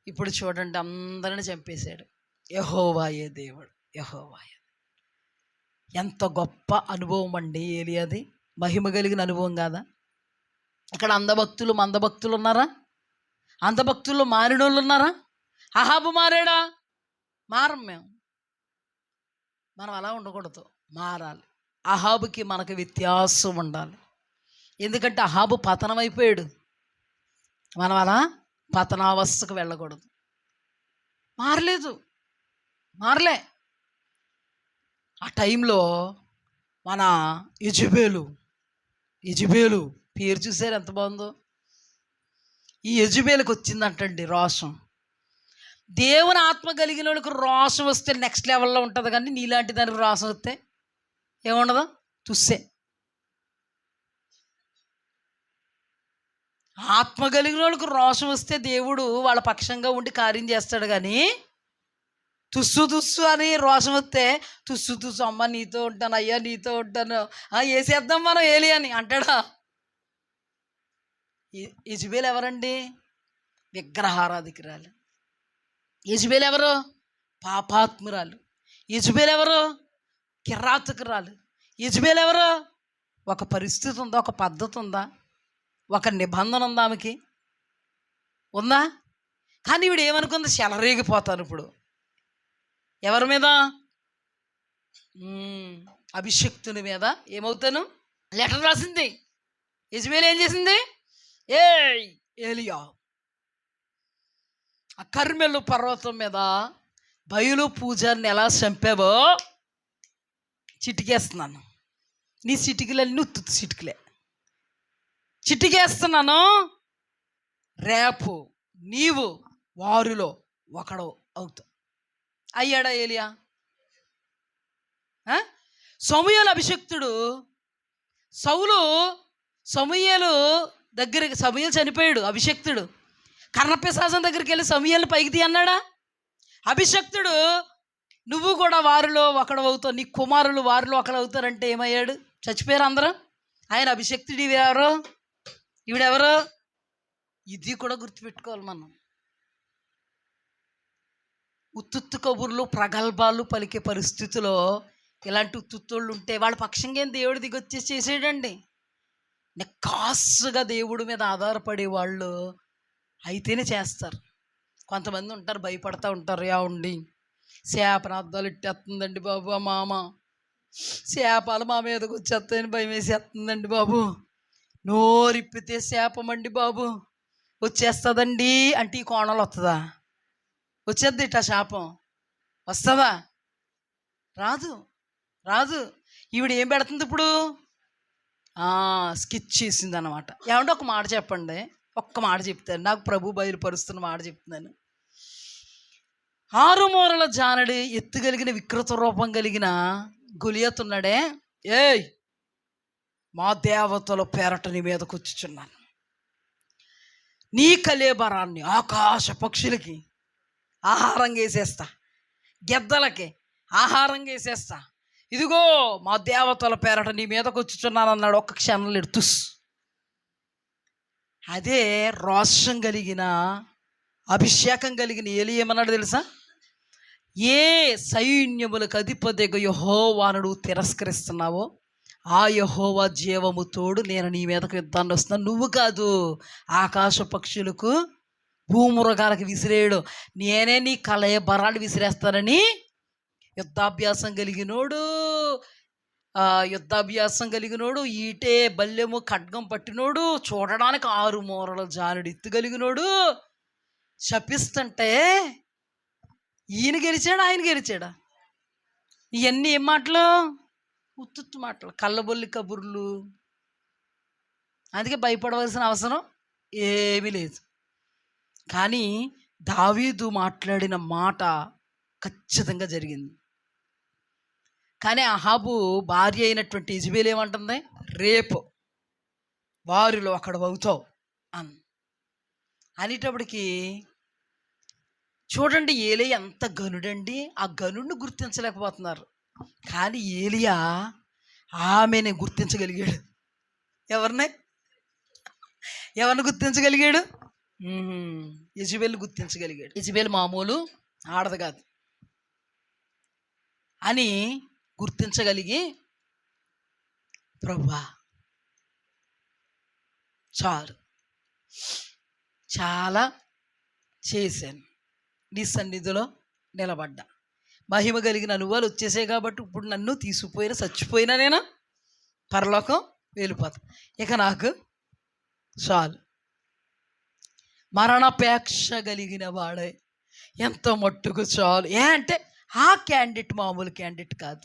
Speaker 1: ఇప్పుడు చూడండి, అందరిని చంపేశాడు. యెహోవాయే దేవుడు, యెహోవాయే. ఎంత గొప్ప అనుభవం అండి ఏలియాది. మహిమ కలిగిన అనుభవం కాదా? ఇక్కడ అందభక్తులు మందభక్తులు ఉన్నారా? అందభక్తుల్లో మారినోళ్ళు ఉన్నారా? అహాబు మారాడా? మారం. మనం అలా ఉండకూడదు, మారాలి. అహాబుకి మనకు వ్యత్యాసం ఉండాలి. ఎందుకంటే అహాబు పతనం అయిపోయాడు, మనం అలా పతనావస్థకు వెళ్ళకూడదు. మారలే. ఆ టైంలో మన యెజబేలు పేరు చూసారు ఎంత బాగుందో. ఈ యెజబేలుకి వచ్చిందంటండి రోషం. దేవుని ఆత్మ కలిగిన వాళ్ళకి రోషం వస్తే నెక్స్ట్ లెవెల్లో ఉంటుంది, కానీ నీలాంటి దానికి రోషం వస్తే ఏముండదు, తుస్సే. ఆత్మ కలిగిన వాళ్ళకి రోషం వస్తే దేవుడు వాళ్ళ పక్షంగా ఉండి కార్యం చేస్తాడు. కానీ తుస్సు అని రోషం వస్తే తుస్సు అమ్మ నీతో ఉంటాను, అయ్యా నీతో ఉంటాను, వేసేద్దాం మనం ఏలి అని అంటాడా? యెజబేలు ఎవరండి? విగ్రహారాధికురాలు. యెజబేలు ఎవరు? పాపాత్మురాలు. యెజబేలు ఎవరు? కిరాతకురాలు. యెజబేలు ఎవరు? ఒక పరిస్థితి ఉందా, ఒక పద్ధతి ఉందా, ఒక నిబంధన ఉందా? ఆమెకి ఉందా? కానీ ఈవిడ ఏమనుకుంది? చెలరేగిపోతాను ఇప్పుడు. ఎవరి మీద? అభిషక్తుని మీద ఏమవుతాను? లెటర్ రాసింది. యెజబేలు ఏం చేసింది? ఏలియా, ఆ కర్మెలు పర్వతం మీద బయలు పూజారిని ఎలా చంపావో చిటికేస్తున్నాను, నీ చిటికలన్నీ ఉత్తు చిటికలే, చిటికేస్తున్నాను, రేపు నీవు వారిలో ఒకడు అవుతావు. అయ్యాడా ఏలియా? సమూయేలు అభిషక్తుడు. సమూయేలు దగ్గరికి, సమూయేలు చనిపోయాడు, అభిషక్తుడు కర్ణపిశాచం దగ్గరికి వెళ్ళి సమూయేలు పైకి తీ అన్నాడా? అభిషక్తుడు నువ్వు కూడా వారిలో ఒకడు అవుతావు, నీ కుమారులు వారిలో ఒకడు అవుతారంటే ఏమయ్యాడు? చచ్చిపోయారు అందరూ. ఆయన అభిషక్తుడు, ఈవిడెవరు? ఇది కూడా గుర్తుపెట్టుకోవాలి మనం. ఉత్తుత్తు కబుర్లు ప్రగల్భాలు పలికే పరిస్థితిలో ఇలాంటి ఉత్తుత్తోళ్ళు ఉంటే వాళ్ళ పక్షంగా దేవుడు దిగొచ్చేసి చేసేయడండి. నిక్కాసుగా దేవుడి మీద ఆధారపడే వాళ్ళు అయితేనే చేస్తారు. కొంతమంది ఉంటారు భయపడతా ఉంటారు, ఏమండి చేపన అద్దాలు ఇట్టేస్తుందండి బాబు ఆ మామ, చేపలు మా మీదకి వచ్చేస్తాయని భయం వేసేస్తుందండి బాబు, నోరిప్పితే శాపమండి బాబు వచ్చేస్తుందండి అంటే ఈ కోణంలో వస్తుందా? వచ్చేద్ది ఇట్టా శాపం వస్తుందా? రాదు, రాదు. ఈవిడ ఏం పెడుతుంది ఇప్పుడు? స్కిచ్ చేసింది అనమాట. ఏమంటే ఒక మాట చెప్పండి, ఒక్క మాట చెప్తాను, నాకు ప్రభు బయలుపరుస్తున్న మాట చెప్తున్నాను. 6 మూరల జానడి ఎత్తుగలిగిన వికృత రూపం కలిగిన గొలియాతు ఉన్నాడే, ఏయ్ మా దేవతల పేరట నీ మీదకు వచ్చుచున్నాను, నీ కళేబరాన్ని ఆకాశ పక్షులకి ఆహారంగా వేసేస్తా, గెద్దలకి ఆహారంగా వేసేస్తా, ఇదిగో మా దేవతల పేరట నీ మీదకు వచ్చుచున్నాను అన్నాడు. ఒక్క క్షణంలో ఎడుతుస్. అదే రోషం కలిగిన అభిషేకం కలిగిన ఏలి ఏమన్నాడు తెలుసా? ఏ సైన్యములకు అధిపతిగా యెహోవాను తిరస్కరిస్తున్నావో ఆ యెహోవా జీవము తోడు నేను నీ మీదకు యుద్ధాన్ని వస్తున్నాను, నువ్వు కాదు, ఆకాశ పక్షులకు భూమురగాలకు విసిరేయడు, నేనే నీ కళేబరాన్ని విసిరేస్తానని యుద్ధాభ్యాసం కలిగినోడు ఈటే బల్లెము ఖడ్గం పట్టినోడు చూడడానికి 6 మూరల జానుడు ఎత్తుగలిగినోడు శపిస్తుంటే ఈయన గెలిచాడా ఆయన గెలిచాడా? ఇవన్నీ ఏం మాటలు? ఉత్తుత్తు మాటలు, కళ్ళబొల్లి కబుర్లు. అందుకే భయపడవలసిన అవసరం ఏమీ లేదు. కానీ దావీదు మాట్లాడిన మాట ఖచ్చితంగా జరిగింది. కానీ అహాబు భార్య అయినటువంటి యెజెబెల్ ఏమంటుంది? రేపు వారిలో అక్కడ అవుతావు అనేటప్పటికి చూడండి, ఏలియా ఎంత గనుడండి, ఆ గనుడిని గుర్తించలేకపోతున్నారు. కానీ ఏలియా ఆమెని గుర్తించగలిగాడు. ఎవరిని గుర్తించగలిగాడు? యెజెబెల్ గుర్తించగలిగాడు. యెజెబెల్ మామూలు ఆడదు కాదు అని గుర్తించగలిగి, ప్రభువా చాలు, చాలా చేశాను, నీ సన్నిధిలో నిలబడ్డా, మహిమ కలిగిన అనుభవాలు వచ్చేసాయి కాబట్టి ఇప్పుడు నన్ను తీసుకుపోయినా చచ్చిపోయినా నేను పరలోకం వెళ్ళిపోతా, ఇక నాకు చాలు. మరణాపేక్ష కలిగిన వాడే ఎంత మట్టుకు చాలు. అంటే ఆ క్యాండిడేట్ మామూలు క్యాండిడేట్ కాదు.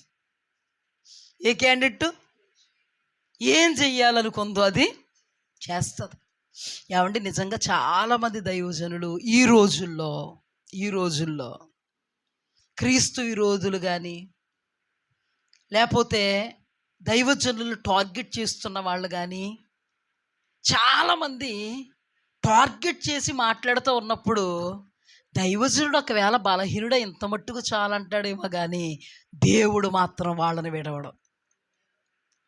Speaker 1: ఏ క్యాండిడేట్ ఏం చెయ్యాలనుకుందో అది చేస్తుంది. ఏమంటే నిజంగా చాలామంది దైవజనులు ఈ రోజుల్లో క్రీస్తు విరోధులు కానీ లేకపోతే దైవజనులు టార్గెట్ చేస్తున్న వాళ్ళు కానీ చాలామంది టార్గెట్ చేసి మాట్లాడుతూ ఉన్నప్పుడు దైవజనుడు ఒకవేళ బలహీనుడు ఇంత మట్టుకు చాలంటాడేమో కానీ దేవుడు మాత్రం వాళ్ళని విడవడం.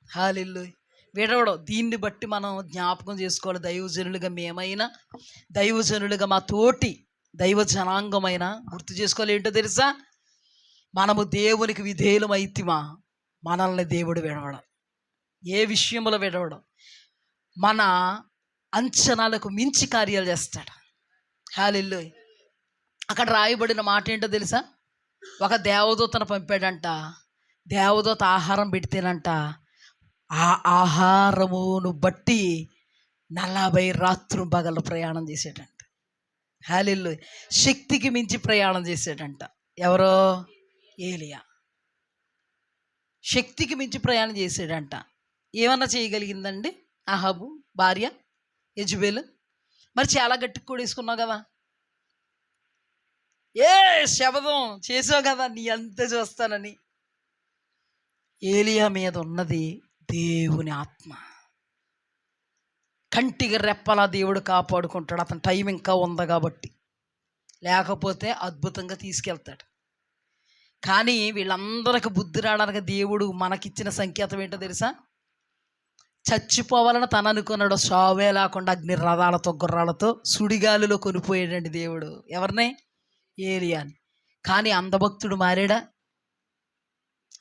Speaker 1: హల్లెలూయా, విడవడం. దీన్ని బట్టి మనం జ్ఞాపకం చేసుకోవాలి. దైవజనులుగా మేమైనా, దైవజనులుగా మా తోటి దైవ జనాంగమైనా గుర్తు చేసుకోవాలి. ఏంటో తెలుసా? మనము దేవునికి విధేయులమైతిమా మనల్ని దేవుడు విడవడం. ఏ విషయంలో విడవడం? మన అంచనాలకు మించి కార్యాలు చేస్తాడు. హల్లెలూయా. అక్కడ రాయబడిన మాట ఏంటో తెలుసా? ఒక దేవదూతను పంపాడంట. దేవదూత ఆహారం పెడితేనంట ఆ ఆహారమును బట్టి 40 రాత్రులు పగలు ప్రయాణం చేసేటంట. హల్లెలూయా. శక్తికి మించి ప్రయాణం చేసేటంట. ఎవరో? ఏలియా. శక్తికి మించి ప్రయాణం చేసాడంట. ఏమన్నా చేయగలిగిందండి అహాబు భార్య యెజెబెల్? మరి చాలా గట్టిగా కూడేసుకున్నావు కదా, శబదం చేసావు కదా, నీ అంతే చూస్తానని. ఏలియా మీద ఉన్నది దేవుని ఆత్మ. కంటికి రెప్పలా దేవుడు కాపాడుకుంటాడు. అతని టైం ఇంకా ఉంది కాబట్టి, లేకపోతే అద్భుతంగా తీసుకెళ్తాడు. కానీ వీళ్ళందరికీ బుద్ధి రావడానికి దేవుడు మనకిచ్చిన సంకేతం ఏంటో తెలుసా? చచ్చిపోవాలని తను అనుకున్నాడు. సావే లేకుండా అగ్ని రథాలతో గుర్రాలతో సుడిగాలిలో కొనిపోయాడండి దేవుడు. ఎవరిని? ఏలియాని. కానీ అంధభక్తుడు మారాడా?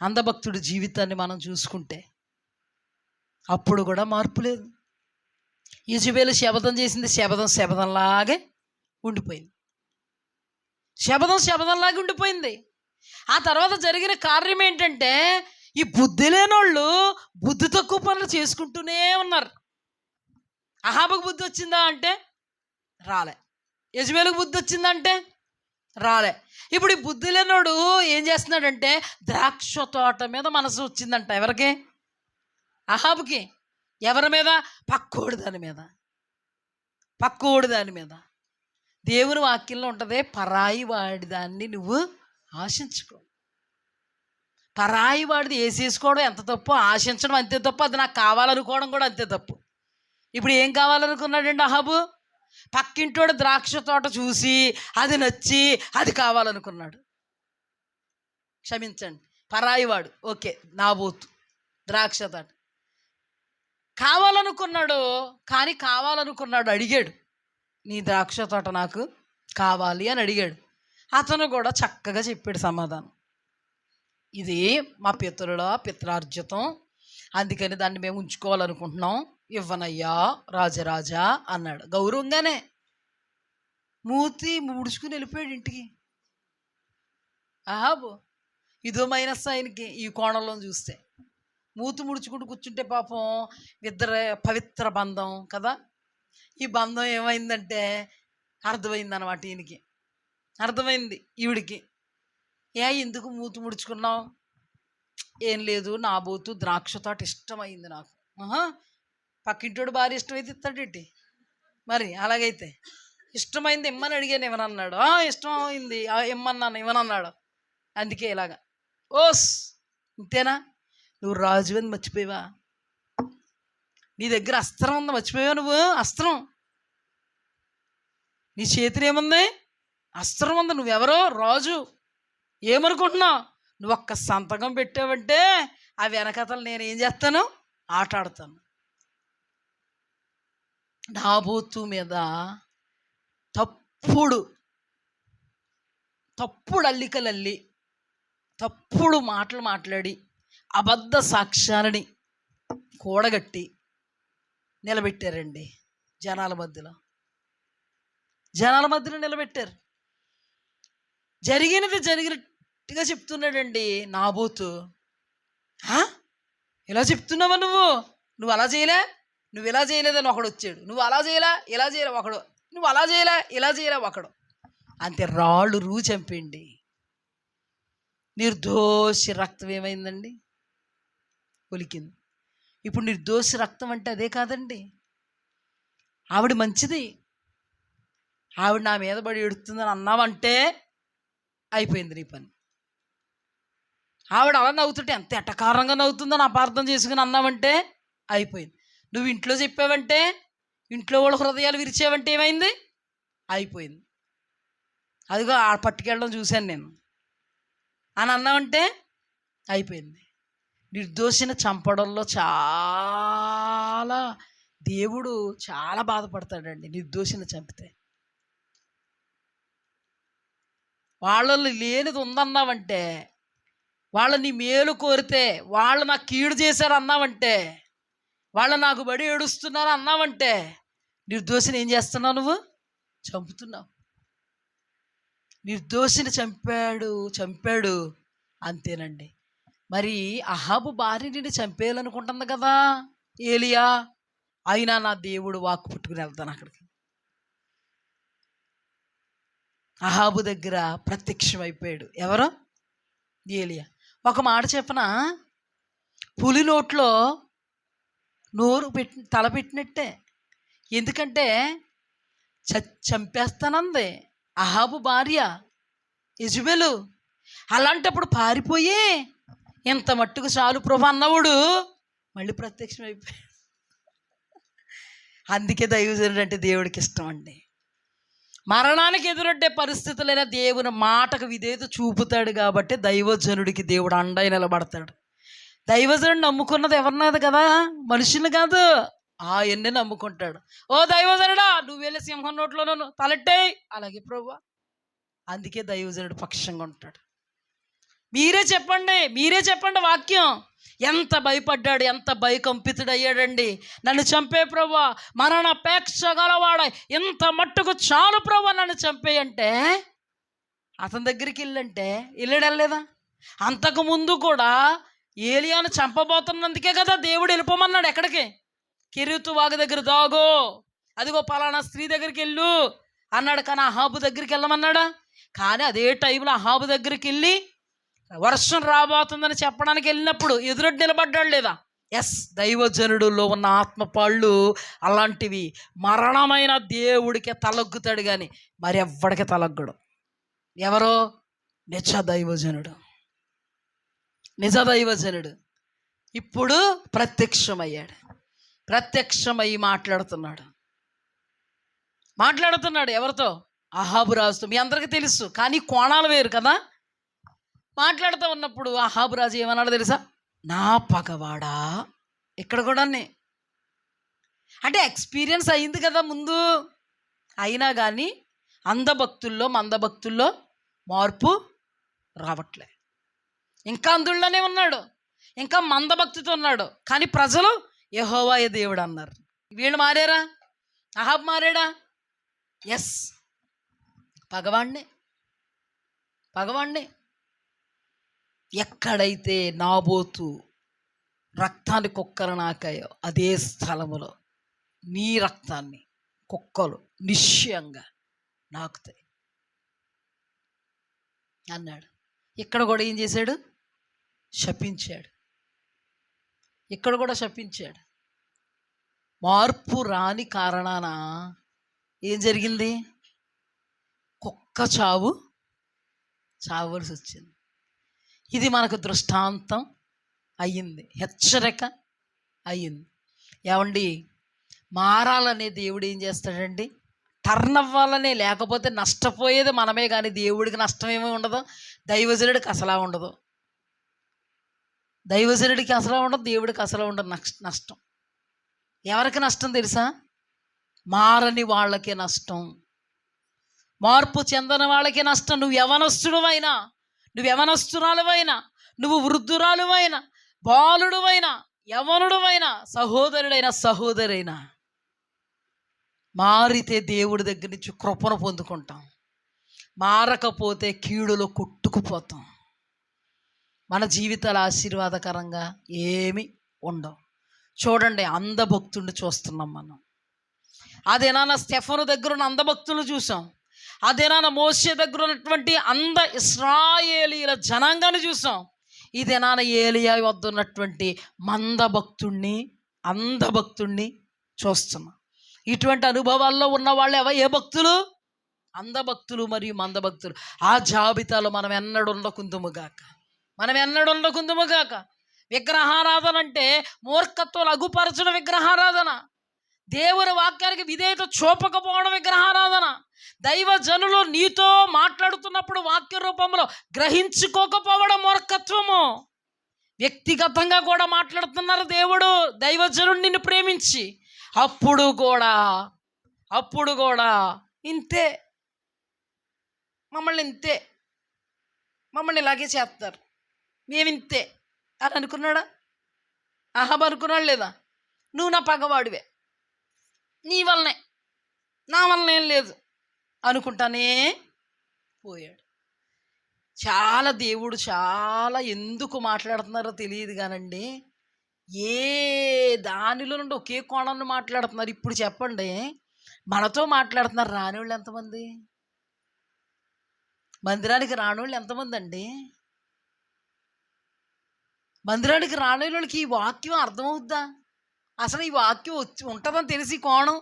Speaker 1: అంధభక్తుడి జీవితాన్ని మనం చూసుకుంటే అప్పుడు కూడా మార్పు లేదు. యెజబెలు శపథం చేసింది, శపథంలాగే ఉండిపోయింది. శపథంలాగే ఉండిపోయింది. ఆ తర్వాత జరిగిన కార్యం ఏంటంటే, ఈ బుద్ధి లేనోళ్ళు బుద్ధి తక్కువ పనులు చేసుకుంటూనే ఉన్నారు. అహాబుకు బుద్ధి వచ్చిందా అంటే రాలే. యెజబెలుకు బుద్ధి వచ్చిందంటే రాలే. ఇప్పుడు ఈ బుద్ధి లేనోడు ఏం చేస్తున్నాడంటే, ద్రాక్ష తోట మీద మనసు వచ్చిందంట. ఎవరికి? అహాబుకి. ఎవరి మీద? పక్కోడి దాని మీద. దేవుని వాక్యంలో ఉంటుంది, పరాయి వాడి దాన్ని నువ్వు ఆశించుకో. పరాయి వాడిది వేసేసుకోవడం ఎంత తప్పు, ఆశించడం అంతే తప్పు, అది నాకు కావాలనుకోవడం కూడా అంతే తప్పు. ఇప్పుడు ఏం కావాలనుకున్నాడండి అహాబు? పక్కింటోడు ద్రాక్ష తోట చూసి అది నచ్చి అది కావాలనుకున్నాడు. క్షమించండి, పరాయివాడు. ఓకే, నాబోతు ద్రాక్ష తోట కావాలనుకున్నాడు. కానీ కావాలనుకున్నాడు, అడిగాడు, నీ ద్రాక్ష తోట నాకు కావాలి అని అడిగాడు. అతను కూడా చక్కగా చెప్పాడు సమాధానం. ఇది మా పిత్రార్జితం, అందుకని దాన్ని మేము ఉంచుకోవాలనుకుంటున్నాం, ఇవ్వనయ్యా రాజరాజా అన్నాడు. గౌరవంగానే మూతి ముడుచుకుని వెళ్ళిపోయాడు ఇంటికి. అహాబు ఇదో మైనస్ ఆయనకి ఈ కోణంలో చూస్తే. మూతి ముడుచుకుంటూ కూర్చుంటే పాపం ఇద్దరు పవిత్ర బంధం కదా. ఈ బంధం ఏమైందంటే అర్థమైంది అన్నమాట. ఈయనకి అర్థమైంది, ఈవిడికి. ఎందుకు మూతి ముడుచుకున్నావు? ఏం లేదు, నాబోతు ద్రాక్ష తోట ఇష్టమైంది నాకు. పక్కింటోడు భార్య ఇష్టమైతే ఇస్తాడేంటి? మరి అలాగైతే ఇష్టమైంది ఇమ్మని అడిగాను, ఇవ్వనన్నాడు. ఇష్టమైంది ఇమ్మన్నాను, ఇవ్వనన్నాడు. అందుకే ఇలాగా. ఓస్ ఇంతేనా? నువ్వు రాజు అని మర్చిపోయావా? నీ దగ్గర అస్త్రం ఉందా? మర్చిపోయావా నువ్వు? అస్త్రం నీ చేతిలో ఏముంది? అస్త్రం ఉంది. నువ్వెవరో రాజు. ఏమనుకుంటున్నావు? నువ్వు ఒక్క సంతకం పెట్టావంటే ఆ వెనకతలు నేను ఏం చేస్తాను? ఆట ఆడతాను. నాబోతు మీద తప్పుడు అల్లికలల్లి తప్పుడు మాటలు మాట్లాడి అబద్ధ సాక్ష్యాలని కూడగట్టి నిలబెట్టారండి. జనాల మధ్యలో నిలబెట్టారు. జరిగినట్టుగా చెప్తున్నాడండి నాబోతు. ఇలా చెప్తున్నావా నువ్వు అలా చేయలే, నువ్వు ఇలా చేయలేదని ఒకడు వచ్చాడు, నువ్వు అలా చేయలే ఇలా చేయలే ఒకడు, నువ్వు అలా చేయలే ఇలా చేయలే ఒకడు. అంతే, రాళ్ళు చంపండి. నిర్దోషి రక్తం ఏమైందండి? ఒలికింది. ఇప్పుడు నిర్దోషి రక్తం అంటే అదే కాదండి. ఆవిడ మంచిది, ఆవిడ నా మీద పడి ఎడుతుందని అన్నావంటే అయిపోయింది నీ పని. ఆవిడ అలా నవ్వుతుంటే ఎంత ఎటకారంగా నవ్వుతుందని అపార్థం చేసుకుని అన్నావంటే అయిపోయింది. నువ్వు ఇంట్లో చెప్పావంటే, ఇంట్లో వాళ్ళ హృదయాలు విరిచావంటే ఏమైంది? అయిపోయింది. అదిగో ఆ పట్టుకెళ్ళడం చూశాను నేను అని అన్నావంటే అయిపోయింది. నిర్దోషిని చంపడంలో దేవుడు చాలా బాధపడతాడండి. నిర్దోషిని చంపితే, వాళ్ళని లేనిది ఉందన్నావంటే, వాళ్ళు నీ మేలు కోరితే, వాళ్ళు నాకు కీడు చేశారు అన్నావంటే, వాళ్ళు నాకు బడి ఏడుస్తున్నారు అన్నావంటే, నిర్దోషిని ఏం చేస్తున్నావు? నువ్వు చంపుతున్నావు. నిర్దోషిని చంపాడు అంతేనండి. మరి అహాబు భార్యని చంపేయాలనుకుంటుంది కదా ఏలియా. అయినా నా దేవుడు వాక్కు పుట్టుకుని వెళ్తాను అక్కడికి. అహాబు దగ్గర ప్రత్యక్షమైపోయాడు. ఎవరు? ఏలియా. ఒక మాట చెప్పనా, పులి నోట్లో నోరు తలపెట్టినట్టే. ఎందుకంటే చంపేస్తానంది అహాబు భార్య యెజబెలు. అలాంటప్పుడు పారిపోయి ఇంత మట్టుకు చాలు ప్రభు అన్నవాడు మళ్ళీ ప్రత్యక్షమైపోయాడు. అందుకే దైవజనుడు అంటే దేవుడికి ఇష్టం అండి. మరణానికి ఎదురొడ్డే పరిస్థితులైనా దేవుని మాటకు విధేయత చూపుతాడు కాబట్టి దైవజనుడికి దేవుడు అండై నిలబడతాడు. దైవజనుడు నమ్ముకున్నది ఎవరినది కదా, మనుషులు కాదు, ఆయన్ని నమ్ముకుంటాడు. ఓ దైవజనుడా, నువ్వు వెళ్ళి సింహం నోట్లోనూ తలెట్టాయి. అలాగే ప్రభువా. అందుకే దైవజనుడు పక్షంగా ఉంటాడు. మీరే చెప్పండి వాక్యం. ఎంత భయపడ్డాడు, ఎంత భయకంపితుడయ్యాడండి. నన్ను చంపే ప్రభువా, మరణాపేక్ష గలవాడ, ఇంత మట్టుకు చాలు ప్రభువా నన్ను చంపేయంటే అతని దగ్గరికి వెళ్ళాడా? అంతకుముందు కూడా ఏలియాను చంపబోతున్నందుకే కదా దేవుడు వెళ్ళిపోమన్నాడు. ఎక్కడికి? కెరీతు వాగు దగ్గర దాగో, అదిగో పలానా స్త్రీ దగ్గరికి వెళ్ళు అన్నాడు. కానీ అహాబు దగ్గరికి వెళ్ళమన్నాడా? కానీ అదే టైంలో అహాబు దగ్గరికి వెళ్ళి వర్షం రాబోతుందని చెప్పడానికి వెళ్ళినప్పుడు ఎదురొడ్డి నిలబడ్డాడు లేదా? ఎస్, దైవజనుడులో ఉన్న ఆత్మపాళ్ళు అలాంటివి. మరణమైన దేవుడికే తలొగ్గుతాడు కానీ మరి ఎవ్వడికి తలొగ్గడు. ఎవరో? నిజ దైవజనుడు ఇప్పుడు ప్రత్యక్షమయ్యి మాట్లాడుతున్నాడు. ఎవరితో? అహాబు రాజుతో. మీ అందరికీ తెలుసు, కానీ కోణాలు వేరు కదా. మాట్లాడుతూ ఉన్నప్పుడు అహాబు రాజు ఏమన్నాడు తెలుసా? నా పగవాడా. ఇక్కడ కూడా అంటే ఎక్స్పీరియన్స్ అయింది కదా ముందు. అయినా కానీ మందభక్తుల్లో మార్పు రావట్లే. ఇంకా అందులోనే ఉన్నాడు, ఇంకా మందభక్తితో ఉన్నాడు. కానీ ప్రజలు యెహోవాయే దేవుడు అన్నారు. వీళ్ళు మారారా? అహాబ్ మారాడా? ఎస్, పగవాణ్ణే. ఎక్కడైతే నాబోతు రక్తాన్ని కుక్కలు నాకాయో అదే స్థలములో నీ రక్తాన్ని కుక్కలు నిశ్చయంగా నాకుతాయి అన్నాడు. ఇక్కడ కూడా ఏం చేశాడు? శపించాడు. మార్పు రాని కారణాన ఏం జరిగింది? కుక్క చావలసి వచ్చింది. ఇది మనకు దృష్టాంతం అయ్యింది, హెచ్చరిక అయ్యింది. ఏమండి, మారాలనే దేవుడు ఏం చేస్తాడండి? టర్న్ అవ్వాలనే. లేకపోతే నష్టపోయేది మనమే, కానీ దేవుడికి నష్టం ఏమీ ఉండదు. దైవజనుడికి అసలా ఉండదు. దేవుడికి అసలు ఉండదు నష్టం. ఎవరికి నష్టం తెలుసా? మారని వాళ్ళకే నష్టం, మార్పు చెందని వాళ్ళకే నష్టం. నువ్వు యవనస్తుడువైనా, నువ్వు యవనస్తురాలువైనా, నువ్వు వృద్ధురాలువైనా, బాలుడువైనా, యవనుడువైనా, సహోదరైనా మారితే దేవుడి దగ్గర నుంచి కృపను పొందుకుంటాం. మారకపోతే కీడులో కొట్టుకుపోతాం. మన జీవితాలు ఆశీర్వాదకరంగా ఏమీ ఉండవు. చూడండి, అంధభక్తుడిని చూస్తున్నాం మనం. అదేనా స్టెఫను దగ్గర ఉన్న అంధభక్తులు చూసాం. అదేనా మోషే దగ్గర ఉన్నటువంటి ఇశ్రాయేలీల జనాంగాన్ని చూసాం. ఇదేనా ఏలియా వద్ద ఉన్నటువంటి అంధభక్తుణ్ణి చూస్తున్నాం. ఇటువంటి అనుభవాల్లో ఉన్న వాళ్ళు ఏ భక్తులు? అంధభక్తులు మరియు మందభక్తులు. ఆ జాబితాలో మనం ఎన్నడూ ఉండకుందుముగాక. విగ్రహారాధన అంటే మూర్ఖత్వం, లఘుపరచడం విగ్రహారాధన. దేవుని వాక్యానికి విధేయత చూపకపోవడం విగ్రహారాధన. దైవజనులు నీతో మాట్లాడుతున్నప్పుడు వాక్య రూపంలో గ్రహించుకోకపోవడం మూర్ఖత్వము. వ్యక్తిగతంగా కూడా మాట్లాడుతున్నారు దేవుడు, దైవజనుడు నిన్ను ప్రేమించి. అప్పుడు కూడా ఇంతే, మమ్మల్ని ఇలాగే చేస్తారు, మేమింతే అని అనుకున్నాడా? అహాబు అనుకున్నాడు లేదా? నువ్వు నా పగవాడివే, నీ వల్లనే, నా వలన ఏం లేదు అనుకుంటానే పోయాడు. దేవుడు ఎందుకు మాట్లాడుతున్నారో తెలియదు కానండి, ఏ దానిలో నుండి ఒకే కోణాన్ని మాట్లాడుతున్నారు. ఇప్పుడు చెప్పండి, మనతో మాట్లాడుతున్నారు రానివాళ్ళు ఎంతమంది? మందిరానికి రానివాళ్ళు ఎంతమంది అండి? మందిరానికి రాని వాళ్ళకి ఈ వాక్యం అర్థమవుద్దా? అసలు ఈ వాక్యం ఉంటుందని తెలిసి కోణం.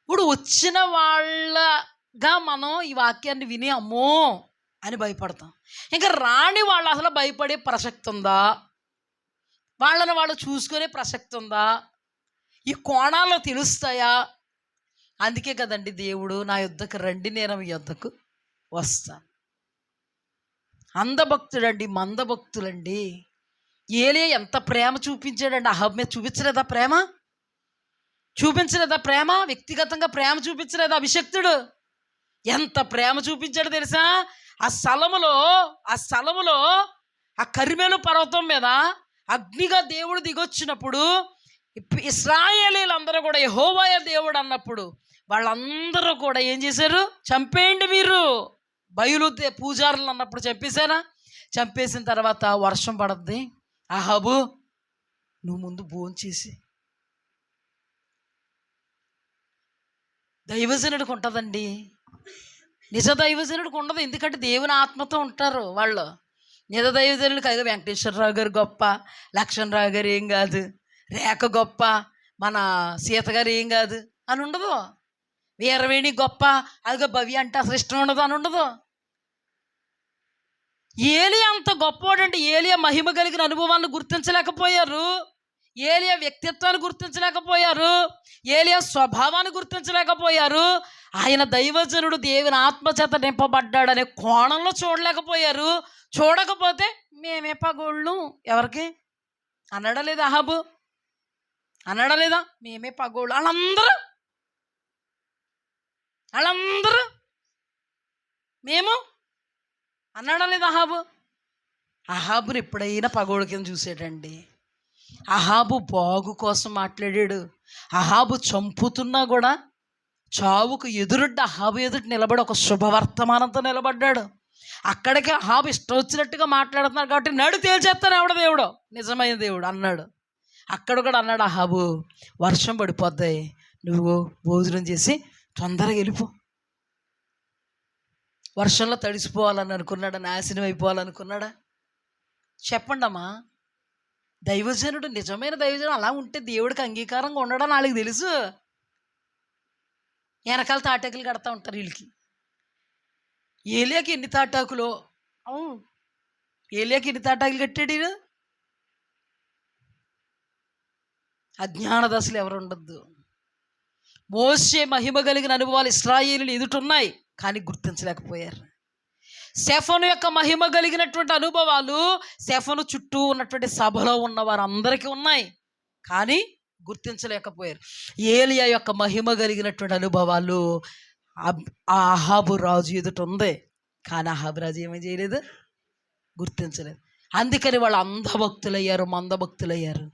Speaker 1: ఇప్పుడు వచ్చిన వాళ్ళగా మనం ఈ వాక్యాన్ని విని అమ్మో అని భయపడతాం. ఇంకా రాని వాళ్ళు అసలు భయపడే ప్రసక్తి ఉందా? వాళ్ళని వాళ్ళు చూసుకునే ప్రసక్తి ఉందా? ఈ కోణాల్లో తెలుస్తాయా? అందుకే కదండి దేవుడు నా యుద్ధకు రండి, నేను మీ యుద్ధకు వస్తాను. అంధభక్తుడండి, మందభక్తులండి. ఏలియా ఎంత ప్రేమ చూపించాడండి అహాబ్ మీద. చూపించలేదా ప్రేమ? వ్యక్తిగతంగా ప్రేమ చూపించలేదా అభిషక్తుడు? ఎంత ప్రేమ చూపించాడు తెలుసా? ఆ స్థలములో ఆ కరిమేలు పర్వతం మీద అగ్నిగా దేవుడు దిగొచ్చినప్పుడు ఇశ్రాయేలీలందరూ కూడా యెహోవాయే దేవుడు అన్నప్పుడు వాళ్ళందరూ కూడా ఏం చేశారు? చంపేయండి మీరు, బయలు పూజారులు అన్నప్పుడు చంపేశారా? చంపేసిన తర్వాత వర్షం పడద్ది. అహాబు, నువ్వు ముందు భోంచేసి. దైవజనుడికి ఉంటుందండి, నిజ దైవజనుడికి ఉండదు. ఎందుకంటే దేవుని ఆత్మతో ఉంటారు వాళ్ళు. నిజ దైవజనుడికి అదిగో వెంకటేశ్వరరావు గారు గొప్ప, లక్ష్మణరావు గారు ఏం కాదు, రేఖ గొప్ప, మన సీత గారు ఏం కాదు అని ఉండదు. వీరవేణి గొప్ప, అదిగో భవ్య అంటే అసలు ఇష్టం ఉండదు అని ఉండదు. ఏలియా అంత గొప్పవాడంటే ఏలియా మహిమ కలిగిన అనుభవాలను గుర్తించలేకపోయారు, ఏలియా వ్యక్తిత్వాన్ని గుర్తించలేకపోయారు, ఏలియా స్వభావాన్ని గుర్తించలేకపోయారు. ఆయన దైవజనుడు దేవుని ఆత్మచేత నింపబడ్డాడనే కోణంలో చూడలేకపోయారు. చూడకపోతే మేమే పగోళ్ళు, ఎవరికి అన్నాడా లేదా? అహాబు అన్నాడా లేదా? మేమే పగోళ్ళు. వాళ్ళందరూ మేము అన్నాడా లేదా? అహాబుని ఎప్పుడైనా పగోడు కింద చూసాడండి. అహాబు బాగు కోసం మాట్లాడాడు. అహాబు చంపుతున్నా కూడా చావుకు ఎదురుడ్డ అహాబు ఎదుటి నిలబడి ఒక శుభవర్తమానంతో నిలబడ్డాడు. అక్కడికి అహాబు ఇష్టం వచ్చినట్టుగా మాట్లాడుతున్నాడు కాబట్టి నడు తేల్చేస్తాను ఎవడ దేవుడో, నిజమైన దేవుడు అన్నాడు. అక్కడ కూడా అన్నాడు అహాబు, వర్షం పడిపోద్దాయి, నువ్వు భోజనం చేసి తొందరగా వెళ్ళిపో. వర్షంలో తడిసిపోవాలని అనుకున్నాడా? నాశనం అయిపోవాలనుకున్నాడా? చెప్పండి అమ్మా. దైవజనుడు, నిజమైన దైవజనుడు అలా ఉంటే దేవుడికి అంగీకారంగా ఉండడం వాళ్ళకి తెలుసు. వెనకాల తాటాకులు కడతా ఉంటారు వీళ్ళకి. ఏలియాకి ఎన్ని తాటాకులు, ఏలియాకి ఎన్ని తాటాకులు కట్టాడు వీడు. అజ్ఞాన దశలు ఎవరు ఉండద్దు. మోషే మహిమ కలిగిన అనుభవాలు ఇశ్రాయేలీయులు ఎదుటున్నాయి కానీ గుర్తించలేకపోయారు. సెఫను యొక్క మహిమ కలిగినటువంటి అనుభవాలు సెఫను చుట్టూ ఉన్నటువంటి సభలో ఉన్న వారందరికీ ఉన్నాయి కానీ గుర్తించలేకపోయారు. ఏలియా యొక్క మహిమ కలిగినటువంటి అనుభవాలు ఆ అహాబు రాజు ఎదుట ఉంది కానీ అహాబు రాజు ఏమీ చేయలేదు, గుర్తించలేదు. అందుకని వాళ్ళు అంధభక్తులయ్యారు, మందభక్తులయ్యారు.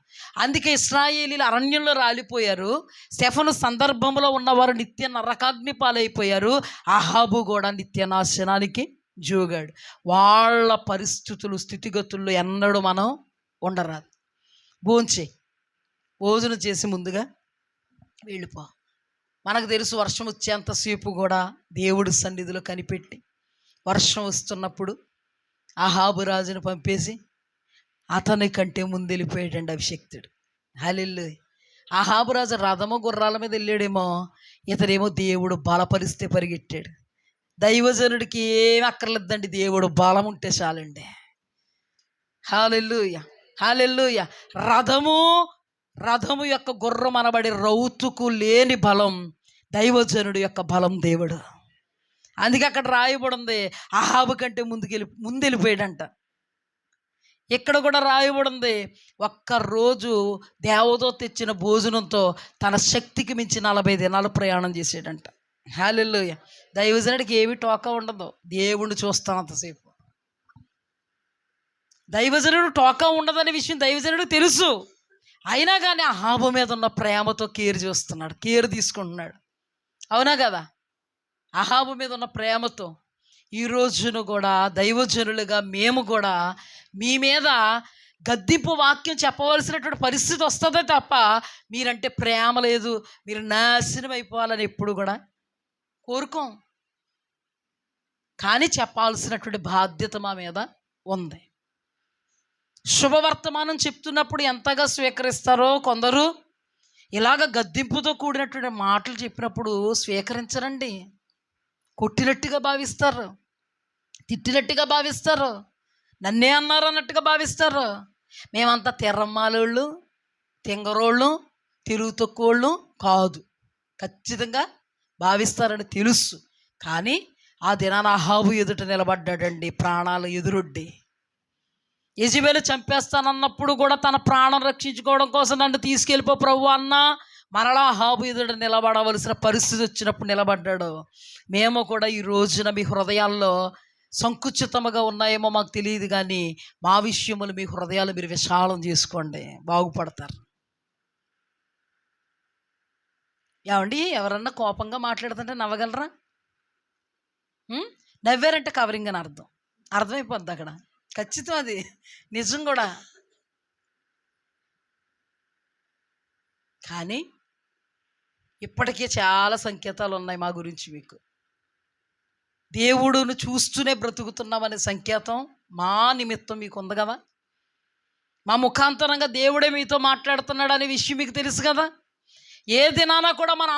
Speaker 1: అందుకే ఇశ్రాయేలీలు అరణ్యంలో రాలిపోయారు. సెఫను సందర్భంలో ఉన్నవారు నిత్య నరకాగ్ని పాలైపోయారు. అహాబు కూడా నిత్య నాశనానికి జోగాడు. వాళ్ళ పరిస్థితులు, స్థితిగతుల్లో ఎన్నడూ మనం ఉండరాదు. భోజనం చేసి ముందుగా వెళ్ళిపో. మనకు తెలుసు వర్షం వచ్చేంతసేపు కూడా దేవుడి సన్నిధిలో కనిపెట్టి వర్షం వస్తున్నప్పుడు అహాబు రాజును పంపేసి అతని కంటే ముందు వెళ్ళిపోయాడండి అభిషక్తుడు. హల్లెలూయా. అహాబు రాజు రథము గుర్రాల మీద వెళ్ళాడేమో, ఇతనేమో దేవుడు బలపరిస్తే పరిగెట్టాడు. దైవజనుడికి ఏమి అక్కర్లేదండి, దేవుడు బలం ఉంటే చాలండి. హల్లెలూయా, హల్లెలూయా. రథము యొక్క గుర్రం అనబడి రౌతుకు లేని బలం దైవజనుడి యొక్క బలం దేవుడు. అందుకే అక్కడ రాయబడి ఉంది అహాబు కంటే ముందు వెళ్ళిపోయాడంట. ఇక్కడ కూడా రాయబడి ఉంది ఒక్కరోజు దేవదూత తెచ్చిన భోజనంతో తన శక్తికి మించి 40 దినాలు ప్రయాణం చేసాడంట. హల్లెలూయా. దైవజనుడికి ఏమి టోకా ఉండదు, దేవుణ్ణి చూస్తానంతసేపు. దైవజనుడు టోకా ఉండదనే విషయం దైవజనుడికి తెలుసు. అయినా కానీ అహాబు మీద ఉన్న ప్రేమతో కేర్ తీసుకుంటున్నాడు. అవునా కదా? అహాబు మీద ఉన్న ప్రేమతో ఈ రోజును కూడా దైవజనులుగా మేము కూడా మీ మీద గద్దింపు వాక్యం చెప్పవలసినటువంటి పరిస్థితి వస్తుందే తప్ప మీరంటే ప్రేమ లేదు, మీరు నాశనం అయిపోవాలని ఎప్పుడు కూడా కోరుకోం. కానీ చెప్పాల్సినటువంటి బాధ్యత మా మీద ఉంది. శుభవర్తమానం చెప్తున్నప్పుడు ఎంతగా స్వీకరిస్తారో కొందరు, ఇలాగ గద్దింపుతో కూడినటువంటి మాటలు చెప్పినప్పుడు స్వీకరించరండి. కొట్టినట్టుగా భావిస్తారు, తిట్టినట్టుగా భావిస్తారు, నన్నే అన్నారు అన్నట్టుగా భావిస్తారు. మేమంతా తెర్రమ్మాలోళ్ళు, తెంగరోళ్ళు, తెలుగు తక్కువోళ్ళు కాదు, ఖచ్చితంగా భావిస్తారని తెలుసు. కానీ ఆ దినాన అహాబు ఎదుట నిలబడ్డాడండి, ప్రాణాలు ఎదురొడ్డి. యెజెబెలు చంపేస్తానన్నప్పుడు కూడా తన ప్రాణం రక్షించుకోవడం కోసం నన్ను తీసుకెళ్ళిపో ప్రభు అన్నా మరలా అహాబు ఎదుట నిలబడవలసిన పరిస్థితి వచ్చినప్పుడు నిలబడ్డాడు. మేము కూడా ఈ రోజున మీ హృదయాల్లో సంకుచితముగా ఉన్నాయేమో మాకు తెలియదు, కానీ మా విషయములు మీ హృదయాలు మీరు విశాలం చేసుకోండి, బాగుపడతారు. ఏమండి, ఎవరన్నా కోపంగా మాట్లాడుతుంటే నవ్వగలరా? నవ్వారంటే కవరింగ్ అని అర్థమైపోద్ది అక్కడ. ఖచ్చితం, అది నిజం కూడా. కానీ ఇప్పటికే చాలా సంకేతాలు ఉన్నాయి మా గురించి మీకు. దేవుడును చూస్తూనే బ్రతుకుతున్నామనే సంకేతం మా నిమిత్తం మీకు ఉంది కదా. మా ముఖాంతరంగా దేవుడే మీతో మాట్లాడుతున్నాడు అనే విషయం మీకు తెలుసు కదా. ఏ దినాన కూడా మన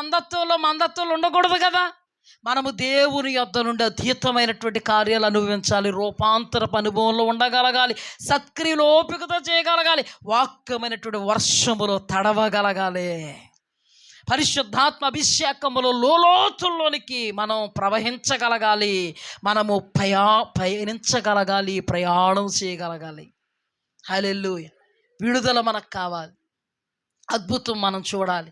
Speaker 1: మందత్వంలో ఉండకూడదు కదా. మనము దేవుని యొద్ద నుండి అతీతమైనటువంటి కార్యాలు అనుభవించాలి, రూపాంతరపు అనుభవంలో ఉండగలగాలి, సత్క్రియలు ఓపికతో చేయగలగాలి, వాక్యమైనటువంటి వర్షములో తడవగలగాలి, పరిశుద్ధాత్మ అభిషేకములో లోతుల్లోనికి మనం ప్రవహించగలగాలి, మనము పయనించగలగాలి, ప్రయాణం చేయగలగాలి. హల్లెలూయా. విడుదల మనకు కావాలి, అద్భుతం మనం చూడాలి,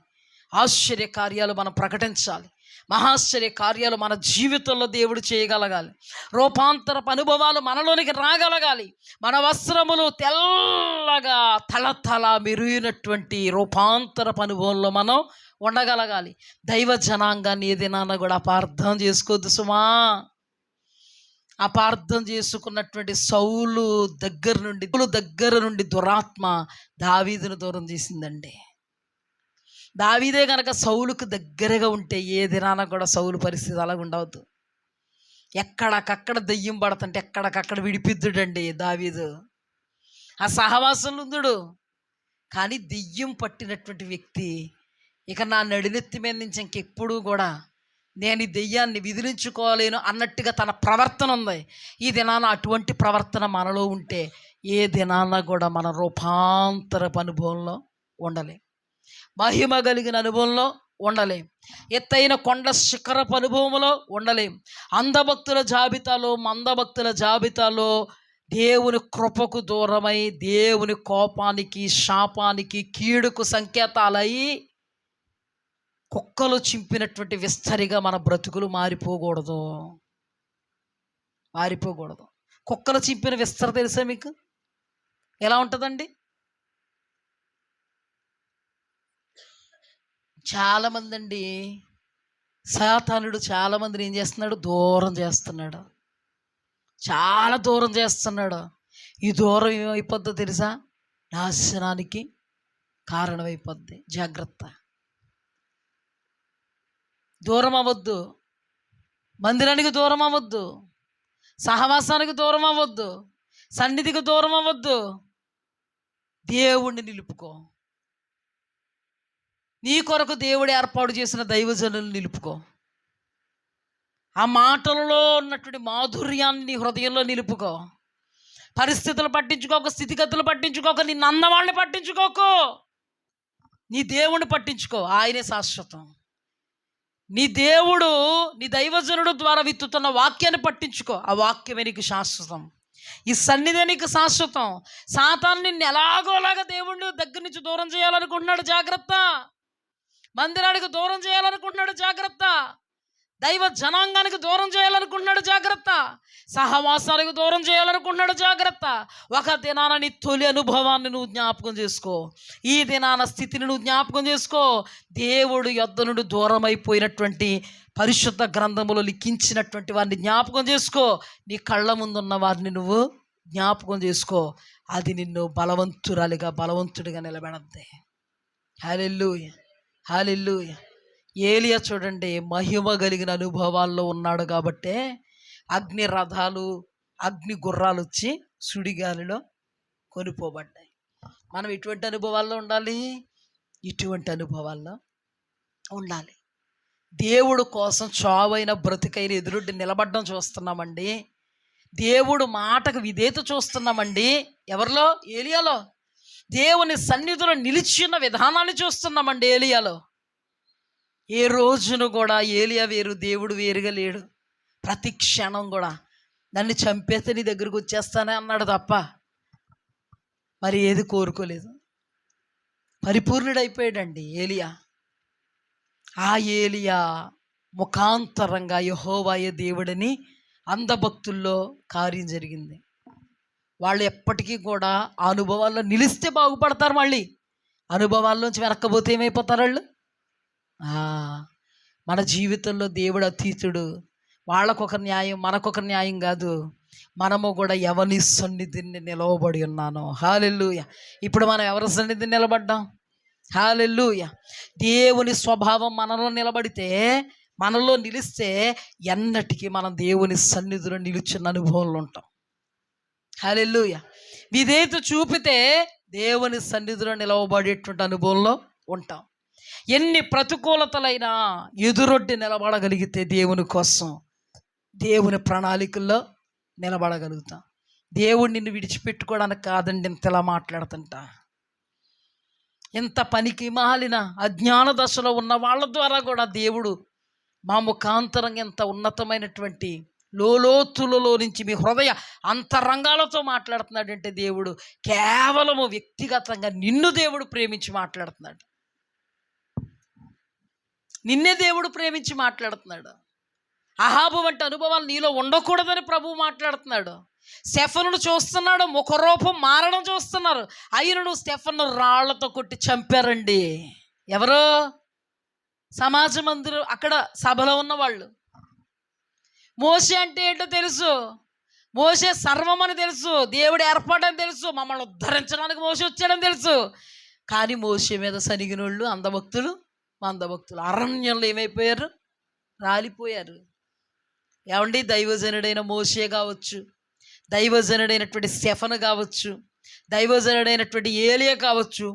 Speaker 1: ఆశ్చర్య కార్యాలు మనం ప్రకటించాలి, మహాశ్చర్య కార్యాలు మన జీవితంలో దేవుడు చేయగలగాలి, రూపాంతరపు అనుభవాలు మనలోనికి రాగలగాలి, మన వస్త్రములు తెల్లగా తలతల మెరుగినటువంటి రూపాంతరపు అనుభవంలో మనం ఉండగలగాలి. దైవ జనాంగాన్ని ఏదైనా కూడా అపార్థం చేసుకోవద్దు సుమా. అపార్థం చేసుకున్నటువంటి సౌలు దగ్గర నుండి దురాత్మ దావీదును దూరం చేసిందండి. దావీదే కనుక సౌలుకు దగ్గరగా ఉంటే ఏ దినాన కూడా సౌలు పరిస్థితి అలాగ ఉండవద్దు. ఎక్కడికక్కడ దెయ్యం పడుతుంటే ఎక్కడికక్కడ విడిపిద్దుడండి దావీదు, ఆ సహవాసంలో ఉందుడు. కానీ దెయ్యం పట్టినటువంటి వ్యక్తి ఇక నా నడినెత్తి మీద నుంచి ఇంకెప్పుడు కూడా నేను ఈ దెయ్యాన్ని విదిలించుకోలేను అన్నట్టుగా తన ప్రవర్తన ఉంది. ఈ దినాన అటువంటి ప్రవర్తన మనలో ఉంటే ఏ దినాన కూడా మన రూపాంతరపు అనుభవంలో ఉండలేం, మహిమ కలిగిన అనుభవంలో ఉండలేం, ఎత్తైన కొండ శిఖరపు అనుభవంలో ఉండలేం. మందభక్తుల జాబితాలో దేవుని కృపకు దూరమై దేవుని కోపానికి, శాపానికి, కీడుకు సంకేతాలై కుక్కలు చింపినటువంటి విస్తరిగా మన బ్రతుకులు మారిపోకూడదు. కుక్కలు చింపిన విస్తర తెలుసా మీకు? ఎలా ఉంటుందండి? చాలామంది అండి, సాతానుడు చాలామందిని ఏం చేస్తున్నాడు? దూరం చేస్తున్నాడు, చాలా దూరం చేస్తున్నాడు. ఈ దూరం ఏమైపోద్దో తెలుసా? నాశనానికి కారణమైపోద్ది. జాగ్రత్త. దూరం అవ్వద్దు, మందిరానికి దూరం అవ్వద్దు, సహవాసానికి దూరం అవ్వద్దు, సన్నిధికి దూరం అవ్వద్దు. దేవుణ్ణి నిలుపుకో. నీ కొరకు దేవుడు ఏర్పాటు చేసిన దైవజనులు నిలుపుకో. ఆ మాటలలో ఉన్నటువంటి మాధుర్యాన్ని హృదయంలో నిలుపుకో. పరిస్థితులు పట్టించుకోక, స్థితిగతులు పట్టించుకోక, నిన్ను అన్నవాళ్ళని పట్టించుకోకు. నీ దేవుణ్ణి పట్టించుకో, ఆయనే శాశ్వతం. నీ దేవుడు, నీ దైవజనుడు ద్వారా విత్తుతున్న వాక్యాన్ని పట్టించుకో, ఆ వాక్యమే నీకు శాశ్వతం. ఈ సన్నిధి నీకు శాశ్వతం. సాతాను నిన్ను ఎలాగోలాగా దేవుడిని దగ్గర నుంచి దూరం చేయాలనుకుంటున్నాడు, జాగ్రత్త. మందిరానికి దూరం చేయాలనుకుంటున్నాడు, జాగ్రత్త. దైవ జనాంగానికి దూరం చేయాలనుకుంటున్నాడు, జాగ్రత్త. సహవాసానికి దూరం చేయాలనుకుంటున్నాడు, జాగ్రత్త. ఒక దినాన నీ తొలి అనుభవాన్ని నువ్వు జ్ఞాపకం చేసుకో, ఈ దినాన స్థితిని నువ్వు జ్ఞాపకం చేసుకో. దేవుడు యొద్ద నుండి దూరం అయిపోయినటువంటి పరిశుద్ధ గ్రంథములో లిఖించినటువంటి వారిని జ్ఞాపకం చేసుకో. నీ కళ్ళ ముందున్న వారిని నువ్వు జ్ఞాపకం చేసుకో. అది నిన్ను బలవంతుడిగా నిలబెడద్ది. హల్లెలూయా, హల్లెలూయా. ఏలియా చూడండి, మహిమ కలిగిన అనుభవాల్లో ఉన్నాడు కాబట్టే అగ్ని రథాలు, అగ్ని గుర్రాలు వచ్చి సుడిగాలిలో కొనిపోబడ్డాయి. మనం ఇటువంటి అనుభవాల్లో ఉండాలి, ఇటువంటి అనుభవాల్లో ఉండాలి. దేవుడు కోసం చావైన బ్రతికైన ఎదురుడ్డి నిలబడడం చూస్తున్నామండి. దేవుడు మాటకు విధేయత చూస్తున్నామండి. ఎవరిలో? ఏలియాలో. దేవుని సన్నిధిలో నిలిచిన విధానాన్ని చూస్తున్నామండి ఏలియాలో. ఏ రోజును కూడా ఏలియా వేరు, దేవుడు వేరుగా లేడు. ప్రతి క్షణం కూడా నన్ను చంపేస్తే నీ దగ్గరకు వచ్చేస్తానే అన్నాడు తప్ప మరి ఏది కోరుకోలేదు. పరిపూర్ణుడైపోయాడండి ఏలియా. ఆ ఏలియా ముఖాంతరంగా యెహోవాయే దేవుడని అంధభక్తుల్లో కార్యం జరిగింది. వాళ్ళు ఎప్పటికీ కూడా ఆ అనుభవాల్లో నిలిస్తే బాగుపడతారు. మళ్ళీ అనుభవాల్లోంచి వెనక్కపోతే ఏమైపోతారు వాళ్ళు? మన జీవితంలో దేవుడు అతీతుడు. వాళ్ళకొక న్యాయం, మనకొక న్యాయం కాదు. మనము కూడా ఎవరి సన్నిధిని నిలవబడి ఉన్నాను. హల్లెలూయా. ఇప్పుడు మనం ఎవరి సన్నిధిని నిలబడ్డాం? హల్లెలూయా. దేవుని స్వభావం మనలో నిలబడితే, మనలో నిలిస్తే ఎన్నటికీ మనం దేవుని సన్నిధిలో నిలిచిన అనుభవంలో ఉంటాం. హల్లెలూయా. విధేయత చూపితే దేవుని సన్నిధిలో నిలవబడేటువంటి అనుభవంలో ఉంటాం. ఎన్ని ప్రతికూలతలైనా ఎదురొడ్డి నిలబడగలిగితే దేవుని కోసం, దేవుని ప్రణాళికల్లో నిలబడగలుగుతాం. దేవుడు నిన్ను విడిచిపెట్టుకోవడానికి కాదండి ఇంతలా మాట్లాడుతుంటా. ఇంత పనికి మాలిన అజ్ఞాన దశలో ఉన్న వాళ్ళ ద్వారా కూడా దేవుడు మా ముఖాంతరంగా ఎంత ఉన్నతమైనటువంటి లోతులలో నుంచి మీ హృదయ అంతరంగాలతో మాట్లాడుతున్నాడంటే దేవుడు కేవలము వ్యక్తిగతంగా నిన్ను దేవుడు ప్రేమించి మాట్లాడుతున్నాడు. నిన్నే దేవుడు ప్రేమించి మాట్లాడుతున్నాడు. అహాబు వంటి అనుభవాలు నీలో ఉండకూడదని ప్రభువు మాట్లాడుతున్నాడు. స్టెఫనును చూస్తున్నాడు, ముఖరూపం మారడం చూస్తున్నారు. అయినను స్టెఫను రాళ్లతో కొట్టి చంపారండి. ఎవరు? సమాజ మందిరం అక్కడ సభలో ఉన్నవాళ్ళు. మోషే అంటే ఏంటో తెలుసు, మోషే సర్వం అని తెలుసు, దేవుడు ఏర్పాటని తెలుసు, మమ్మల్ని ఉద్ధరించడానికి మోషే వచ్చాడని తెలుసు. కానీ మోషే మీద సనిగినోళ్ళు అంధభక్తులు, మందభక్తులు అరణ్యంలో ఏమైపోయారు? రాలిపోయారు. ఏమండి, దైవజనుడైన మోషే కావచ్చు, దైవజనుడైనటువంటి స్టెఫను కావచ్చు, దైవజనుడైనటువంటి ఏలియా కావచ్చు,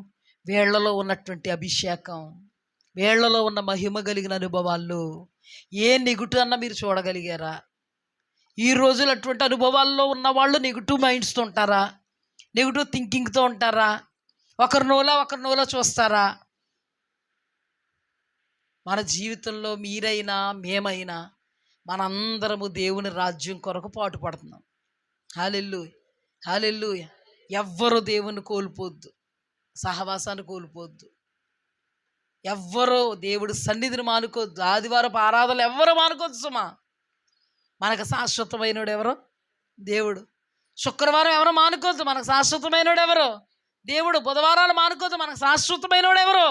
Speaker 1: వీళ్లలో ఉన్నటువంటి అభిషేకం, వీళ్లలో ఉన్న మహిమ కలిగిన అనుభవాల్లో ఏ నెగిటివ్ అన్నా మీరు చూడగలిగారా? ఈ రోజులు అటువంటి అనుభవాల్లో ఉన్న వాళ్ళు నెగిటివ్ మైండ్స్తో ఉంటారా? నెగిటివ్ థింకింగ్తో ఉంటారా? ఒకరి నోలో చూస్తారా? మన జీవితంలో మీరైనా మేమైనా మనందరము దేవుని రాజ్యం కొరకు పాటుపడుతున్నాం. హల్లెలూయా, హల్లెలూయా. ఎవ్వరు దేవుని కోల్పోద్దు, సహవాసాన్ని కోల్పోద్దు. ఎవ్వరూ దేవుడి సన్నిధిని మానుకోవద్దు. ఆదివారపు ఆరాధనలు ఎవ్వరూ మానుకోవద్దు సుమా. మనకు శాశ్వతమైనడు ఎవరు? దేవుడు. శుక్రవారం ఎవరు మానుకోవద్దు, మనకు శాశ్వతమైనడు ఎవరు? దేవుడు. బుధవారాలు మానుకోవద్దు, మనకు శాశ్వతమైనడు ఎవరు?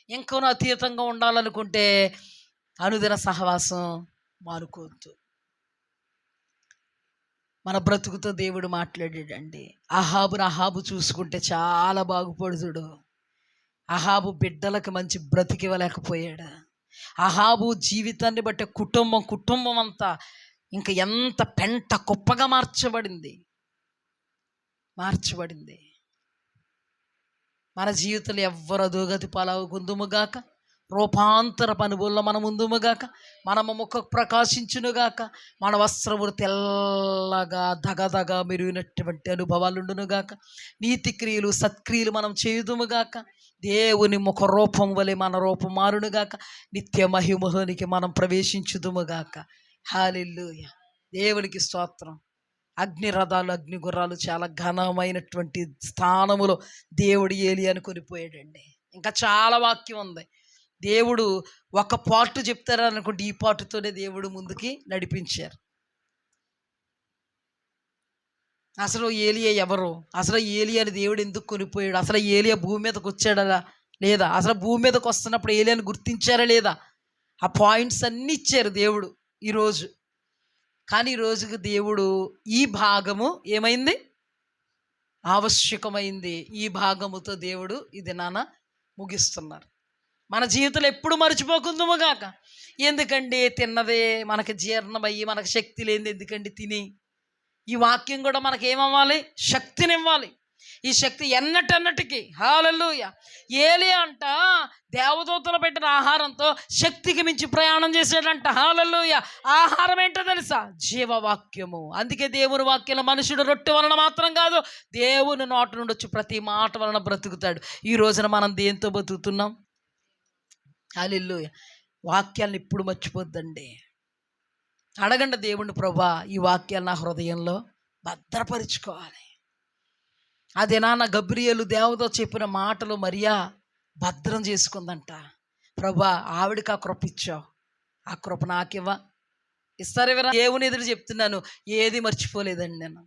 Speaker 1: ఇంకొన అతీతంగా ఉండాలనుకుంటే అనుదిన సహవాసం మానుకోవద్దు. మన బ్రతుకుతో దేవుడు మాట్లాడాడండి. అహాబు చూసుకుంటే చాలా బాగుపడుతుడు. అహాబు బిడ్డలకు మంచి బ్రతికివ్వలేకపోయాడు. అహాబు జీవితాన్ని బట్టి కుటుంబం అంతా ఇంకా ఎంత పెంట కుప్పగా మార్చబడింది. మన జీవితంలో ఎవ్వరు అధోగతి పాలగుందుముగాక, రూపాంతర అనుభవంలో మనం ఉందుముగాక, మన ముఖ ప్రకాశించునుగాక, మన వస్త్రములు తెల్లగా దగదగా మెరుగినటువంటి అనుభవాలుండునుగాక, నీతి క్రియలు సత్క్రియలు మనం చేయుదుముగాక, దేవుని ముఖ రూపం వలె మన రూపం మారునుగాక, నిత్య మహిమలోనికి మనం ప్రవేశించుదుముగాక. హల్లెలూయా. దేవునికి స్తోత్రం. అగ్ని రథాలు, అగ్ని గుర్రాలు చాలా ఘనమైనటువంటి స్థానములో దేవుడు ఏలియాను కొనిపోయాడండి. ఇంకా చాలా వాక్యం ఉంది. దేవుడు ఒక పార్ట్ చెప్తారనుకుంటే ఈ పార్ట్తోనే దేవుడు ముందుకి నడిపించారు. అసలు ఏలియా ఎవరు? అసలు ఏలియాని దేవుడు ఎందుకు కొనిపోయాడు? అసలు ఏలియా భూమి మీదకి వచ్చాడా లేదా? అసలు భూమి మీదకి వస్తున్నప్పుడు ఏలియాని గుర్తించారా లేదా? ఆ పాయింట్స్ అన్నీ ఇచ్చారు దేవుడు ఈరోజు. కానీ ఈ రోజుకి దేవుడు ఈ భాగము ఏమైంది? ఆవశ్యకమైంది. ఈ భాగముతో దేవుడు ఇది ముగిస్తున్నారు. మన జీవితంలో ఎప్పుడు మర్చిపోకుందుముగాక. ఎందుకండి తిన్నదే మనకి జీర్ణమయ్యి మనకు శక్తి లేనిది ఎందుకండి తిని? ఈ వాక్యం కూడా మనకేమవ్వాలి? శక్తినివ్వాలి. ఈ శక్తి ఎన్నటన్నటికి. హల్లెలూయా. ఏలియా అంట దేవదూతలు పెట్టిన ఆహారంతో శక్తికి మించి ప్రయాణం చేసాడంట. హల్లెలూయా. ఆహారం ఏంటో తెలుసా? జీవవాక్యము. అందుకే దేవుని వాక్యం మనుషుడు రొట్టె వలన మాత్రం కాదు, దేవుని నోట నుండి వచ్చి ప్రతి మాట వలన బ్రతుకుతాడు. ఈ రోజున మనం దేంతో బతుకుతున్నాం? హల్లెలూయా. వాక్యాలను ఇప్పుడు మర్చిపోద్దండి. అడగండి దేవుని, ప్రభువా ఈ వాక్యాలు నా హృదయంలో భద్రపరుచుకోవాలి. అదే నాన్న గబ్రియేలు దేవతో చెప్పిన మాటలు మరియా భద్రం చేసుకుందంట. ప్రభువా ఆవిడికి ఆ కృప ఇచ్చావు, ఆ కృప నాకివ్వ. ఇస్తారు ఎవరైనా? దేవుని ఎదురు చెప్తున్నాను, ఏది మర్చిపోలేదండి నేను.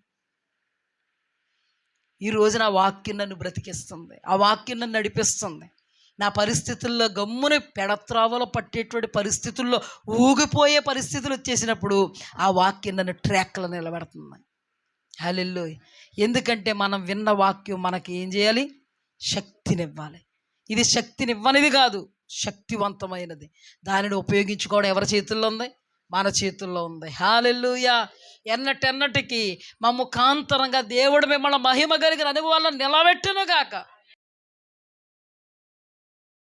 Speaker 1: ఈ రోజు నా వాక్యం నన్ను బ్రతికిస్తుంది, ఆ వాక్యం నన్ను నడిపిస్తుంది. నా పరిస్థితుల్లో గమ్మున పెడత్రావలో పట్టేటువంటి పరిస్థితుల్లో ఊగిపోయే పరిస్థితులు వచ్చేసినప్పుడు ఆ వాక్యం నన్ను ట్రాక్లో నిలబెడుతుంది. హల్లెలూయా. ఎందుకంటే మనం విన్న వాక్యం మనకి ఏం చేయాలి? శక్తినివ్వాలి. ఇది శక్తినివ్వనిది కాదు, శక్తివంతమైనది. దానిని ఉపయోగించుకోవడం ఎవరి చేతుల్లో ఉంది? మన చేతుల్లో ఉంది. హల్లెలూయా. ఎన్నటెన్నటికి మా ముఖాంతరంగా దేవుడు మిమ్మల్ని మహిమ కలిగిన అనుభవాలను నిలబెట్టును గాక.